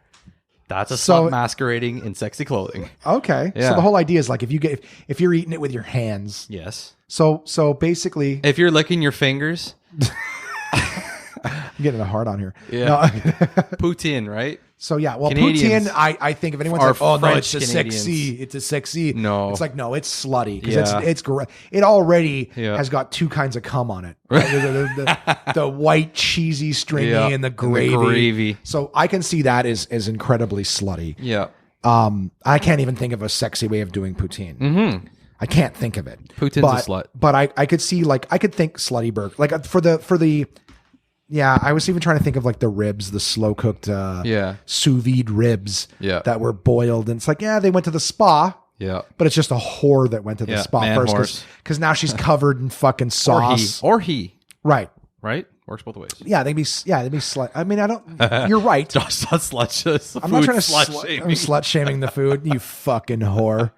C: That's a slut masquerading in sexy clothing. Okay.
A: Yeah. So the whole idea is like if you're eating it with your hands.
C: Yes.
A: So basically,
C: if you're licking your fingers,
A: I'm getting a hard on here.
C: Yeah. No. Poutine, right?
A: So yeah, well,
C: Canadians
A: poutine, I think if anyone's like, oh no, it's a sexy. No, it's like, no, it's slutty because it's it already has got two kinds of cum on it. Right? the white cheesy stringy and the gravy. So I can see that as incredibly slutty.
C: Yeah.
A: I can't even think of a sexy way of doing poutine.
C: Mm-hmm.
A: I can't think of it.
C: Poutine's a slut.
A: But I could see I could think slutty burger like for the. Yeah, I was even trying to think of like the ribs, the slow cooked sous vide ribs that were boiled. And it's like, they went to the spa. Yeah. But it's just a whore that went to the spa first because now she's covered in fucking sauce.
C: Or he.
A: Right.
C: Right? Works both ways.
A: Yeah, they'd be slut. I mean, I don't. You're right.
C: Just not slut.
A: I'm not trying to slut shaming the food. You fucking whore.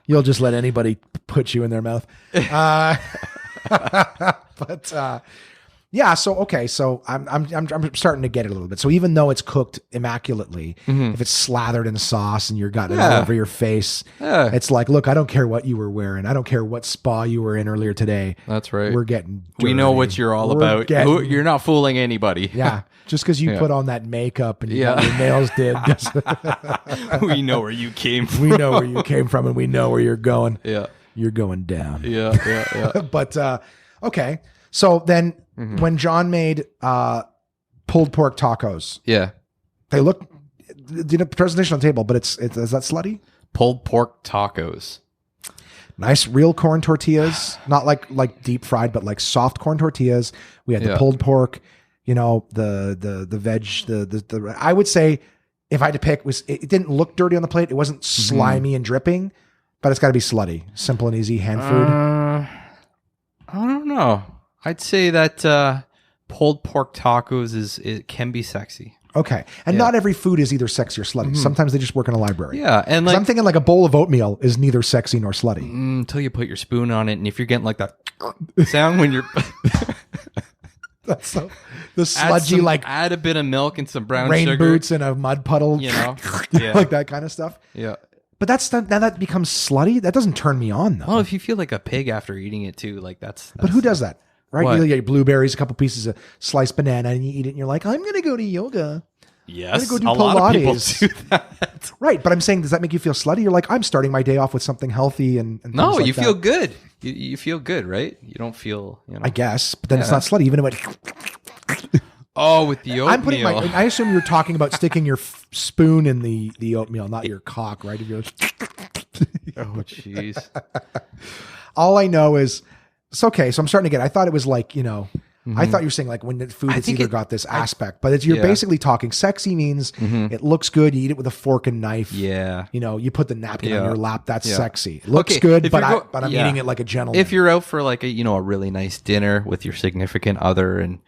A: You'll just let anybody put you in their mouth. Yeah. So okay. So I'm starting to get it a little bit. So even though it's cooked immaculately, if it's slathered in sauce and you're got it all over your face, it's like, look, I don't care what you were wearing. I don't care what spa you were in earlier today.
C: That's right.
A: We're getting dirty.
C: We know what you're all about. You're not fooling anybody.
A: Yeah. Just because you put on that makeup and you got your nails did.
C: We know where you came from.
A: We know where you came from and we know where you're going.
C: Yeah.
A: You're going down.
C: Yeah.
A: But okay. So then when John made pulled pork tacos, they look did a presentation on the table, but is that slutty?
C: Pulled pork tacos.
A: Nice real corn tortillas, not like deep fried, but like soft corn tortillas. We had the pulled pork, the veg, the I would say if I had to pick it didn't look dirty on the plate. It wasn't slimy and dripping, but it's got to be slutty, simple and easy hand food.
C: I don't know. I'd say that pulled pork tacos it can be sexy.
A: Okay. And not every food is either sexy or slutty. Sometimes they just work in a library.
C: Yeah. And
A: I'm thinking like a bowl of oatmeal is neither sexy nor slutty.
C: Until you put your spoon on it. And if you're getting like that sound when you're...
A: That's so... The sludgy
C: add a bit of milk and some brown
A: rain
C: sugar.
A: boots and a mud puddle. Like that kind of stuff.
C: Yeah.
A: But now that becomes slutty? That doesn't turn me on though.
C: Well, if you feel like a pig after eating it too, like that's
A: But who does that? Right?
C: What?
A: You get blueberries, a couple pieces of sliced banana, and you eat it, and you're like, I'm going to go to yoga.
C: Yes,
A: I'm going to go do
C: a
A: Pilates.
C: lot of people do that.
A: Right, but I'm saying, does that make you feel slutty? You're like, I'm starting my day off with something healthy and
C: no,
A: like
C: you
A: that.
C: feel good. You feel good, right? You don't feel,
A: I guess, but then it's not slutty, even if it...
C: Oh, with the oatmeal.
A: I assume you're talking about sticking your spoon in the oatmeal, not your cock, right? If you're
C: oh, jeez.
A: All I know is it's okay. So I'm starting to get. I thought it was like I thought you were saying like when the food has either got this aspect, but you're basically talking. Sexy means it looks good. You eat it with a fork and knife.
C: Yeah.
A: You put the napkin on your lap. That's sexy. It looks good, but I'm eating it like a gentleman.
C: If you're out for like a a really nice dinner with your significant other and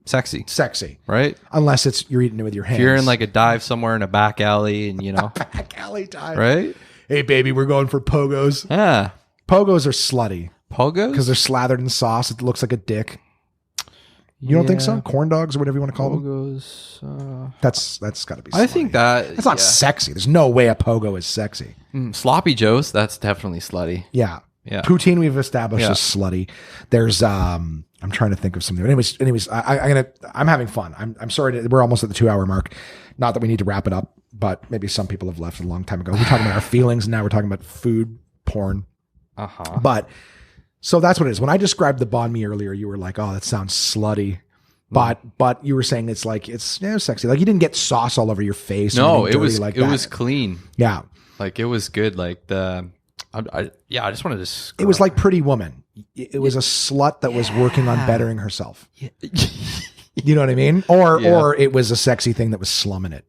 C: sexy, right?
A: Unless you're eating it with your hands.
C: If you're in like a dive somewhere in a back alley and
A: back alley dive,
C: right?
A: Hey baby, we're going for pogos.
C: Yeah,
A: pogos are slutty.
C: Pogos
A: because they're slathered in sauce. It looks like a dick. You don't think so? Corn dogs or whatever you want to call them.
C: Pogos.
A: That's got to be.
C: I think that's
A: not sexy. There's no way a pogo is sexy.
C: Sloppy joes. That's definitely slutty.
A: Yeah. Poutine we've established is slutty. There's I'm trying to think of something. Anyways, I'm having fun. I'm sorry. We're almost at the 2-hour mark. Not that we need to wrap it up, but maybe some people have left a long time ago. We're talking about our feelings, and now we're talking about food. porn.
C: Uh-huh.
A: But so that's what it is. When I described the banh mi earlier, you were like, "Oh, that sounds slutty." But you were saying it's like it's sexy. Like you didn't get sauce all over your face.
C: No,
A: it
C: was clean.
A: Yeah,
C: like it was good. Like I just wanted to.
A: It was like Pretty Woman. It was a slut that was working on bettering herself. Yeah. You know what I mean? Or it was a sexy thing that was slumming it.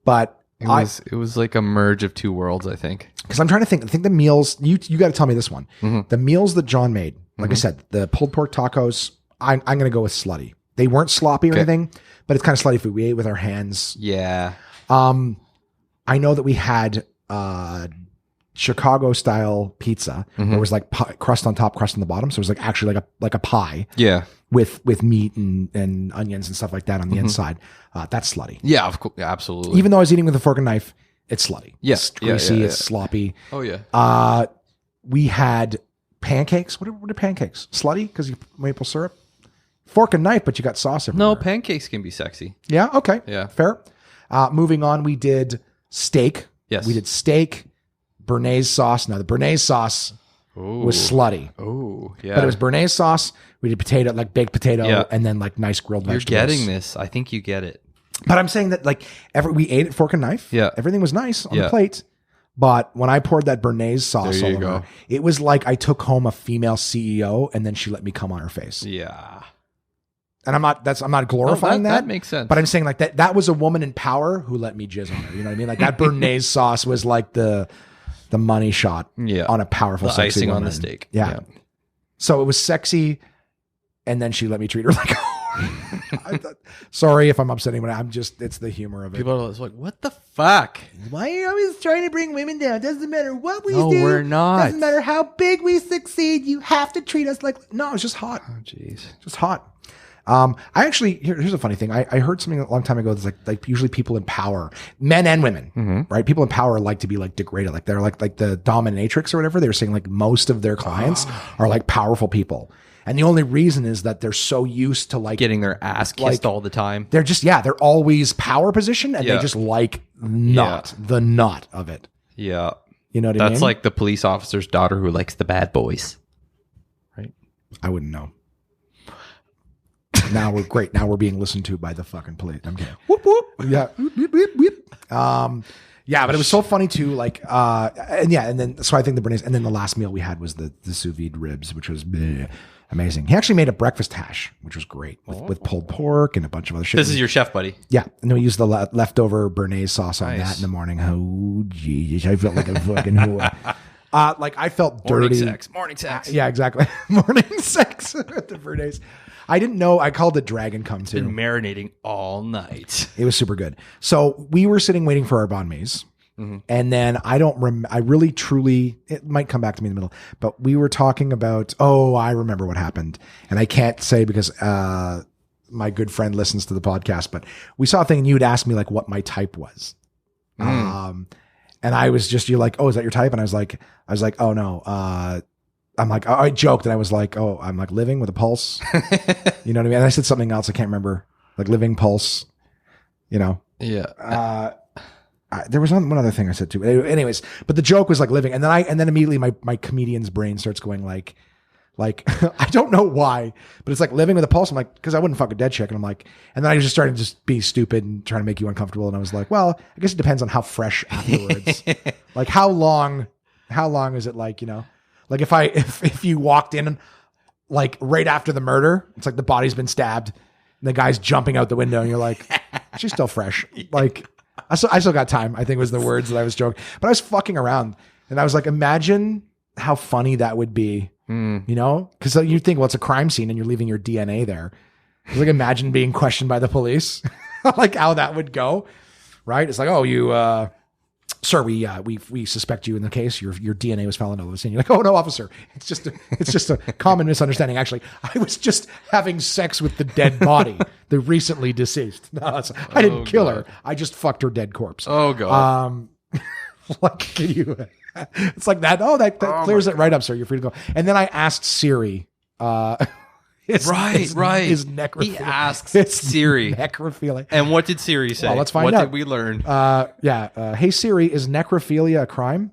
A: But
C: it was like a merge of two worlds, I think.
A: Because I'm trying to think. I think the meals you got to tell me this one. The meals that John made, like I said, the pulled pork tacos. I'm going to go with slutty. They weren't sloppy or anything, but it's kind of slutty food. We ate with our hands.
C: Yeah.
A: I know that we had Chicago style pizza. Where it was like crust on top, crust on the bottom. So it was like actually like a pie.
C: Yeah.
A: With meat and onions and stuff like that on the inside. That's slutty.
C: Yeah, of course. Yeah, absolutely.
A: Even though I was eating with a fork and knife, it's slutty.
C: Yes.
A: It's greasy. It's sloppy.
C: Oh yeah.
A: We had pancakes. What are pancakes? Slutty because you maple syrup. Fork and knife, but you got sauce everywhere.
C: No, pancakes can be sexy.
A: Yeah. Okay.
C: Yeah.
A: Fair. Moving on, we did steak.
C: Yes.
A: We did steak, béarnaise sauce. Now the béarnaise sauce was slutty.
C: Oh, yeah.
A: But it was béarnaise sauce. We did potato, like baked potato, and then like nice grilled vegetables.
C: You're getting this. I think you get it.
A: But I'm saying that like we ate it fork and knife.
C: Yeah.
A: Everything was nice on the plate. But when I poured that béarnaise sauce all over, it was like I took home a female CEO and then she let me come on her face.
C: Yeah.
A: And I'm not glorifying that.
C: That makes sense.
A: But I'm saying like that was a woman in power who let me jizz on her. You know what I mean? Like that béarnaise sauce was like the money shot on a powerful, sexy
C: icing
A: woman.
C: on the steak.
A: Yeah. So it was sexy. And then she let me treat her like, sorry if I'm upsetting, but it's the humor of it.
C: People are like, what the fuck?
A: Why are you always trying to bring women down? Doesn't matter what we do.
C: No, we're not.
A: Doesn't matter how big we succeed. You have to treat us like, no, it's just hot.
C: Oh, jeez.
A: Just hot. I actually, here's a funny thing. I heard something a long time ago. That's like usually people in power, men and women, right? People in power like to be like degraded. Like they're like the dominatrix or whatever. They were saying like most of their clients are like powerful people. And the only reason is that they're so used to like
C: getting their ass kissed all the time.
A: They're just, they're always power position and they just like the nut of it.
C: Yeah.
A: You know what I mean?
C: That's like the police officer's daughter who likes the bad boys. Right?
A: I wouldn't know. Now we're great. Now we're being listened to by the fucking police. I'm kidding. Whoop, whoop. Yeah. Whoop, whoop, whoop. Yeah, but it was so funny too. Like, and then, so I think the béarnaise, and then the last meal we had was the sous vide ribs, which was amazing. He actually made a breakfast hash, which was great with pulled pork and a bunch of other shit.
C: This is your chef buddy.
A: Yeah. And we used the leftover béarnaise sauce on that in the morning. Oh, geez. I felt like a fucking whore. Like I felt dirty.
C: Morning sex.
A: Yeah, exactly. Morning sex with the béarnaise. I didn't know. I called it Dragon Come too.
C: Been marinating all night.
A: It was super good. So we were sitting waiting for our banh mi's. And then I don't remember. I really, truly, it might come back to me in the middle, but we were talking about, I remember what happened. And I can't say because my good friend listens to the podcast, but we saw a thing and you had asked me like what my type was. And I was just, you're like, oh, is that your type? And I was like, oh no. I'm like, I joked and I was like, oh, I'm like living with a pulse. You know what I mean? And I said something else. I can't remember, like living pulse, you know?
C: Yeah.
A: There was one other thing I said too. Anyways, but the joke was like living. And then immediately my comedian's brain starts going like, I don't know why, but it's like living with a pulse. I'm like, cause I wouldn't fuck a dead chick. And I'm like, and then I just started to just be stupid and trying to make you uncomfortable. And I was like, well, I guess it depends on how fresh afterwards, like how long is it like, you know? Like if you walked in like right after the murder, it's like the body's been stabbed and the guy's jumping out the window and you're like, she's still fresh. Like I still got time, I think was the words that I was joking, but I was fucking around and I was like, imagine how funny that would be, you know? Cause you think, well, it's a crime scene and you're leaving your DNA there. Like imagine being questioned by the police, like how that would go. Right. It's like, oh, you, sir, we suspect you in the case. Your DNA was found on the scene. You're like, oh no, officer, it's just a common misunderstanding. Actually, I was just having sex with the dead body, the recently deceased. No, I didn't kill her. I just fucked her dead corpse.
C: Oh god.
A: Like can you? It's like that. Oh, that clears it right up, sir. You're free to go. And then I asked Siri. His necrophilia.
C: He asks Siri.
A: Necrophilia.
C: And what did Siri say?
A: Well, let's find
C: out.
A: What
C: did we learn?
A: Hey Siri, is necrophilia a crime?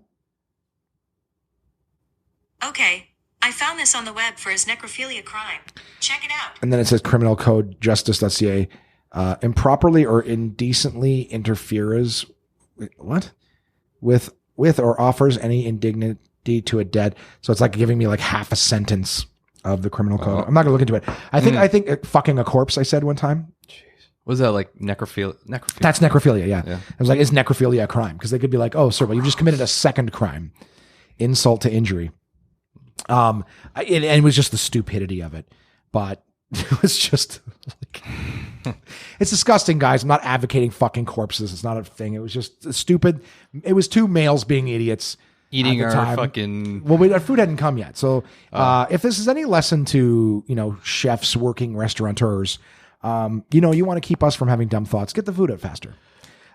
D: Okay. I found this on the web for his necrophilia crime. Check it out.
A: And then it says criminal code justice.ca. Improperly or indecently interferes with or offers any indignity to a dead. So it's like giving me like half a sentence of the criminal code. I'm not gonna look into it. I think fucking a corpse, I said one time.
C: Was that like necrophilia?
A: That's necrophilia. Yeah. I was like, is necrophilia a crime? Because they could be like, oh, sir, well, you've just committed a second crime, insult to injury. And it was just the stupidity of it, but it was just like, it's disgusting, guys. I'm not advocating fucking corpses. It's not a thing. It was just stupid. It was two males being idiots.
C: Eating
A: at the
C: our
A: time.
C: fucking...
A: Well, our food hadn't come yet. So if this is any lesson to, chefs, working restaurateurs, you want to keep us from having dumb thoughts, get the food out faster.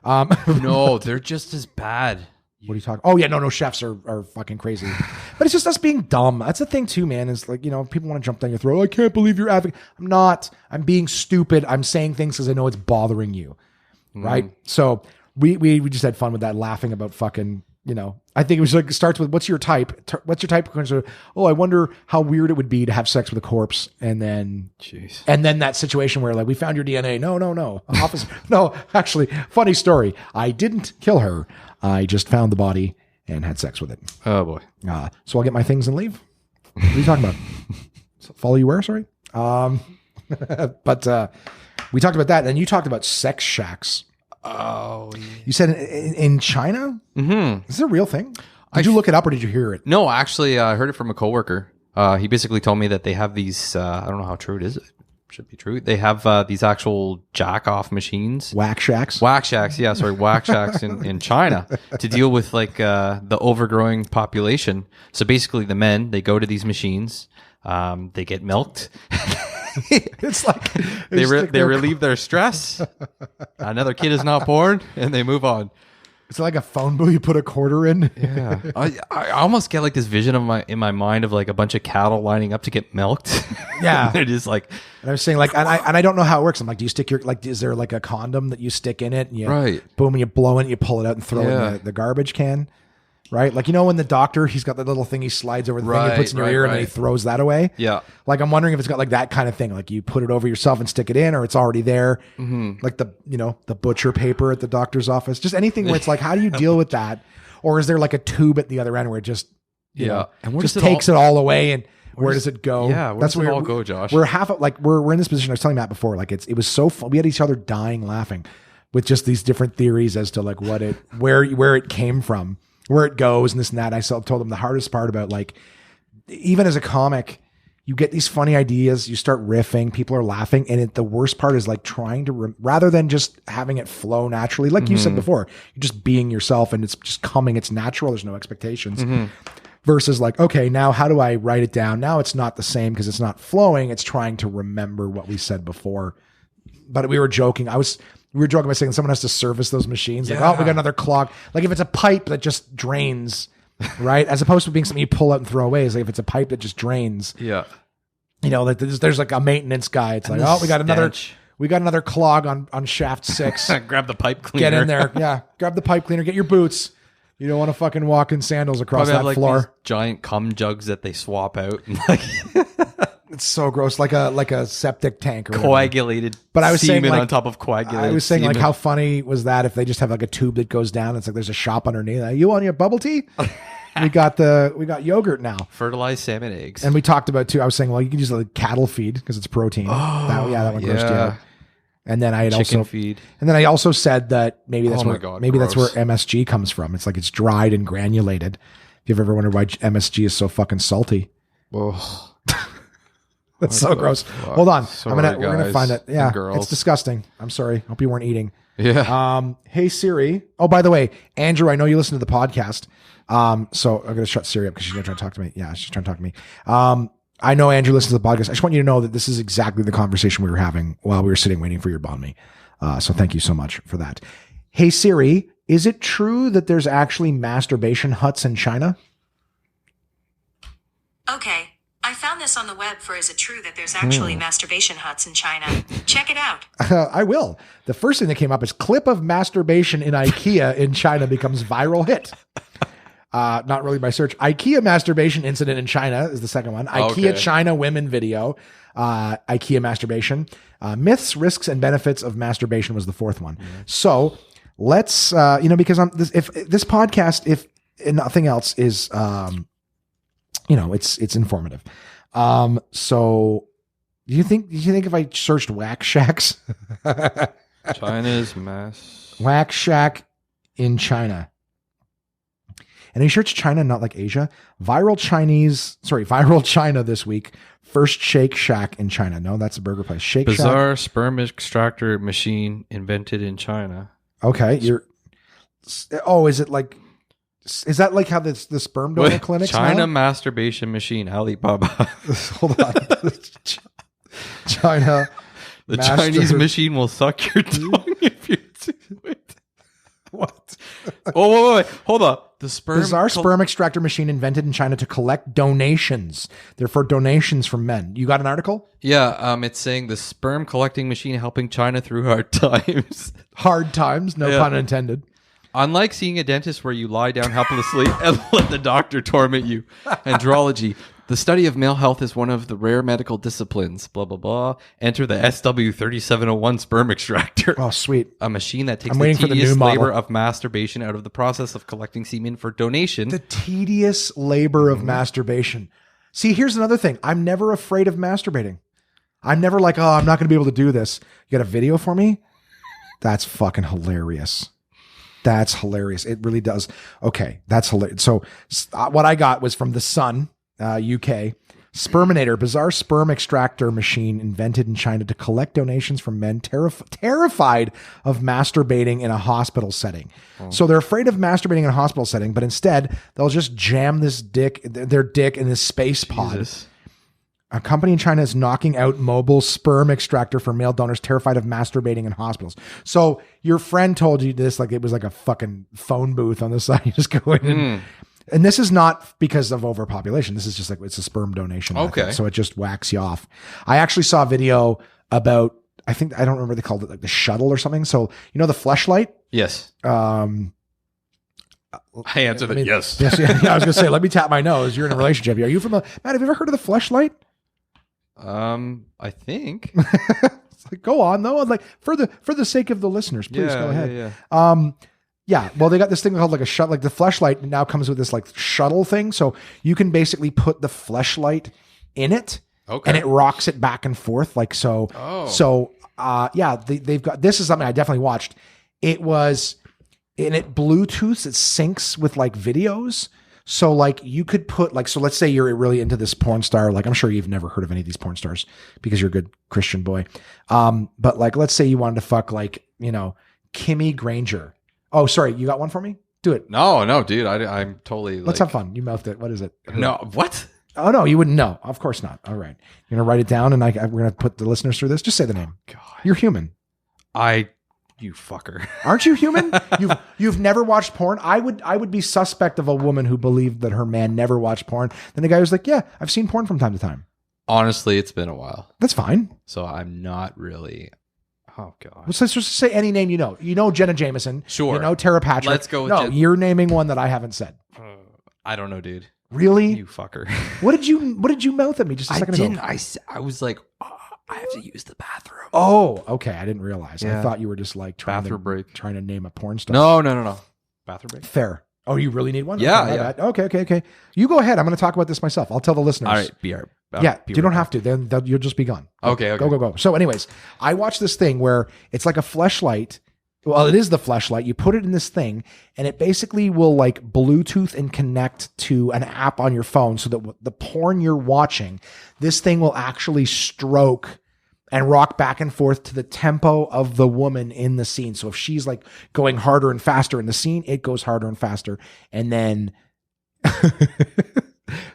C: No, they're just as bad.
A: What are you talking? Oh yeah, no, chefs are fucking crazy. But it's just us being dumb. That's the thing too, man. Is like, people want to jump down your throat. I can't believe you're advocating. I'm not. I'm being stupid. I'm saying things because I know it's bothering you. Right? So we just had fun with that, laughing about fucking, I think it was like, it starts with, what's your type? What's your type? Oh, I wonder how weird it would be to have sex with a corpse. And then, and then that situation where like, we found your DNA. No. Officer. No, actually, funny story. I didn't kill her. I just found the body and had sex with it.
C: Oh boy.
A: So I'll get my things and leave. What are you talking about? Follow you where? Sorry. But we talked about that. And you talked about sex shacks.
C: Oh, yeah.
A: You said in China?
C: Mm-hmm.
A: Is this a real thing? Did you look it up or did you hear it?
C: No, actually, I heard it from a coworker. He basically told me that they have these, I don't know how true it is. It should be true. They have these actual jack-off machines.
A: Whack shacks?
C: Whack shacks in China to deal with like the overgrowing population. So basically the men, they go to these machines, they get milked.
A: It's like
C: they relieve their stress. Another kid is not born, and they move on.
A: It's like a phone booth. You put a quarter in.
C: Yeah, I almost get like this vision of in my mind of like a bunch of cattle lining up to get milked.
A: Yeah,
C: they're just like.
A: And I was saying like, and I don't know how it works. I'm like, do you stick your is there like a condom that you stick in it and you boom and you blow it, and you pull it out and throw it in the garbage can. Right? Like, when the doctor, he's got that little thing he slides over the thing he puts in your ear and then he throws that away.
C: Yeah.
A: Like, I'm wondering if it's got like that kind of thing. Like you put it over yourself and stick it in, or it's already there. Mm-hmm. Like the butcher paper at the doctor's office. Just anything where it's like, how do you deal with that? Or is there like a tube at the other end where it just, and where just takes it all away, and where does it go?
C: Yeah. Where does it all go, Josh?
A: We're we're in this position. I was telling Matt before, like it was so fun. We had each other dying laughing with just these different theories as to like where it came from. Where it goes and this and that. I told them the hardest part about like, even as a comic, you get these funny ideas, you start riffing, people are laughing. And the worst part is like trying to, rather than just having it flow naturally, like you said before, you're just being yourself and it's just coming, it's natural. There's no expectations versus like, okay, now how do I write it down? Now it's not the same because it's not flowing. It's trying to remember what we said before. But we were joking. We were joking by saying someone has to service those machines. Like, oh, we got another clog. Like if it's a pipe that just drains, right? As opposed to being something you pull out and throw away. It's like if it's a pipe that just drains.
C: Yeah.
A: Like there's like a maintenance guy. It's like, we got another clog on shaft 6.
C: Grab the pipe cleaner.
A: Get in there. Yeah. Grab the pipe cleaner. Get your boots. You don't want to fucking walk in sandals across that floor.
C: These giant cum jugs that they swap out.
A: It's so gross, like a septic tank or whatever.
C: Coagulated.
A: But I was saying
C: on top of coagulated.
A: I was saying
C: semen.
A: like how funny was that if they just have like a tube that goes down? It's like there's a shop underneath. Like, you want your bubble tea? we got yogurt now.
C: Fertilized salmon eggs.
A: And we talked about too. I was saying, well, you can use like cattle feed because it's protein. That one grossed you out. And then I had
C: chicken feed.
A: And then I also said that maybe that's where MSG comes from. It's like it's dried and granulated. If you've ever wondered why MSG is so fucking salty.
C: Oh.
A: That's so gross. Hold on.
C: Sorry,
A: we're gonna find it. Yeah,
C: girls.
A: It's disgusting. I'm sorry. Hope you weren't eating.
C: Yeah.
A: Hey Siri. Oh, by the way, Andrew, I know you listen to the podcast. So I'm gonna shut Siri up because she's gonna try to talk to me. Yeah, she's trying to talk to me. I know Andrew listens to the podcast. I just want you to know that this is exactly the conversation we were having while we were sitting waiting for your banh mi. So thank you so much for that. Hey Siri, is it true that there's actually masturbation huts in China?
D: Okay. I found this on the web for is it true that there's actually masturbation huts in China? Check it out.
A: I will. The first thing that came up is clip of masturbation in IKEA in China becomes viral hit. Not really by search. IKEA masturbation incident in China is the second one. IKEA China women video. IKEA masturbation. Myths, risks, and benefits of masturbation was the fourth one. So let's, because if this podcast, if nothing else, is, it's informative. So do you think if I searched Whack Shacks,
C: China's
A: Whack Shack in China? And are you sure it's China, not like Asia? Viral China this week. First Shake Shack in China. No, that's a burger place. Shake Shack.
C: Bizarre sperm extractor machine invented in China.
A: Okay. Is it like, is that like how the sperm donor clinics
C: China
A: now?
C: Masturbation machine, Alibaba.
A: Hold on. China.
C: The Chinese machine will suck your tongue if you do it.
A: What?
C: Wait. Hold up. The
A: bizarre sperm extractor machine invented in China to collect donations. They're for donations from men. You got an article?
C: Yeah. It's saying the sperm collecting machine helping China through hard times.
A: Hard times, no pun intended.
C: Unlike seeing a dentist where you lie down helplessly and let the doctor torment you. Andrology. The study of male health is one of the rare medical disciplines. Blah, blah, blah. Enter the SW3701 sperm extractor.
A: Oh, sweet.
C: A machine that takes the tedious labor of masturbation out of the process of collecting semen for donation.
A: The tedious labor of masturbation. See, here's another thing. I'm never afraid of masturbating. I'm never like, I'm not going to be able to do this. You got a video for me? That's fucking hilarious. That's hilarious. It really does. Okay, that's hilarious. So what I got was from The Sun, UK. Sperminator, bizarre sperm extractor machine invented in China to collect donations from men terrified of masturbating in a hospital setting. So they're afraid of masturbating in a hospital setting, but instead they'll just jam their dick in this space pod. A company in China is knocking out mobile sperm extractor for male donors terrified of masturbating in hospitals. So your friend told you this like it was like a fucking phone booth on the side. You just go in and this is not because of overpopulation. This is just like, it's a sperm donation method, so it just whacks you off. I actually saw a video about, I don't remember they called it like the shuttle or something. So, the Fleshlight?
C: Yes. I answered it. Yes.
A: Yes. Yeah, I was going to say, let me tap my nose. You're in a relationship. Are you from Matt, have you ever heard of the Fleshlight?
C: I think.
A: It's like, go on though. Like for the sake of the listeners, please go ahead.
C: Yeah.
A: Well, they got this thing called like a shuttle. Like the Fleshlight now comes with this like shuttle thing, so you can basically put the Fleshlight in it, and it rocks it back and forth like so. They've got, this is something I definitely watched. It was, and it Bluetooths, it syncs with like videos. So like you could put like, so let's say you're really into this porn star. Like I'm sure you've never heard of any of these porn stars because you're a good Christian boy. But like, let's say you wanted to fuck like, Kimmy Granger. Oh, sorry. You got one for me? Do it.
C: No, dude. I'm totally.
A: Let's have fun. You mouthed it. What is it?
C: No, what?
A: Oh no, you wouldn't know. Of course not. All right. You're gonna write it down, and we're gonna put the listeners through this. Just say the name.
C: God,
A: you're human.
C: You fucker.
A: Aren't you human? You've never watched porn. I would be suspect of a woman who believed that her man never watched porn. Then the guy was like, yeah, I've seen porn from time to time.
C: Honestly, it's been a while.
A: That's fine.
C: So I'm not really. Oh god.
A: Let's just say any name you know. You know Jenna Jameson.
C: Sure.
A: You know Tara Patrick.
C: Let's go with
A: you're naming one that I haven't said.
C: I don't know, dude.
A: Really?
C: You fucker.
A: What did you mouth at me just a second ago?
C: I was like, I have to use the bathroom.
A: Oh, okay. I didn't realize.
C: Yeah.
A: I thought you were just like trying to name a porn star.
C: No. Bathroom break.
A: Fair. Oh, you really need one?
C: Yeah.
A: Okay. You go ahead. I'm going to talk about this myself. I'll tell the listeners.
C: All right.
A: You don't have to. Then you'll just be gone.
C: Okay.
A: Go. So anyways, I watched this thing where it's like a fleshlight. Well, it is the fleshlight. You put it in this thing and it basically will like Bluetooth and connect to an app on your phone so that the porn you're watching, this thing will actually stroke and rock back and forth to the tempo of the woman in the scene. So if she's like going harder and faster in the scene, it goes harder and faster. And then,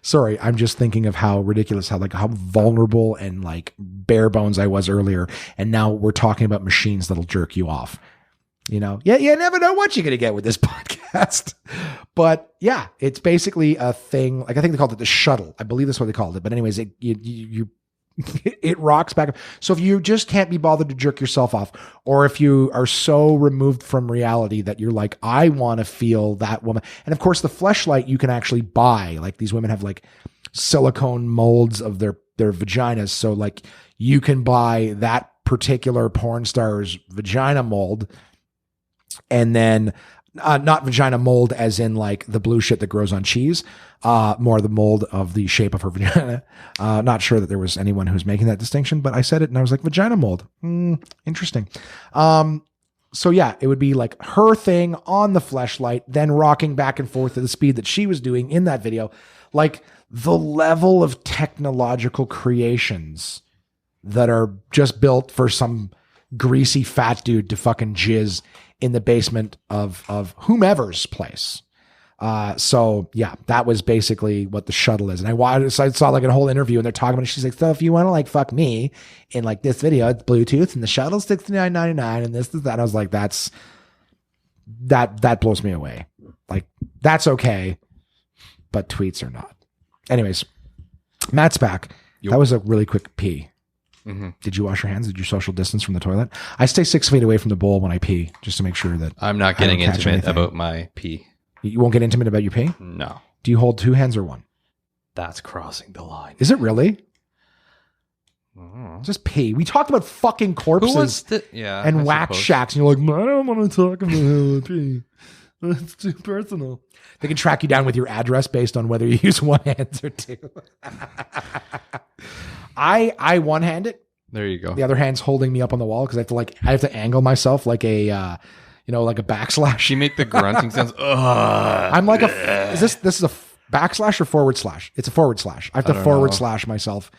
A: sorry, I'm just thinking of how ridiculous, how vulnerable and like bare bones I was earlier. And now we're talking about machines that'll jerk you off. You never know what you're going to get with this podcast. But yeah, it's basically a thing. Like I think they called it the shuttle. I believe that's what they called it. But anyways, it rocks back. So if you just can't be bothered to jerk yourself off, or if you are so removed from reality that you're like, I want to feel that woman. And of course the fleshlight you can actually buy. Like these women have like silicone molds of their vaginas. So like you can buy that particular porn star's vagina mold, and then not vagina mold as in like the blue shit that grows on cheese, more the mold of the shape of her vagina. Not sure that there was anyone who's making that distinction, but I said it and I was like, vagina mold. Interesting. So yeah, it would be like her thing on the fleshlight, then rocking back and forth at the speed that she was doing in that video. Like the level of technological creations that are just built for some greasy fat dude to fucking jizz in the basement of whomever's place. So yeah, that was basically what the shuttle is. And I saw like a whole interview and they're talking about it. She's like, so if you want to like fuck me in like this video, it's Bluetooth and the shuttle's $69.99 and this is that. I was like, that blows me away. Like that's okay, but tweets are not. Anyways, Matt's back. Yep. That was a really quick pee. Mm-hmm. Did you wash your hands? Did you social distance from the toilet? I stay 6 feet away from the bowl when I pee, just to make sure that
C: I'm not getting intimate about my pee.
A: You won't get intimate about your pee?
C: No.
A: Do you hold two hands or one?
C: That's crossing the line.
A: Is it really? Just pee. We talked about fucking corpses and wax shacks, and you're like, I don't want to talk about pee. It's too personal. They can track you down with your address based on whether you use one hand or two. I one hand it.
C: There you go.
A: The other hand's holding me up on the wall because I have to angle myself like a like a backslash.
C: You make the grunting sounds.
A: I'm like this is a backslash or forward slash? It's a forward slash. I have to forward slash myself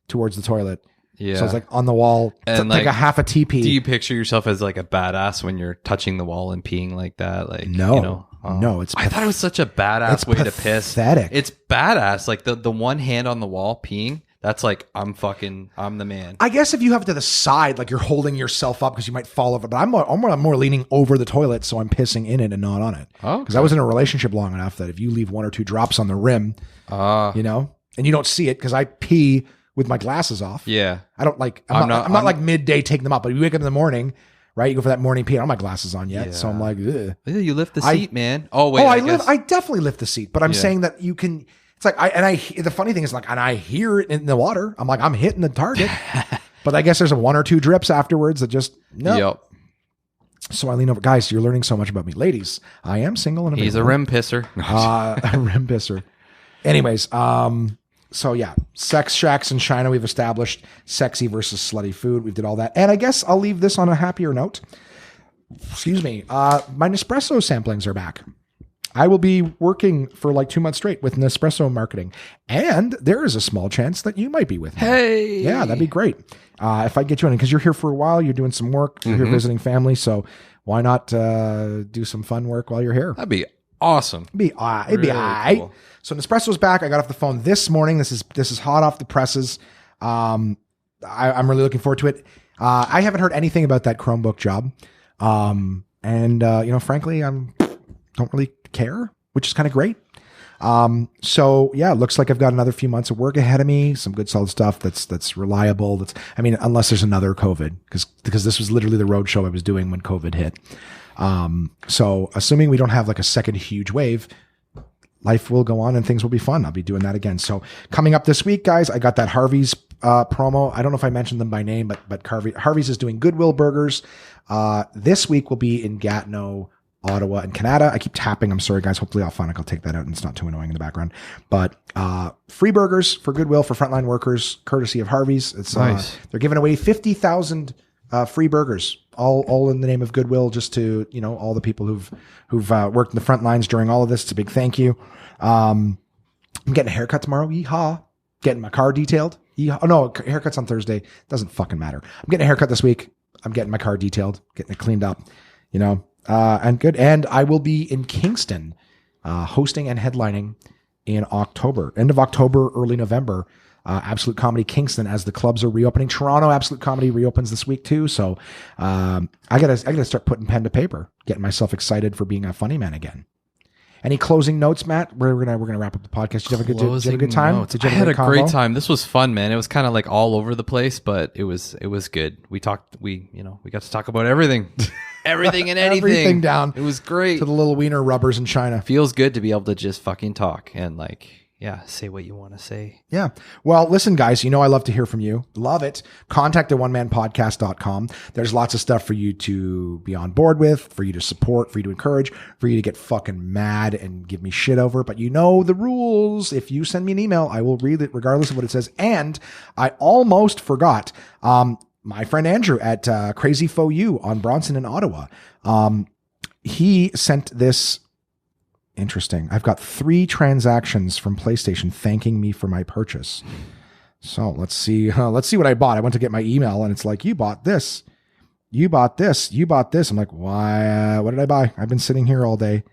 A: towards the toilet. Yeah. So it's like on the wall, and like a half a TP.
C: Do you picture yourself as like a badass when you're touching the wall and peeing like that? Like
A: no,
C: I thought it was such a badass way to piss. It's badass. Like the one hand on the wall peeing. That's like, I'm the man.
A: I guess if you have it to the side, like you're holding yourself up because you might fall over, but I'm more leaning over the toilet, so I'm pissing in it and not on it. Oh, because I was in a relationship long enough that if you leave one or two drops on the rim, and you don't see it because I pee with my glasses off.
C: Yeah,
A: I don't like. I'm not like midday taking them up, but you wake up in the morning, right? You go for that morning pee. I don't have my glasses on yet, so I'm like, ugh.
C: You lift the seat, man. Oh wait,
A: I definitely lift the seat, but I'm saying that you can. It's like the funny thing is like, and I hear it in the water. I'm like, I'm hitting the target, but I guess there's a one or two drips afterwards that just no. Yep. So I lean over, guys. You're learning so much about me, ladies. I am single and
C: he's a rim pisser.
A: A rim pisser. Anyways, so yeah, sex shacks in China. We've established sexy versus slutty food. We did all that, and I guess I'll leave this on a happier note. Excuse me. My Nespresso samplings are back. I will be working for like 2 months straight with Nespresso marketing. And there is a small chance that you might be with me.
C: Hey.
A: Yeah, that'd be great. If I get you in, because you're here for a while, you're doing some work, you're here visiting family. So why not do some fun work while you're here?
C: That'd be awesome.
A: It'd be all right. Cool. So Nespresso's back. I got off the phone this morning. This is hot off the presses. I'm really looking forward to it. I haven't heard anything about that Chromebook job. Frankly, I don't really care, which is kind of great. So yeah, it looks like I've got another few months of work ahead of me. Some good solid stuff that's reliable. Unless there's another COVID, because this was literally the road show I was doing when COVID hit. So assuming we don't have like a second huge wave, life will go on and things will be fun. I'll be doing that again. So coming up this week, guys, I got that Harvey's promo. I don't know if I mentioned them by name, but Harvey's is doing Goodwill burgers. This week will be in Gatineau, Ottawa, and Canada. I keep tapping. I'm sorry, guys. Hopefully I'll take that out and it's not too annoying in the background. But free burgers for Goodwill for frontline workers, courtry of Harvey's. It's nice. They're giving away 50,000 free burgers, all in the name of Goodwill, just to all the people who've worked in the front lines during all of this. It's a big thank you. I'm getting a haircut tomorrow. Yeehaw! Getting my car detailed. Yeehaw. Oh no, haircut's on Thursday. Doesn't fucking matter. I'm getting a haircut this week. I'm getting my car detailed, getting it cleaned up. And good. And I will be in Kingston, hosting and headlining in October, end of October, early November. Absolute Comedy Kingston, as the clubs are reopening. Toronto Absolute Comedy reopens this week too. So, I gotta start putting pen to paper, getting myself excited for being a funny man again. Any closing notes, Matt? We're gonna wrap up the podcast. Did you have a good time?
C: Notes.
A: Did you
C: I
A: have
C: had a
A: combo?
C: great time. This was fun, man. It was kind of like all over the place, but it was good. We got to talk about everything. Everything and anything.
A: Everything down.
C: It was great.
A: To the little wiener rubbers in China.
C: Feels good to be able to just fucking talk and say what you want to say.
A: Yeah. Well, listen, guys, I love to hear from you. Love it. Contact at onemanpodcast.com. There's lots of stuff for you to be on board with, for you to support, for you to encourage, for you to get fucking mad and give me shit over. But you know the rules. If you send me an email, I will read it regardless of what it says. And I almost forgot, my friend Andrew at Crazy Faux You on Bronson in Ottawa. He sent this. Interesting. I've got 3 transactions from PlayStation thanking me for my purchase. So let's see what I bought. I went to get my email and it's like, you bought this. You bought this. You bought this. I'm like, why? What did I buy? I've been sitting here all day.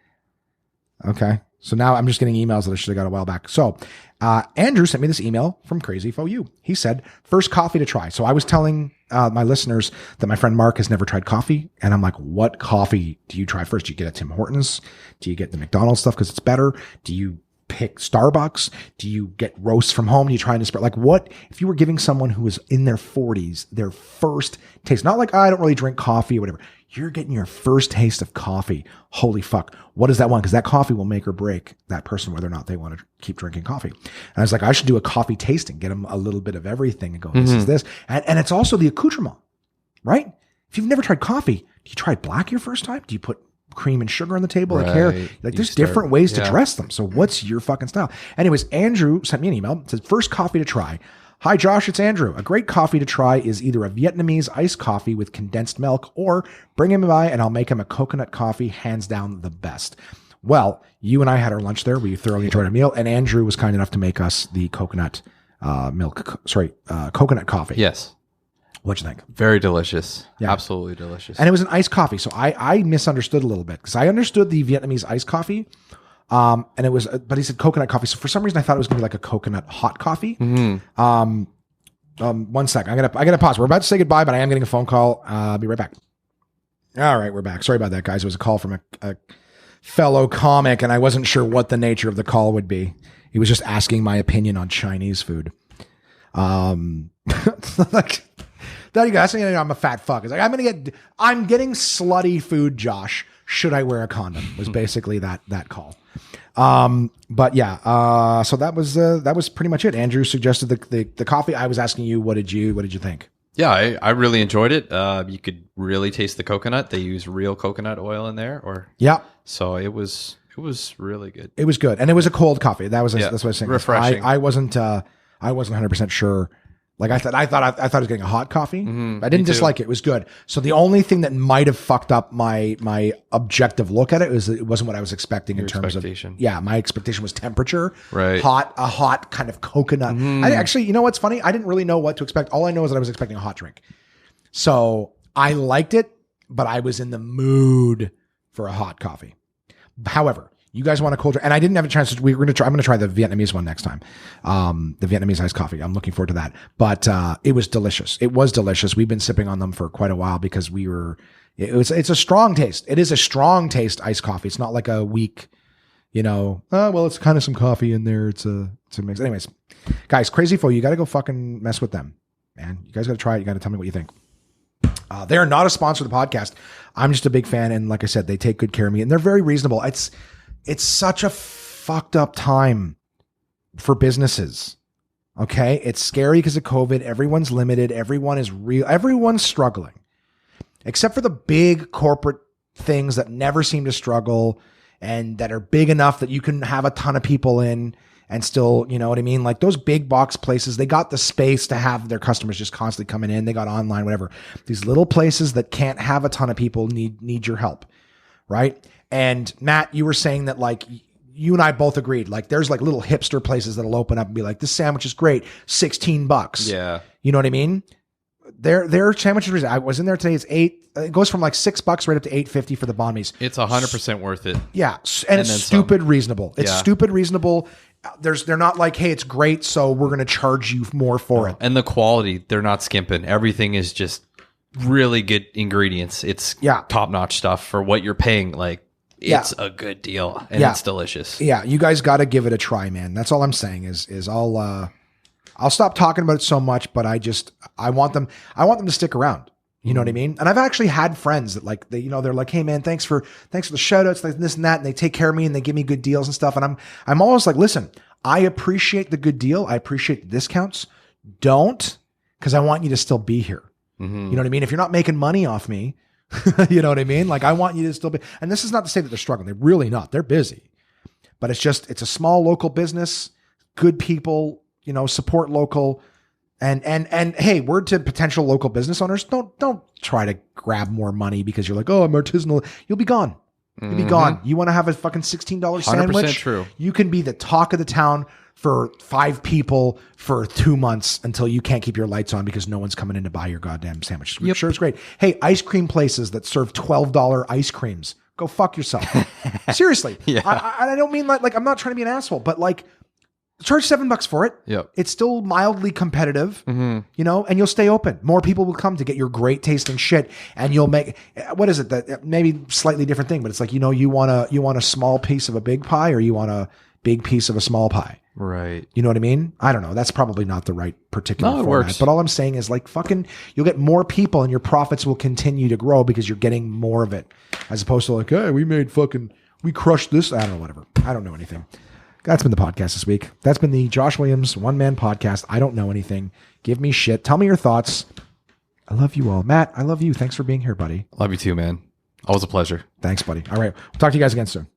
A: Okay. So now I'm just getting emails that I should have got a while back. So Andrew sent me this email from Crazy Faux You. He said, first coffee to try. So I was telling my listeners that my friend Mark has never tried coffee. And I'm like, what coffee do you try first? Do you get a Tim Hortons? Do you get the McDonald's stuff because it's better? Do you pick Starbucks? Do you get roasts from home? Do you try and spread? Like what, if you were giving someone who was in their 40s, their first taste, not like, I don't really drink coffee or whatever. You're getting your first taste of coffee. Holy fuck. What is that one? Because that coffee will make or break that person, whether or not they want to keep drinking coffee. And I was like, I should do a coffee tasting, get them a little bit of everything and go, this is this. And it's also the accoutrement, right? If you've never tried coffee, do you try black your first time? Do you put cream and sugar on the table?
C: Right.
A: Like there's different ways to dress them. So what's your fucking style? Anyways, Andrew sent me an email. It says, first coffee to try. Hi, Josh, it's Andrew. A great coffee to try is either a Vietnamese iced coffee with condensed milk or bring him by and I'll make him a coconut coffee, hands down the best. Well, you and I had our lunch there. We thoroughly enjoyed our meal and Andrew was kind enough to make us the coconut coffee.
C: Yes.
A: What'd you think?
C: Very delicious.
A: Yeah.
C: Absolutely delicious.
A: And it was an iced coffee. So I misunderstood a little bit because I understood the Vietnamese iced coffee. And it was, but he said coconut coffee. So for some reason I thought it was going to be like a coconut hot coffee. One sec. I gotta pause. We're about to say goodbye, but I am getting a phone call. I'll be right back. All right. We're back. Sorry about that, guys. It was a call from a fellow comic and I wasn't sure what the nature of the call would be. He was just asking my opinion on Chinese food. Like, there you go. That's, I'm a fat fuck. It's like, I'm getting slutty food, Josh. Should I wear a condom? Was basically that call. But yeah, so that was pretty much it. Andrew suggested the coffee. I was asking you, what did you think?
C: Yeah, I really enjoyed it. You could really taste the coconut. They use real coconut oil in there, so it was really good. It was good, and it was a cold coffee. That's what I was saying. Refreshing.
A: I wasn't 100% sure. Like I thought I was getting a hot coffee. I didn't dislike it. It was good. So the only thing that might have fucked up my objective look at it was that it wasn't what I was expecting in terms of, my expectation was temperature,
C: right?
A: A hot kind of coconut. I actually, you know what's funny? I didn't really know what to expect. All I know is that I was expecting a hot drink. So I liked it, but I was in the mood for a hot coffee. However, you guys want a cold drink? And I didn't have a chance to, I'm going to try the Vietnamese one next time. The Vietnamese iced coffee. I'm looking forward to that. But, it was delicious. It was delicious. We've been sipping on them for quite a while because it's a strong taste. It is a strong taste iced coffee. It's not like a weak, it's kind of some coffee in there. It's a mix. Anyways, guys, Crazy Faux, you got to go fucking mess with them, man. You guys got to try it. You got to tell me what you think. They are not a sponsor of the podcast. I'm just a big fan. And like I said, they take good care of me and they're very reasonable. It's such a fucked up time for businesses. Okay. It's scary because of COVID. Everyone's limited. Everyone is real. Everyone's struggling except for the big corporate things that never seem to struggle and that are big enough that you can have a ton of people in and still, you know what I mean? Like those big box places, they got the space to have their customers just constantly coming in. They got online, whatever. These little places that can't have a ton of people need your help. Right. And Matt, you were saying that like you and I both agreed, like there's like little hipster places that'll open up and be like, this sandwich is great. $16.
C: Yeah.
A: You know what I mean? Their sandwiches. I was in there today. It goes from like $6 right up to $8.50 for the banh mi's.
C: It's 100% worth it.
A: Yeah. And it's stupid reasonable. It's stupid reasonable. They're not like, hey, it's great, so we're going to charge you more for it.
C: And the quality, they're not skimping. Everything is just really good ingredients. It's top-notch stuff for what you're paying. Like, it's a good deal and it's delicious.
A: Yeah, you guys got to give it a try, man. That's all I'm saying is I'll stop talking about it so much, but I want them to stick around. You know what I mean? And I've actually had friends that like they're like, hey man, thanks for the shout outs, like this and that, and they take care of me and they give me good deals and stuff. And I'm always like, listen, I appreciate the good deal, I appreciate the discounts. Don't, because I want you to still be here. Mm-hmm. You know what I mean? If you're not making money off me, you know what I mean? Like I want you to still be, and this is not to say that they're struggling. They're really not. They're busy, but it's a small local business, good people, support local. And hey, word to potential local business owners, don't try to grab more money because you're like, oh, I'm artisanal. You'll be gone. You'll be gone. You want to have a fucking $16 sandwich?
C: 100% true.
A: You can be the talk of the town for 5 people for 2 months until you can't keep your lights on because no one's coming in to buy your goddamn sandwich. Yep. Sure, it's great. Hey, ice cream places that serve $12 ice creams, go fuck yourself. Seriously. Yeah. I don't mean like I'm not trying to be an asshole, but like, charge $7 for it.
C: Yep.
A: It's still mildly competitive, and you'll stay open. More people will come to get your great tasting shit, and you'll make, what is it, that maybe slightly different thing, but it's like, you want a small piece of a big pie or you want a big piece of a small pie.
C: Right.
A: You know what I mean? I don't know. That's probably not the right particular format.
C: Works.
A: But all I'm saying is like you'll get more people and your profits will continue to grow because you're getting more of it. As opposed to like, hey, we crushed this. I don't know, whatever. I don't know anything. That's been the podcast this week. That's been the Josh Williams one-man podcast. I don't know anything. Give me shit. Tell me your thoughts. I love you all. Matt, I love you. Thanks for being here, buddy.
C: Love you too, man. Always a pleasure.
A: Thanks, buddy. All right. We'll talk to you guys again soon.